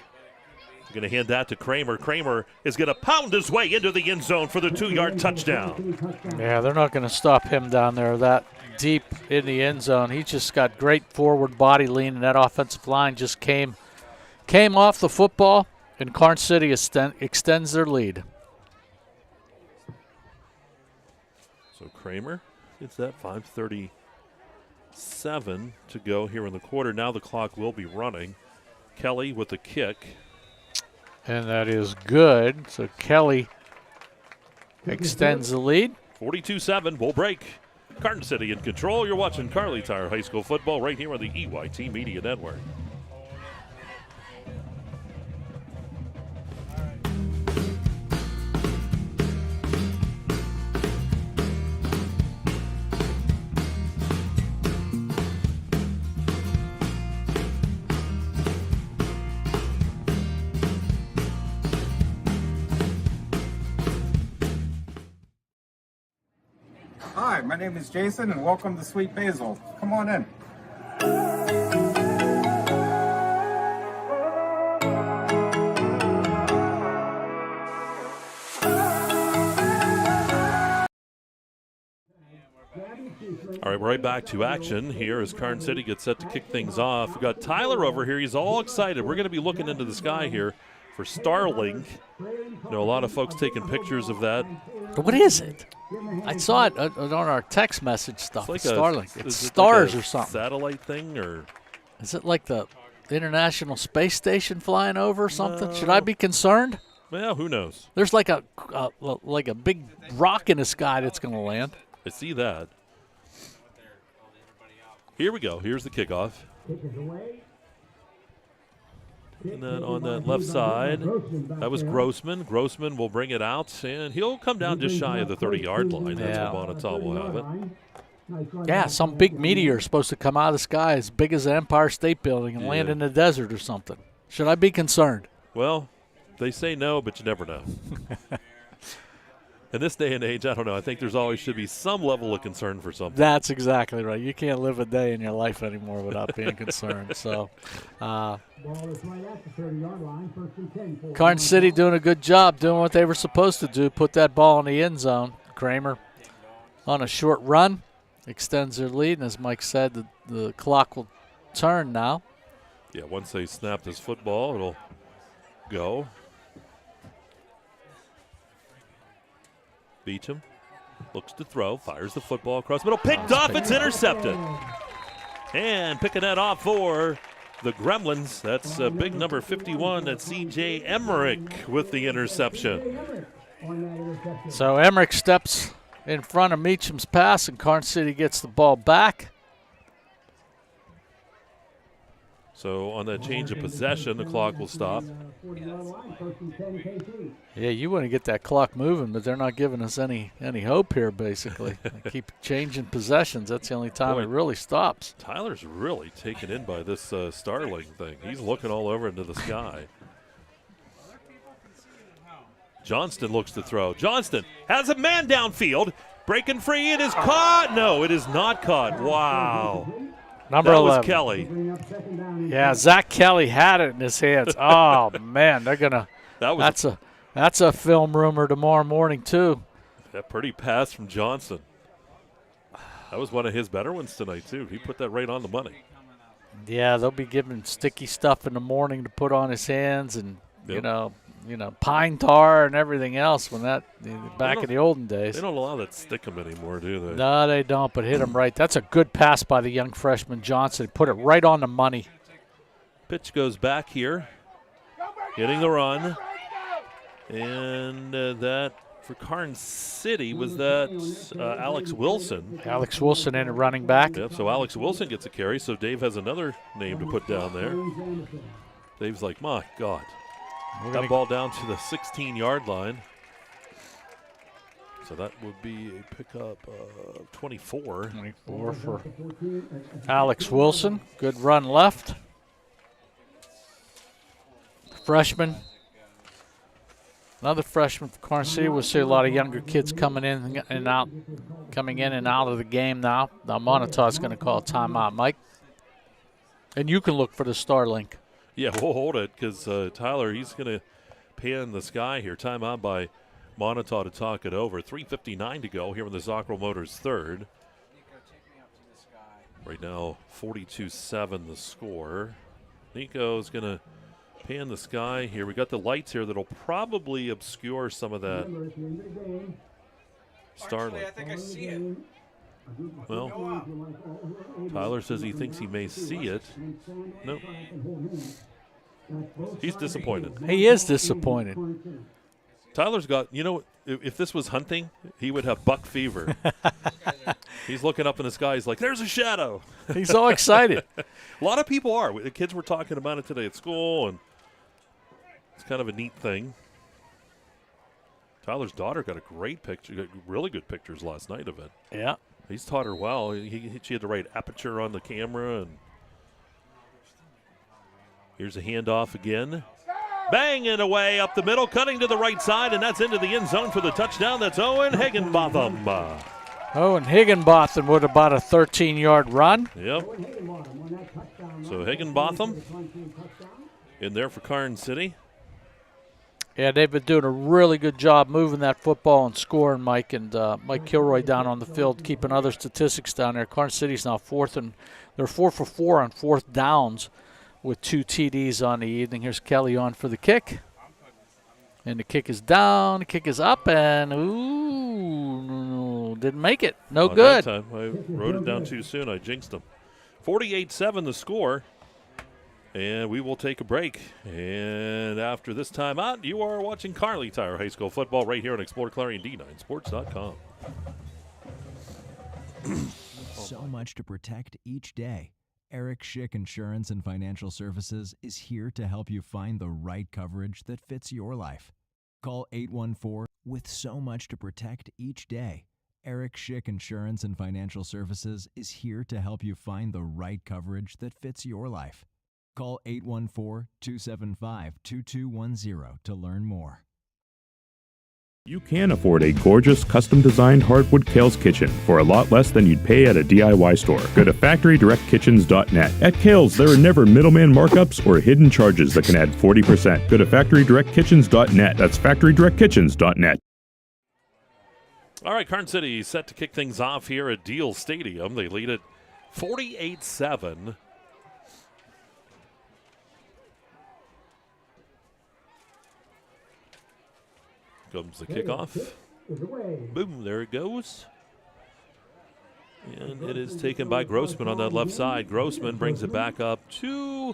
Going to hand that to Kramer. Kramer is going to pound his way into the end zone for the 2-yard touchdown. Yeah, they're not going to stop him down there that deep in the end zone. He just got great forward body lean, and that offensive line just came off the football, and Karns City extends their lead. So Kramer gets that 5:37 to go here in the quarter. Now the clock will be running. Kelly with the kick. And that is good. So Kelly extends the lead. 42-7, we'll break. Karns City in control. You're watching Kerle Tire High School football right here on the EYT Media Network. Hi, my name is Jason, and welcome to Sweet Basil. Come on in. All right, we're right back to action here as Karns City gets set to kick things off. We've got Tyler over here. He's all excited. We're going to be looking into the sky here for Starlink. You know, a lot of folks taking pictures of that. What is it? I saw it on our text message stuff. It's like Starlink. It's is it stars like a or something. Satellite thing, or is it like the International Space Station flying over or something? Should I be concerned? Well, who knows? There's like a big rock in the sky that's going to land. I see that. Here we go. Here's the kickoff. And then on that left side, that was Grossman. Grossman will bring it out, and he'll come down just shy of the 30-yard line. That's where Moniteau will have it. Yeah, some big meteor is supposed to come out of the sky as big as the Empire State Building and land in the desert or something. Should I be concerned? Well, they say no, but you never know. In this day and age, I don't know. I think there's always should be some level of concern for something. That's exactly right. You can't live a day in your life anymore without being concerned. So, Karns City doing a good job doing what they were supposed to do, put that ball in the end zone. Kramer on a short run extends their lead, and as Mike said, the clock will turn now. Yeah, once they snap this football, it'll go. Beecham looks to throw, fires the football across the middle, picked off, it's intercepted. And picking that off for the Gremlins, that's big number 51, that's C.J. Emmerich with the interception. So Emmerich steps in front of Meacham's pass, and Karns City gets the ball back. So on that change of possession, the clock will stop. Yeah, you want to get that clock moving, but they're not giving us any hope here, basically. They keep changing possessions. That's the only time it really stops. Tyler's really taken in by this Starling thing. He's looking all over into the sky. Johnston looks to throw. Johnston has a man downfield. Breaking free. It is caught. No, it is not caught. Wow. Number 11. Was Kelly. Yeah, Zach Kelly had it in his hands. Oh, man, they're going to – that's a film rumor tomorrow morning, too. That pretty pass from Johnson. That was one of his better ones tonight, too. He put that right on the money. Yeah, they'll be giving sticky stuff in the morning to put on his hands and, you know, pine tar and everything else when that back in the olden days. They don't allow that stickum anymore, do they? No, they don't, but hit him right. That's a good pass by the young freshman Johnson. Put it right on the money. Pitch goes back here, getting the run. And that for Karns City was that Alex Wilson. Alex Wilson in at running back. Yep, so Alex Wilson gets a carry, so Dave has another name to put down there. Dave's like, my God. That ball down to the 16-yard line. So that would be a pickup of 24. 24 for Alex Wilson. Good run left. Freshman. Another freshman for Karns City. We'll see a lot of younger kids coming in and out of the game now. Now Moniteau is going to call a timeout, Mike. And you can look for the Starlink. Yeah, we'll hold it because Tyler, he's going to pan the sky here. Timeout by Moniteau to talk it over. 3:59 to go here in the Zockerl Motors third. Right now, 42-7 the score. Nico's going to pan the sky here. We got the lights here that'll probably obscure some of that starlight. I think I see it. Well, Tyler says he thinks he may see it. Nope. He's disappointed. He is disappointed. Tyler's got, if this was hunting, he would have buck fever. He's looking up in the sky. He's like, there's a shadow. He's all excited. A lot of people are. The kids were talking about it today at school, and it's kind of a neat thing. Tyler's daughter got a great picture, got really good pictures last night of it. Yeah. He's taught her well. She had the right aperture on the camera. And here's a handoff again. Bang it away up the middle, cutting to the right side, and that's into the end zone for the touchdown. That's Owen Higginbotham. Owen Higginbotham with about a 13-yard run. Yep. So Higginbotham in there for Karns City. Yeah, they've been doing a really good job moving that football and scoring, Mike. And Mike Kilroy down on the field keeping other statistics down there. Karns City's now they're 4 for 4 on fourth downs with 2 TDs on the evening. Here's Kelly on for the kick. And the kick is down, the kick is up, and didn't make it. No good. That time. I wrote it down too soon. I jinxed him. 48-7 the score. And we will take a break. And after this timeout, you are watching Kerle Tire High School football right here on exploreClarion.com. So much to protect each day. Eric Schick Insurance and Financial Services is here to help you find the right coverage that fits your life. Call 814. With so much to protect each day, Eric Schick Insurance and Financial Services is here to help you find the right coverage that fits your life. Call 814-275-2210 to learn more. You can afford a gorgeous, custom-designed hardwood Kerle's kitchen for a lot less than you'd pay at a DIY store. Go to FactoryDirectKitchens.net. At Kerle's, there are never middleman markups or hidden charges that can add 40%. Go to FactoryDirectKitchens.net. That's FactoryDirectKitchens.net. All right, Karns City set to kick things off here at Deal Stadium. They lead it 48-7. Comes the kickoff. Boom, there it goes. And it is taken by Grossman on that left side. Grossman brings it back up to,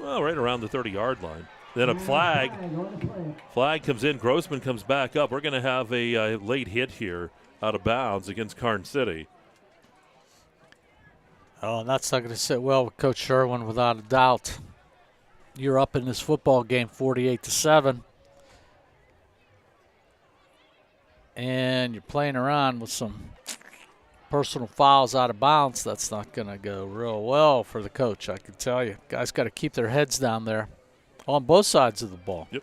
right around the 30-yard line. Then a flag. Flag comes in. Grossman comes back up. We're going to have a late hit here out of bounds against Karns City. Oh, and that's not going to sit well with Coach Sherwin, without a doubt. You're up in this football game 48-7. And you're playing around with some personal fouls out of bounds. That's not going to go real well for the coach, I can tell you. Guys got to keep their heads down there on both sides of the ball. Yep.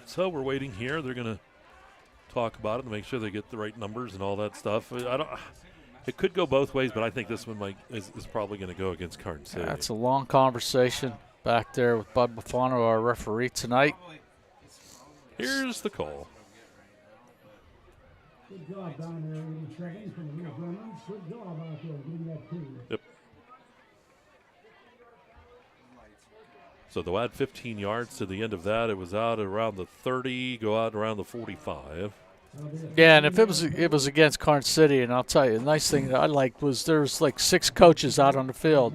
So we're waiting here. They're going to talk about it and make sure they get the right numbers and all that stuff. It could go both ways, but I think this one is probably going to go against Karns City. That's a long conversation back there with Bud Buffano, our referee tonight. Here's the call. Good job down there, 87 from the Little Germans. Good job out there getting that team. Yep. So they'll add 15 yards to the end of that. It was out around the 30, go out around the 45. Yeah, and if it was against Karns City, and I'll tell you, the nice thing that I liked was there's like 6 coaches out on the field.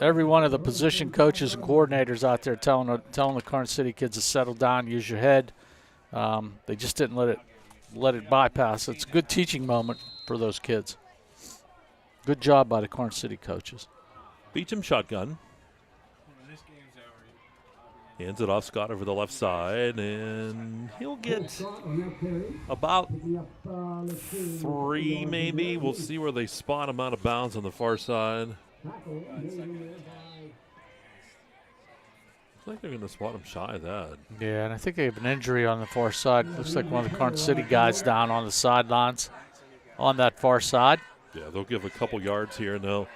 Every one of the position coaches and coordinators out there telling the Karns City kids to settle down, use your head. They just didn't let it bypass. It's a good teaching moment for those kids. Good job by the Karns City coaches. Beecham shotgun. Hands it off, Scott over the left side, and he'll get about 3 maybe. We'll see where they spot him out of bounds on the far side. Looks like they're going to spot him shy of that. Yeah, and I think they have an injury on the far side. Looks like one of the Karns City guys down on the sidelines on that far side. Yeah, they'll give a couple yards here, and they'll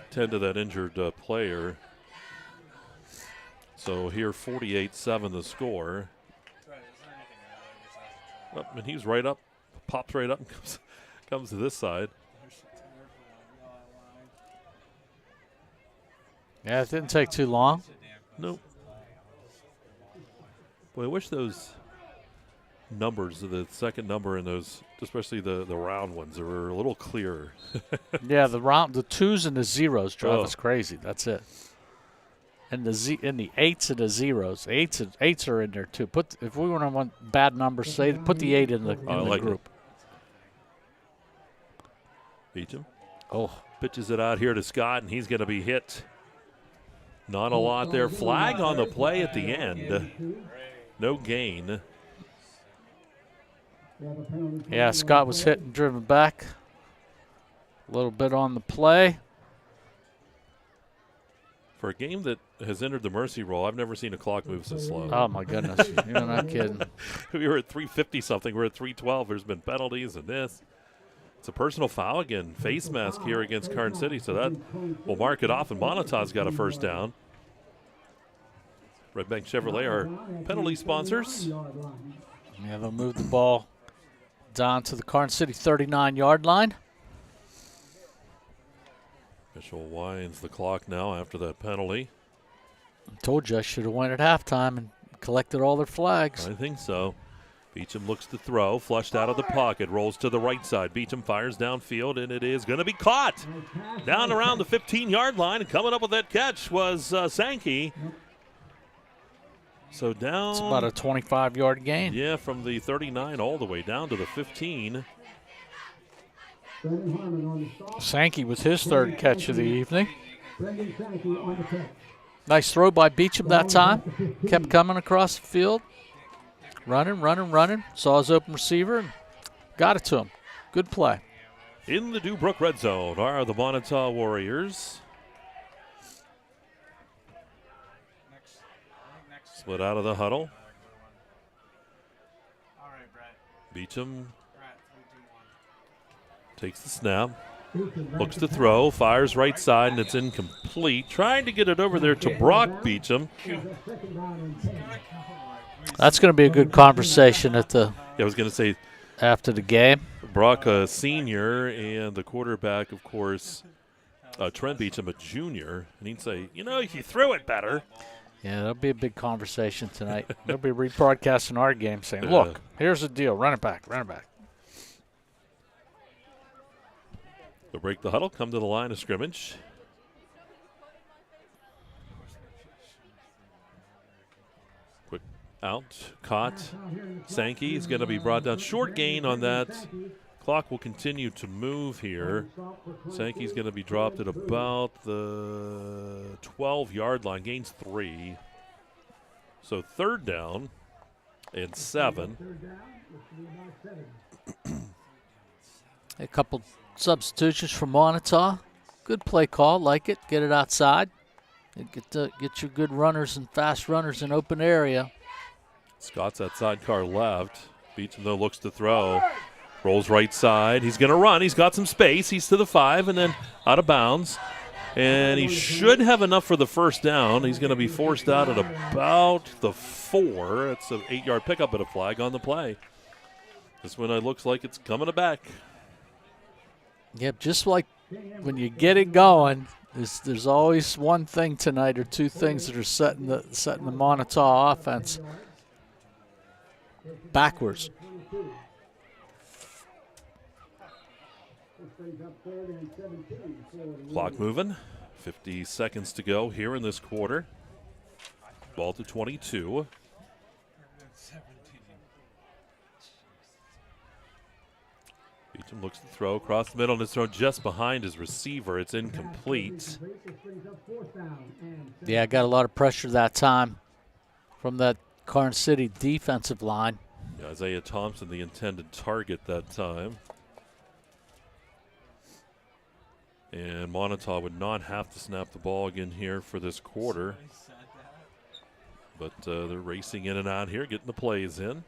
tend to that injured player. So here, 48-7 the score. Oh, and he's right up, pops right up and comes to this side. Yeah, it didn't take too long. Nope. Boy, I wish those numbers, the second number and those, especially the round ones, were a little clearer. Yeah, the 2s and the 0s drive us crazy. That's it. And the 8s and the 0s. 8s are in there too. If we want bad numbers, put the 8 in the group. Beecham. Oh, pitches it out here to Scott, and he's going to be hit. Not a lot there. Flag on the play at the end. No gain. Yeah, Scott was hit and driven back. A little bit on the play. For a game that has entered the mercy roll, I've never seen a clock move so slow. Oh, my goodness. You're not kidding. We were at 350-something. We're at 312. There's been penalties and this. It's a personal foul again. Face mask here against Karns City, so that will mark it off, and Moniteau's got a first down. Red Bank Chevrolet, our penalty sponsors. Yeah, they'll move the ball down to the Karns City 39-yard line. Official winds the clock now after that penalty. I told you I should have went at halftime and collected all their flags. I think so. Beecham looks to throw, flushed out of the pocket, rolls to the right side. Beecham fires downfield, and it is going to be caught. Down around the 15-yard line, and coming up with that catch was Sankey. So down. It's about a 25-yard gain. Yeah, from the 39 all the way down to the 15. Sankey with his third catch of the evening. Nice throw by Beecham that time. Kept coming across the field. Running. Saw his open receiver and got it to him. Good play. In the Dubrook red zone are the Moniteau Warriors. Split out of the huddle. Beecham takes the snap, looks to throw, fires right side, and it's incomplete. Trying to get it over there to Brock Beecham. That's going to be a good conversation at the. Yeah, I was going to say after the game. Brock, a senior, and the quarterback, of course, Trent Beecham, a junior, and he'd say, you threw it better. Yeah, that'll be a big conversation tonight. They'll be rebroadcasting our game, saying, "Look, here's the deal: run it back." They'll break the huddle, come to the line of scrimmage. Quick Out, caught. Sankey is going to be brought down. Short gain on that. Clock will continue to move here. Sankey's going to be dropped at about the 12-yard line. Gains 3. So 3rd down and 7. A couple substitutions for Moniteau. Good play call, like it. Get it outside. Get your good runners and fast runners in open area. Scott's that sidecar left. Beecham, though, looks to throw. Rolls right side. He's going to run. He's got some space. He's to the 5 and then out of bounds. And he should have enough for the first down. He's going to be forced out at about the 4. It's an 8-yard pickup, but a flag on the play. This one looks like it's coming back. Yep, just like when you get it going, there's always one thing tonight or two things that are setting the Moniteau offense backwards. Clock moving. 50 seconds to go here in this quarter. Ball to 22. Beecham looks to throw across the middle and it's thrown just behind his receiver. It's incomplete. Yeah, got a lot of pressure that time from that Karns City defensive line. Yeah, Isaiah Thompson, the intended target that time. And Moniteau would not have to snap the ball again here for this quarter. But they're racing in and out here, getting the plays in.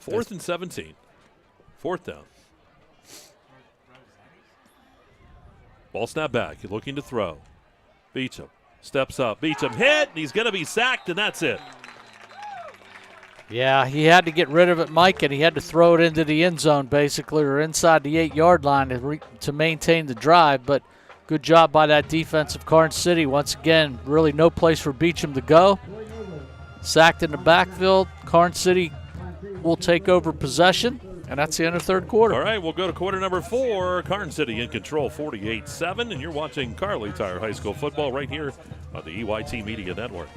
4th and 17. 4th down. Ball snap back. He's looking to throw. Beecham steps up. Beecham hit, and he's going to be sacked, and that's it. Yeah, he had to get rid of it, Mike, and he had to throw it into the end zone, basically, or inside the 8-yard line to maintain the drive. But good job by that defensive Karns City. Once again, really no place for Beecham to go. Sacked in the backfield. Karns City will take over possession, and that's the end of 3rd quarter. All right, we'll go to quarter number 4. Karns City in control, 48-7, and you're watching Kerle Tire High School football right here on the EYT Media Network.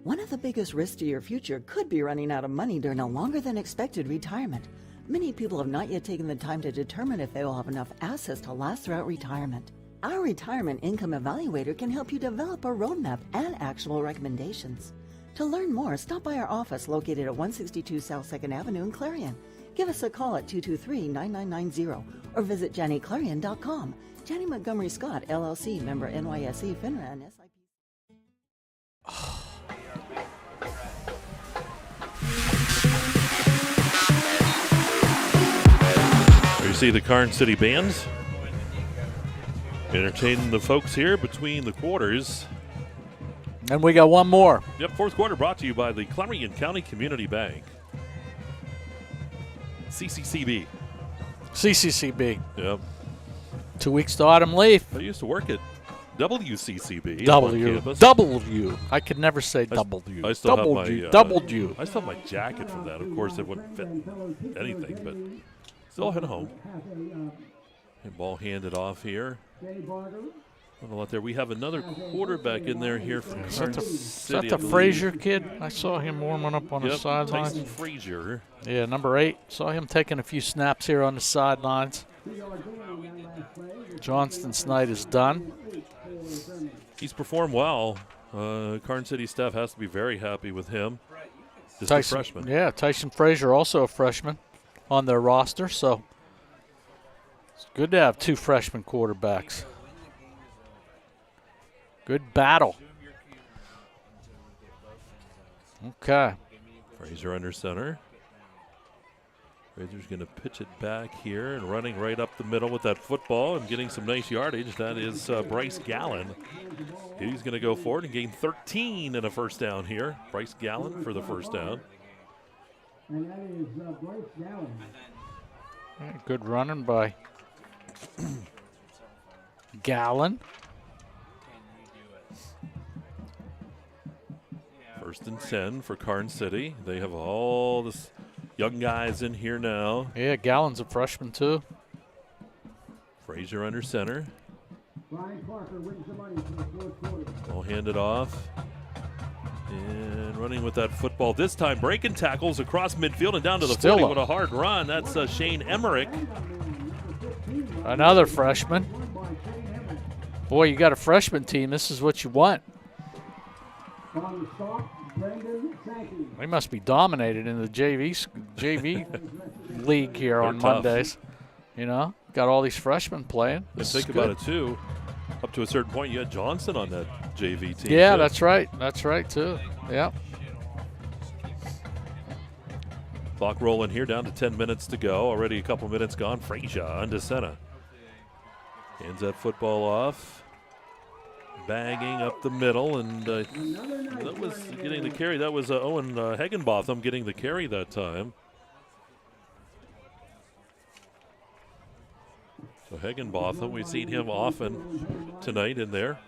One of the biggest risks to your future could be running out of money during a longer than expected retirement. Many people have not yet taken the time to determine if they will have enough assets to last throughout retirement. Our Retirement Income Evaluator can help you develop a roadmap and actionable recommendations. To learn more, stop by our office located at 162 South 2nd Avenue in Clarion. Give us a call at 223-9990 or visit JannyClarion.com. Janney Montgomery Scott, LLC, member NYSE, FINRA, and SIP. You see the Karns City bands entertaining the folks here between the quarters. And we got one more. Yep, 4th quarter brought to you by the Clarion County Community Bank. CCCB. CCCB. Yep. 2 weeks to autumn leaf. I used to work at WCCB. W. I could never say W. I still have my W. I still have my jacket from that. Of course, it wouldn't fit anything, but still hit home. And ball handed off here. There. We have another quarterback in there here from Karns City. Is that the Frazier kid? I saw him warming up on the sidelines. Tyson Frazier. Yeah, number 8. Saw him taking a few snaps here on the sidelines. Johnston's night is done. He's performed well. Karns City staff has to be very happy with him. Just Tyson, a freshman. Yeah, Tyson Frazier, also a freshman on their roster. So it's good to have 2 freshman quarterbacks. Good battle. Okay. Frazier under center. Frazier's going to pitch it back here and running right up the middle with that football and getting some nice yardage. That is Bryce Gallen. He's going to go forward and gain 13 and a first down here. Bryce Gallen for the first down. And that is Bryce Gallen. Yeah, good running by Gallen. 1st and 10 for Karns City. They have all this young guys in here now. Yeah, Gallen's a freshman too. Frazier under center. Brian Parker wins the money for the fourth quarter. Ball handed off. And running with that football this time, breaking tackles across midfield and down to the 40 with a hard run. That's Shane Emmerich. Another freshman. Boy, you got a freshman team. This is what you want. On the stop, Brendan Sankey. They must be dominated in the JV league here on Mondays. You know, got all these freshmen playing. And think about it, too. Up to a certain point, you had Johnson on that JV team. Yeah, too. that's right. That's right, too. Yeah. Clock rolling here, down to 10 minutes to go. Already a couple minutes gone. Frazier under center. Hands that football off. Bagging up the middle, and that was getting the carry. That was Owen Hegenbotham getting the carry that time. So Hegenbotham, we've seen him often tonight in there.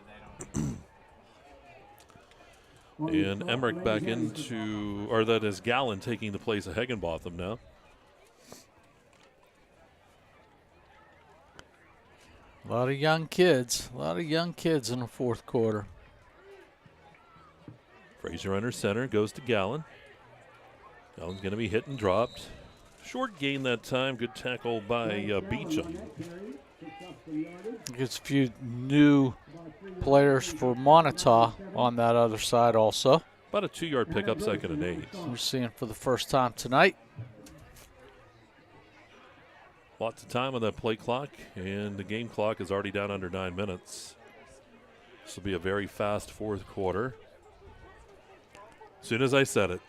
And Emmerich back into, or that is Gallen taking the place of Hegenbotham now. A lot of young kids. A lot of young kids in the fourth quarter. Frazier under center, goes to Gallen. Gallen's going to be hit and dropped. Short gain that time. Good tackle by Beecham. Gets a few new players for Moniteau on that other side also. About a 2-yard pickup, 2nd and 8. We're seeing for the first time tonight. Lots of time on that play clock, and the game clock is already down under 9 minutes. This will be a very fast fourth quarter. As soon as I said it.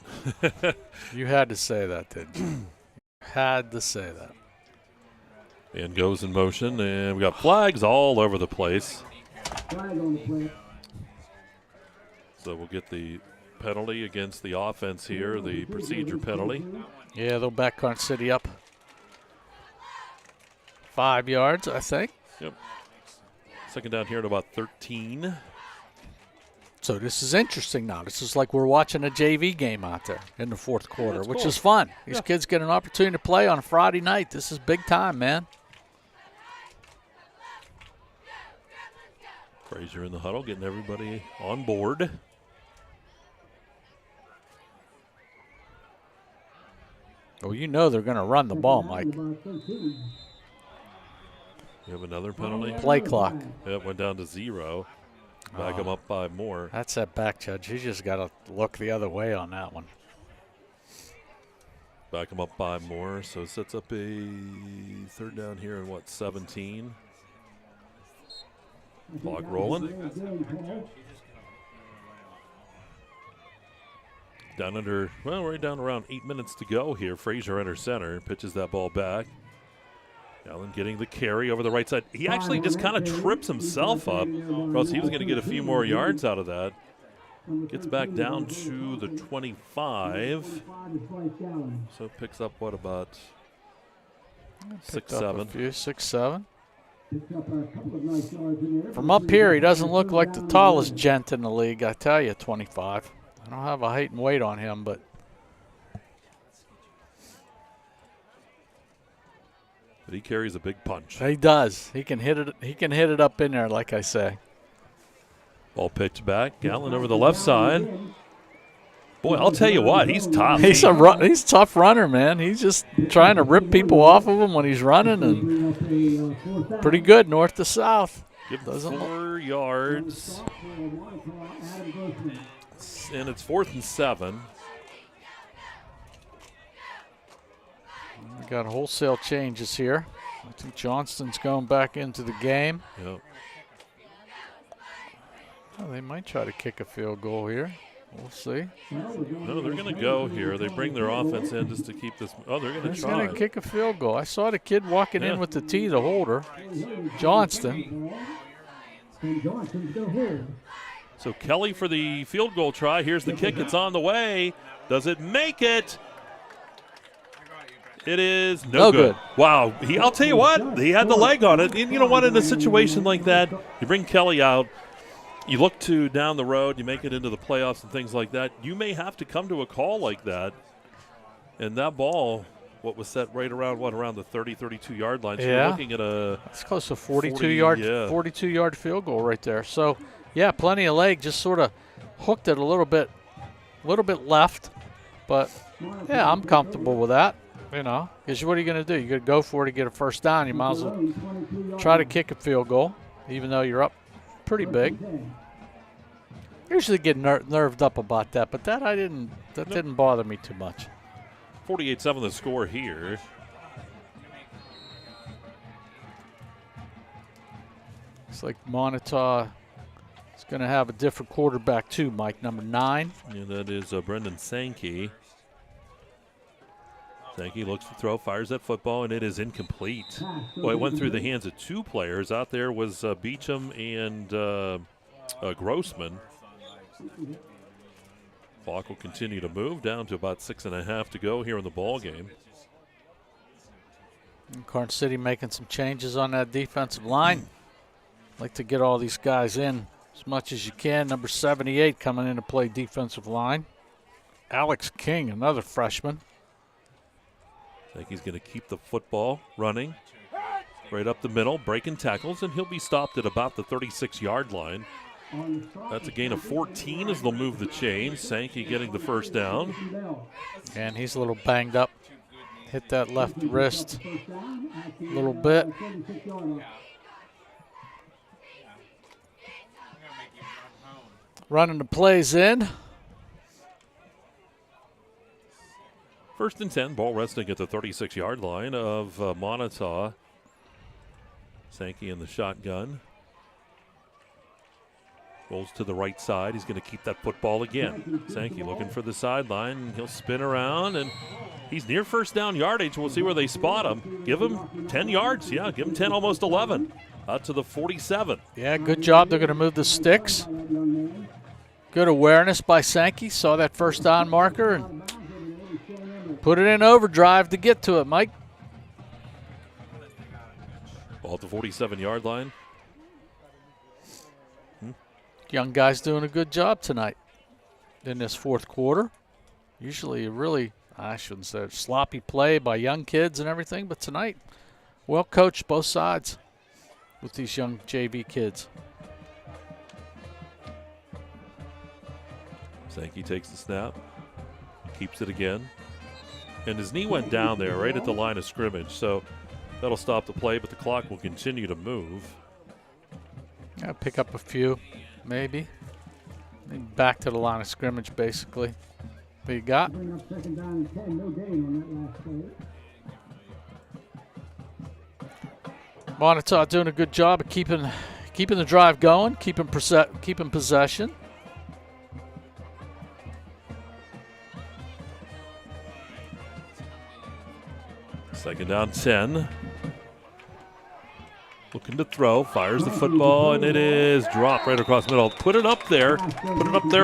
You had to say that, didn't you? Had to say that. And goes in motion, and we got flags all over the place. Flag on the play. So we'll get the penalty against the offense here, the procedure penalty. Yeah, they'll back Karns City up 5 yards, I think. Yep. Second down here at about 13. So this is interesting now. This is like we're watching a JV game out there in the fourth quarter, which cool. is fun. These kids get an opportunity to play on a Friday night. This is big time, man. Frazier in the huddle, getting everybody on board. Well, you know they're going to run the ball, Mike. We have another penalty. Play clock. It went down to 0. Back them up 5 more. That's that back judge. He just got to look the other way on that one. Back them up 5 more. So it sets up a third down here in, 17. Clock rolling. Down under, right down around 8 minutes to go here. Frazier under center. Pitches that ball back. Allen getting the carry over the right side. He actually just kind of trips himself up, or else he was going to get a few more yards out of that. Gets back down to the 25. So picks up, about 6, 7? 6, 7. From up here, he doesn't look like the tallest gent in the league, I tell you, 25. I don't have a height and weight on him, but he carries a big punch. He does. He can hit it. He can hit it up in there, like I say. Ball pitched back. Gallen over the left side. Boy, I'll tell you what, he's tough. He's a tough runner, man. He's just trying to rip people off of him when he's running, and pretty good north to south. Give him 4 yards. And it's 4th and 7. We got wholesale changes here. I think Johnston's going back into the game. Yep. Oh, they might try to kick a field goal here. We'll see. No, they're going to go here. They bring their offense in just to keep this. Oh, they're going to try. He's going to kick a field goal. I saw the kid walking in with the tee to hold her. Johnston. So Kelly for the field goal try. Here's the kick. It's on the way. Does it make it? It is no good. Wow. I'll tell you what, he had the leg on it. And you know what, in a situation like that, you bring Kelly out, you look to down the road, you make it into the playoffs and things like that, you may have to come to a call like that. And that ball what was set right around, around the 30, 32-yard line. So yeah. you're looking at it's close to 42-yard field goal right there. So, yeah, plenty of leg. Just sort of hooked it a little bit left. But, yeah, I'm comfortable with that, because what are you going to do? You're going to go for it to get a first down. You might as well try to kick a field goal, even though you're up pretty big. Usually get nerved up about that, but that didn't bother me too much. 48-7 the score here. It's like Moniteau is going to have a different quarterback too, Mike, number 9. And that is Brendan Sankey. Sankey looks to throw, fires that football, and it is incomplete. Well, it went through the hands of 2 players. Out there was Beecham and Grossman. Clock will continue to move down to about 6.5 to go here in the ball game. Karns City making some changes on that defensive line. Like to get all these guys in as much as you can. Number 78 coming in to play defensive line. Alex King, another freshman. I think he's going to keep the football running right up the middle, breaking tackles, and he'll be stopped at about the 36-yard line. That's a gain of 14 as they'll move the chain. Sankey getting the first down. And he's a little banged up. Hit that left wrist a little bit. Running the plays in. 1st and 10, ball resting at the 36-yard line of Moniteau. Sankey in the shotgun. Rolls to the right side. He's going to keep that football again. Sankey looking for the sideline. He'll spin around, and he's near first down yardage. We'll see where they spot him. Give him 10 yards. Yeah, give him 10, almost 11. Out to the 47. Yeah, good job. They're going to move the sticks. Good awareness by Sankey. Saw that first down marker and put it in overdrive to get to it, Mike. Ball at the 47-yard line. Young guys doing a good job tonight in this 4th quarter. Usually really, I shouldn't say sloppy play by young kids and everything, but tonight, well coached both sides with these young JV kids. Sankey takes the snap, keeps it again. And his knee went down there right at the line of scrimmage, so that'll stop the play, but the clock will continue to move. Yeah, pick up a few. Maybe. Back to the line of scrimmage, basically. What you got? Moniteau doing a good job of keeping the drive going, keeping possession. Second down, 10. Looking to throw, fires the football, and it is dropped right across the middle. Put it up there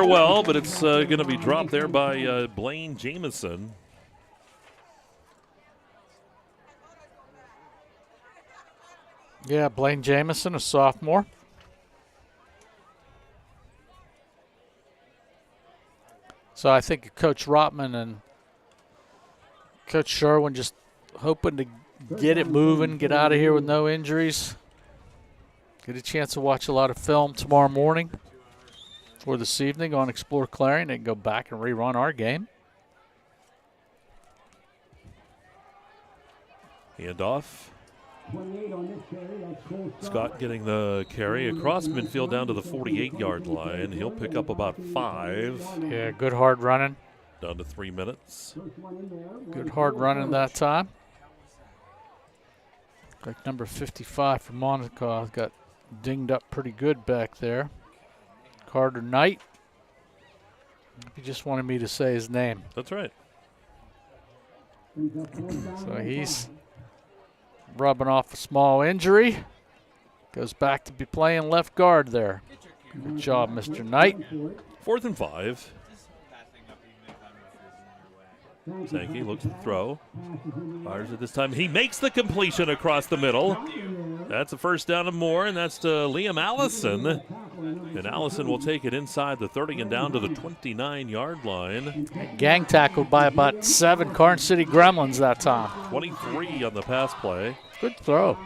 well, but it's going to be dropped there by Blaine Jamison. Yeah, Blaine Jamison, a sophomore. So I think Coach Rotman and Coach Sherwin just hoping to get it moving, get out of here with no injuries. Get a chance to watch a lot of film tomorrow morning or this evening on Explore Clarion. They can go back and rerun our game. Handoff. Scott getting the carry across midfield down to the 48-yard line. He'll pick up about 5. Yeah, good hard running. Down to 3 minutes. Good hard running that time. Like number 55 for Monaco got dinged up pretty good back there. Carter Knight. He just wanted me to say his name. That's right. So he's rubbing off a small injury. Goes back to be playing left guard there. Good job, Mr. Knight. 4th and 5. Sankey looks to throw. Fires it this time. He makes the completion across the middle. That's a first down and more, and that's to Liam Allison. And Allison will take it inside the 30 and down to the 29-yard line. Gang tackled by about 7 Karns City Gremlins that time. 23 on the pass play. Good throw.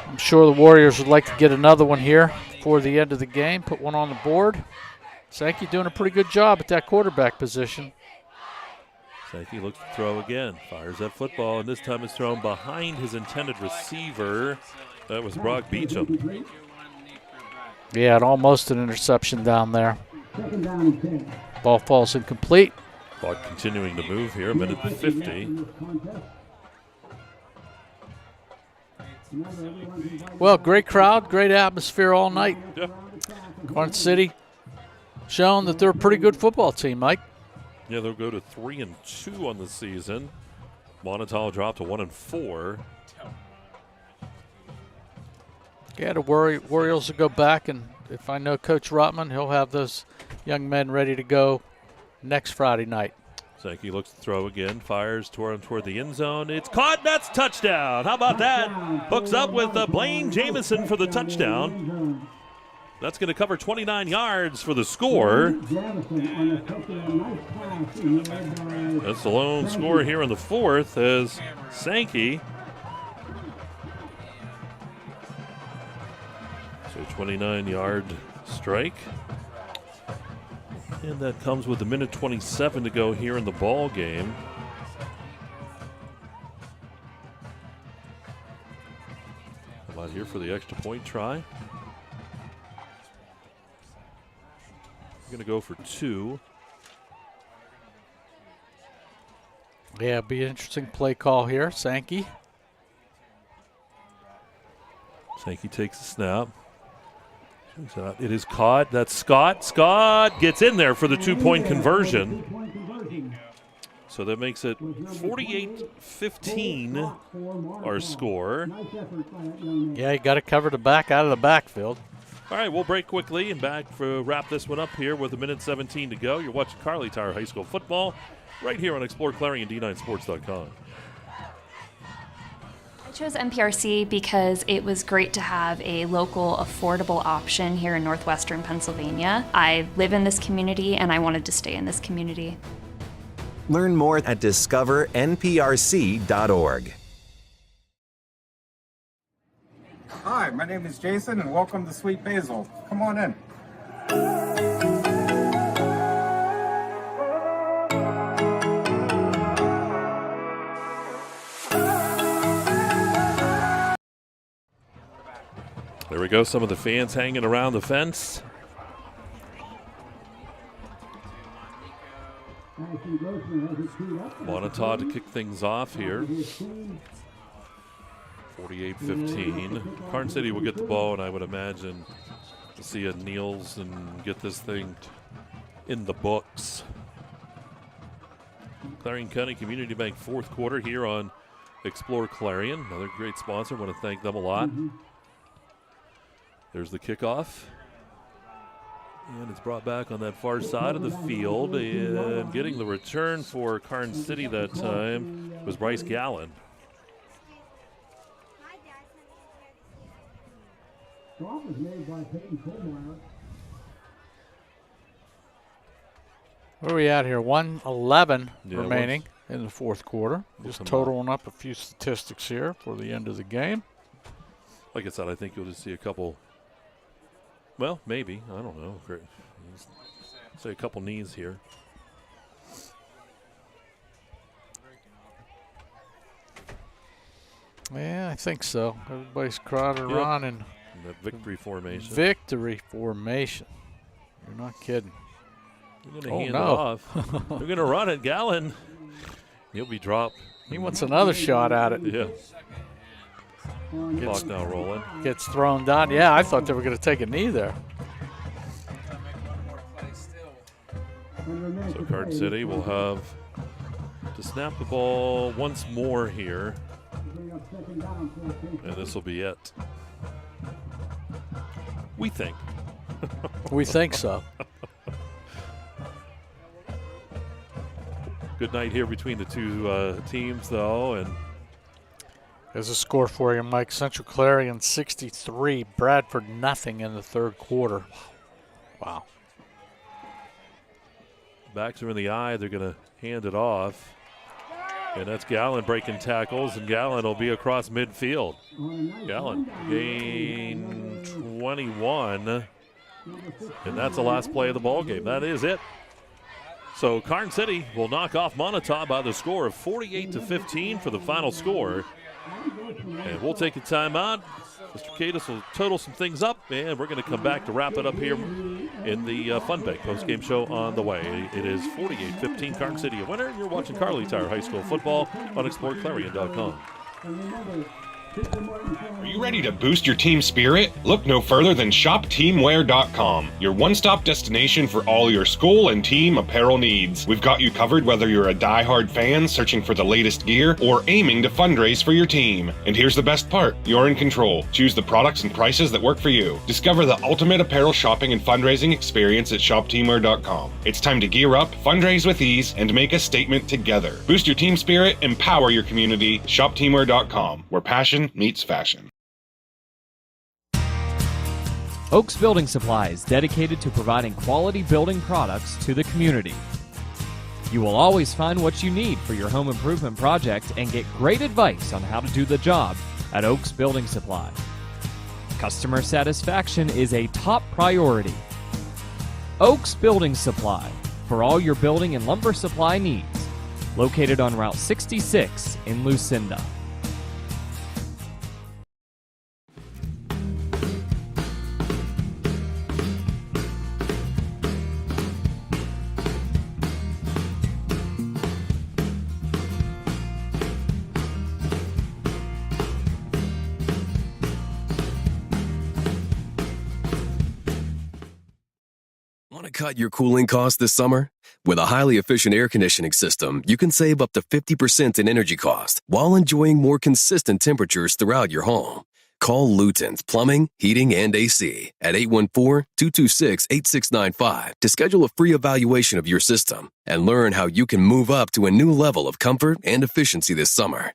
I'm sure the Warriors would like to get another one here before the end of the game, put one on the board. Sankey doing a pretty good job at that quarterback position. Sankey looks to throw again, fires that football, and this time it's thrown behind his intended receiver. That was Brock Beecham. Yeah, and almost an interception down there. Ball falls incomplete. Clock continuing to move here, minute 50. Well, great crowd, great atmosphere all night. Yeah. Karns City showing that they're a pretty good football team, Mike. Yeah, they'll go to 3-2 on the season. Moniteau dropped to 1-4. Yeah, the Warriors will go back, and if I know Coach Rotman, he'll have those young men ready to go next Friday night. Sankey looks to throw again, fires toward the end zone. It's caught, that's touchdown. How about that? Hooks up with Blaine Jamison for the touchdown. That's going to cover 29 yards for the score. That's the lone score here in the fourth as Sankey. So 29-yard strike. And that comes with a minute 27 to go here in the ball game. How about here for the extra point try? Going to go for 2. Yeah, be an interesting play call here. Sankey. Sankey takes a snap. It is caught. That's Scott. Scott gets in there for the 2-point conversion. So that makes it 48-15, our score. Yeah, you got to cover the back out of the backfield. All right, we'll break quickly and back for wrap this one up here with a minute 17 to go. You're watching Kerle Tire High School football right here on exploreClarion.com. I chose MPRC because it was great to have a local, affordable option here in northwestern Pennsylvania. I live in this community and I wanted to stay in this community. Learn more at discovernprc.org. Hi, my name is Jason, and welcome to Sweet Basil. Come on in. There we go, some of the fans hanging around the fence. Moniteau to kick things off here. 48-15. Karns City will get the ball, and I would imagine to see it kneels and get this thing in the books. Clarion County Community Bank fourth quarter here on Explore Clarion. Another great sponsor. I want to thank them a lot. There's the kickoff. And it's brought back on that far side of the field. And getting the return for Karns City that time was Bryce Gallen. Where are we at here? 1:11 remaining in the fourth quarter. Just totaling up a few statistics here for the end of the game. Like I said, I think you'll just see a couple. Well, maybe. I don't know. Say a couple knees here. Yeah, I think so. Everybody's crowded around in that victory formation. Victory formation. You're not kidding. You're going to hand it off. They're going to run it. Gallen. He'll be dropped. He wants another shot at it. Yeah. Clock now rolling. Gets thrown down. Yeah, I thought they were going to take a knee there. So Karns City will have to snap the ball once more here. And this will be it. We think. We think so. Good night here between the two teams, though. And There's a score for you, Mike. Central Clarion 63, Bradford nothing in the third quarter. Wow. Backs are in the eye. They're going to hand it off. And that's Gallen breaking tackles, and Gallen will be across midfield. Gallen gain 21. And that's the last play of the ball game. That is it. So Karns City will knock off Moniteau by the score of 48-15 for the final score. And we'll take a timeout. Mr. Katis will total some things up, and we're going to come back to wrap it up here in the Fun Bank postgame show on the way. It is 48-15, Karns City a winner. You're watching Kerle Tire High School football on exploreClarion.com. Are you ready to boost your team spirit? Look no further than shopteamwear.com, your one-stop destination for all your school and team apparel needs. We've got you covered whether you're a die-hard fan searching for the latest gear or aiming to fundraise for your team. And here's the best part, you're in control. Choose the products and prices that work for you. Discover the ultimate apparel shopping and fundraising experience at shopteamwear.com. It's time to gear up, fundraise with ease, and make a statement together. Boost your team spirit, empower your community. Shopteamwear.com, where passion meets fashion. Oaks Building Supply is dedicated to providing quality building products to the community. You will always find what you need for your home improvement project and get great advice on how to do the job at Oaks Building Supply. Customer satisfaction is a top priority. Oaks Building Supply, for all your building and lumber supply needs. Located on Route 66 in Lucinda. Cut your cooling costs this summer? With a highly efficient air conditioning system, you can save up to 50% in energy cost while enjoying more consistent temperatures throughout your home. Call Luton's Plumbing, Heating, and AC at 814-226-8695 to schedule a free evaluation of your system and learn how you can move up to a new level of comfort and efficiency this summer.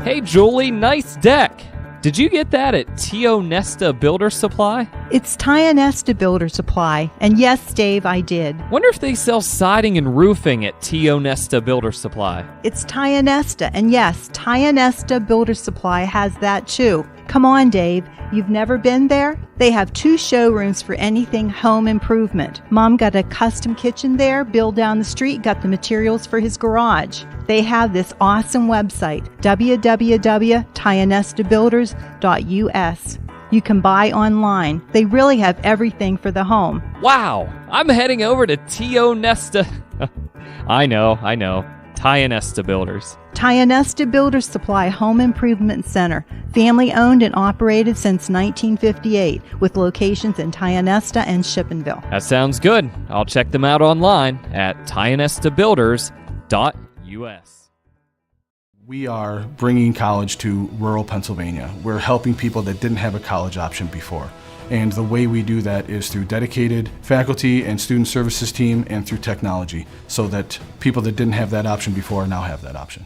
Hey Julie, nice deck! Did you get that at Tio Nesta Builder Supply? It's Tio Nesta Builder Supply, and yes, Dave, I did. Wonder if they sell siding and roofing at Tio Nesta Builder Supply. It's Tio Nesta, and yes, Tio Nesta Builder Supply has that too. Come on, Dave. You've never been there? They have 2 showrooms for anything home improvement. Mom got a custom kitchen there. Bill down the street got the materials for his garage. They have this awesome website, www.tionestabuilders.us. You can buy online. They really have everything for the home. Wow! I'm heading over to Tio Nesta. I know. Tio Nesta Builders. Tio Nesta Builder Supply Home Improvement Center. Family owned and operated since 1958 with locations in Tio Nesta and Shippenville. That sounds good. I'll check them out online at tionestabuilders.us. We are bringing college to rural Pennsylvania. We're helping people that didn't have a college option before. And the way we do that is through dedicated faculty and student services team and through technology, so that people that didn't have that option before now have that option.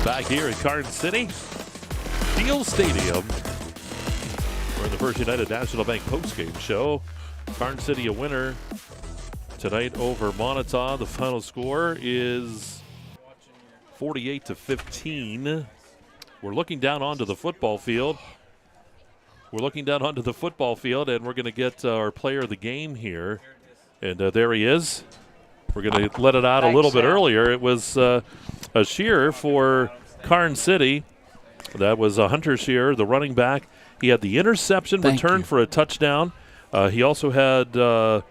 Back here at Karns City, Deal Stadium. We're in the First United National Bank postgame show. Karns City a winner tonight over Moniteau. The final score is 48-15. We're looking down onto the football field. And we're going to get our player of the game here. And there he is. We're going to let it out a little bit earlier. It was a sheer for Karns City. That was Hunter Shearer, the running back. He had the interception return for a touchdown. He also had a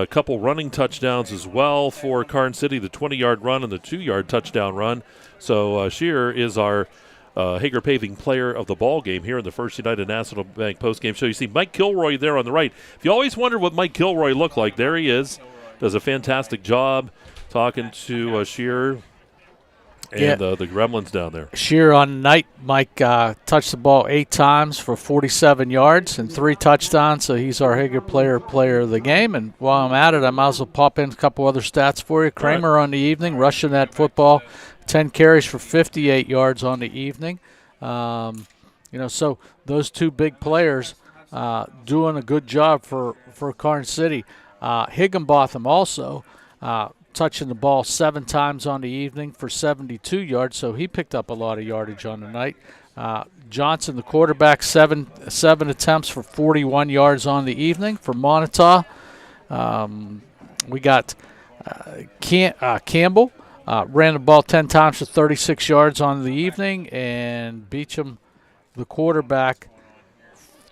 couple running touchdowns as well for Karns City, the 20-yard run and the 2-yard touchdown run. So Shearer is our Hager Paving player of the ball game here in the First United National Bank postgame show. You see Mike Kilroy there on the right. If you always wonder what Mike Kilroy looked like, there he is. Does a fantastic job talking to Shearer and the Gremlins down there. Shearer on the night, Mike touched the ball 8 times for 47 yards and 3 touchdowns, so he's our Hager player of the game. And while I'm at it, I might as well pop in a couple other stats for you. Kramer on the evening, rushing that football, 10 carries for 58 yards on the evening. So those 2 big players doing a good job for Karns City. Higginbotham also touching the ball 7 times on the evening for 72 yards, so he picked up a lot of yardage on the night. Johnson, the quarterback, seven attempts for 41 yards on the evening for Moniteau. We got Campbell, ran the ball 10 times for 36 yards on the evening, and Beecham, the quarterback,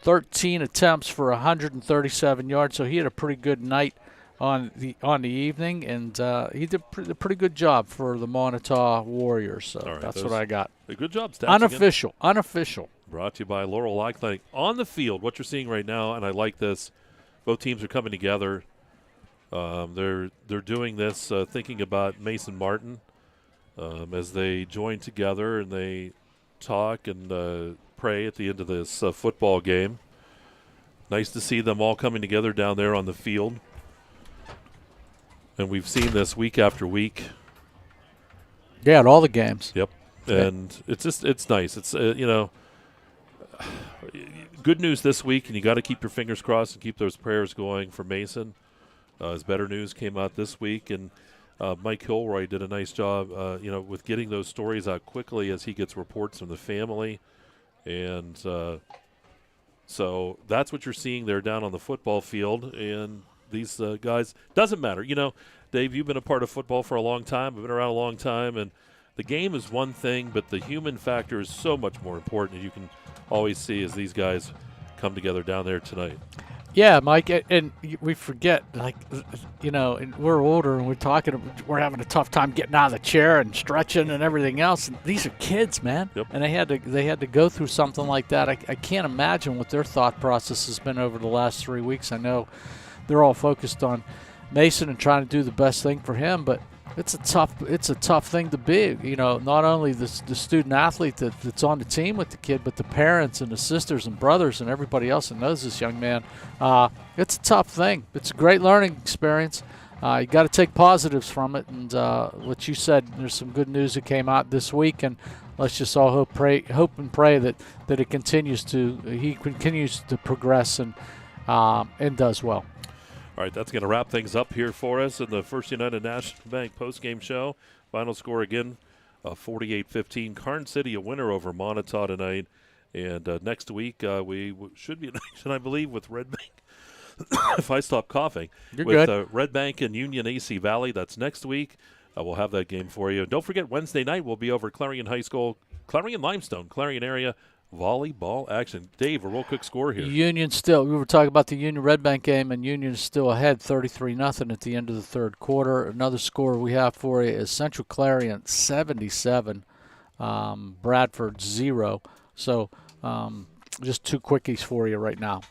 13 attempts for 137 yards, so he had a pretty good night on the evening, and he did a pretty good job for the Moniteau Warriors. So that's what I got. A good job, stats Unofficial. Brought to you by Laurel Eye Clinic. On the field, what you're seeing right now, and I like this, both teams are coming together. They're doing this thinking about Mason Martin as they join together and they talk and pray at the end of this football game. Nice to see them all coming together down there on the field. And we've seen this week after week. Yeah, at all the games. Yep. And it's nice. It's, good news this week, and you got to keep your fingers crossed and keep those prayers going for Mason. As better news came out this week, and Mike Kilroy did a nice job, with getting those stories out quickly as he gets reports from the family. And so that's what you're seeing there down on the football field. And these guys, doesn't matter. Dave, you've been a part of football for a long time. I've been around a long time, and the game is one thing, but the human factor is so much more important, as you can always see as these guys come together down there tonight. Yeah, Mike, and we forget, and we're older and we're having a tough time getting out of the chair and stretching and everything else. And these are kids, man. Yep. And they had to go through something like that. I can't imagine what their thought process has been over the last 3 weeks. I know they're all focused on Mason and trying to do the best thing for him, but it's a tough thing to be. Not only the student athlete that's on the team with the kid, but the parents and the sisters and brothers and everybody else that knows this young man. It's a tough thing. It's a great learning experience. You got to take positives from it. And what you said, there's some good news that came out this week, and let's just all hope and pray that he continues to progress and does well. All right, that's going to wrap things up here for us in the First United National Bank postgame show. Final score again, 48-15. Karns City a winner over Moniteau tonight. And next week we should be in action, I believe, with Red Bank. If I stop coughing. You're with, good. Red Bank and Union AC Valley. That's next week. We'll have that game for you. And don't forget, Wednesday night we'll be over Clarion High School, Clarion Limestone, Clarion area. Volleyball action. Dave, a real quick score here. Union still, we were talking about the Union Red Bank game, and Union is still ahead 33-0 at the end of the third quarter. Another score we have for you is Central Clarion 77, Bradford 0. So just 2 quickies for you right now.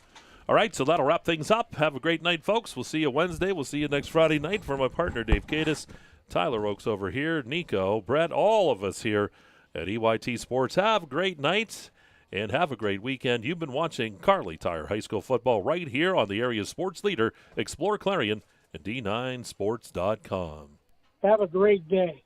All right, so that'll wrap things up. Have a great night, folks. We'll see you Wednesday. We'll see you next Friday night. For my partner, Dave Katis, Tyler Oakes over here, Nico, Brett, all of us here at EYT Sports. Have a great night. And have a great weekend. You've been watching Kerle Tire High School football right here on the area's sports leader, Explore Clarion, and D9Sports.com. Have a great day.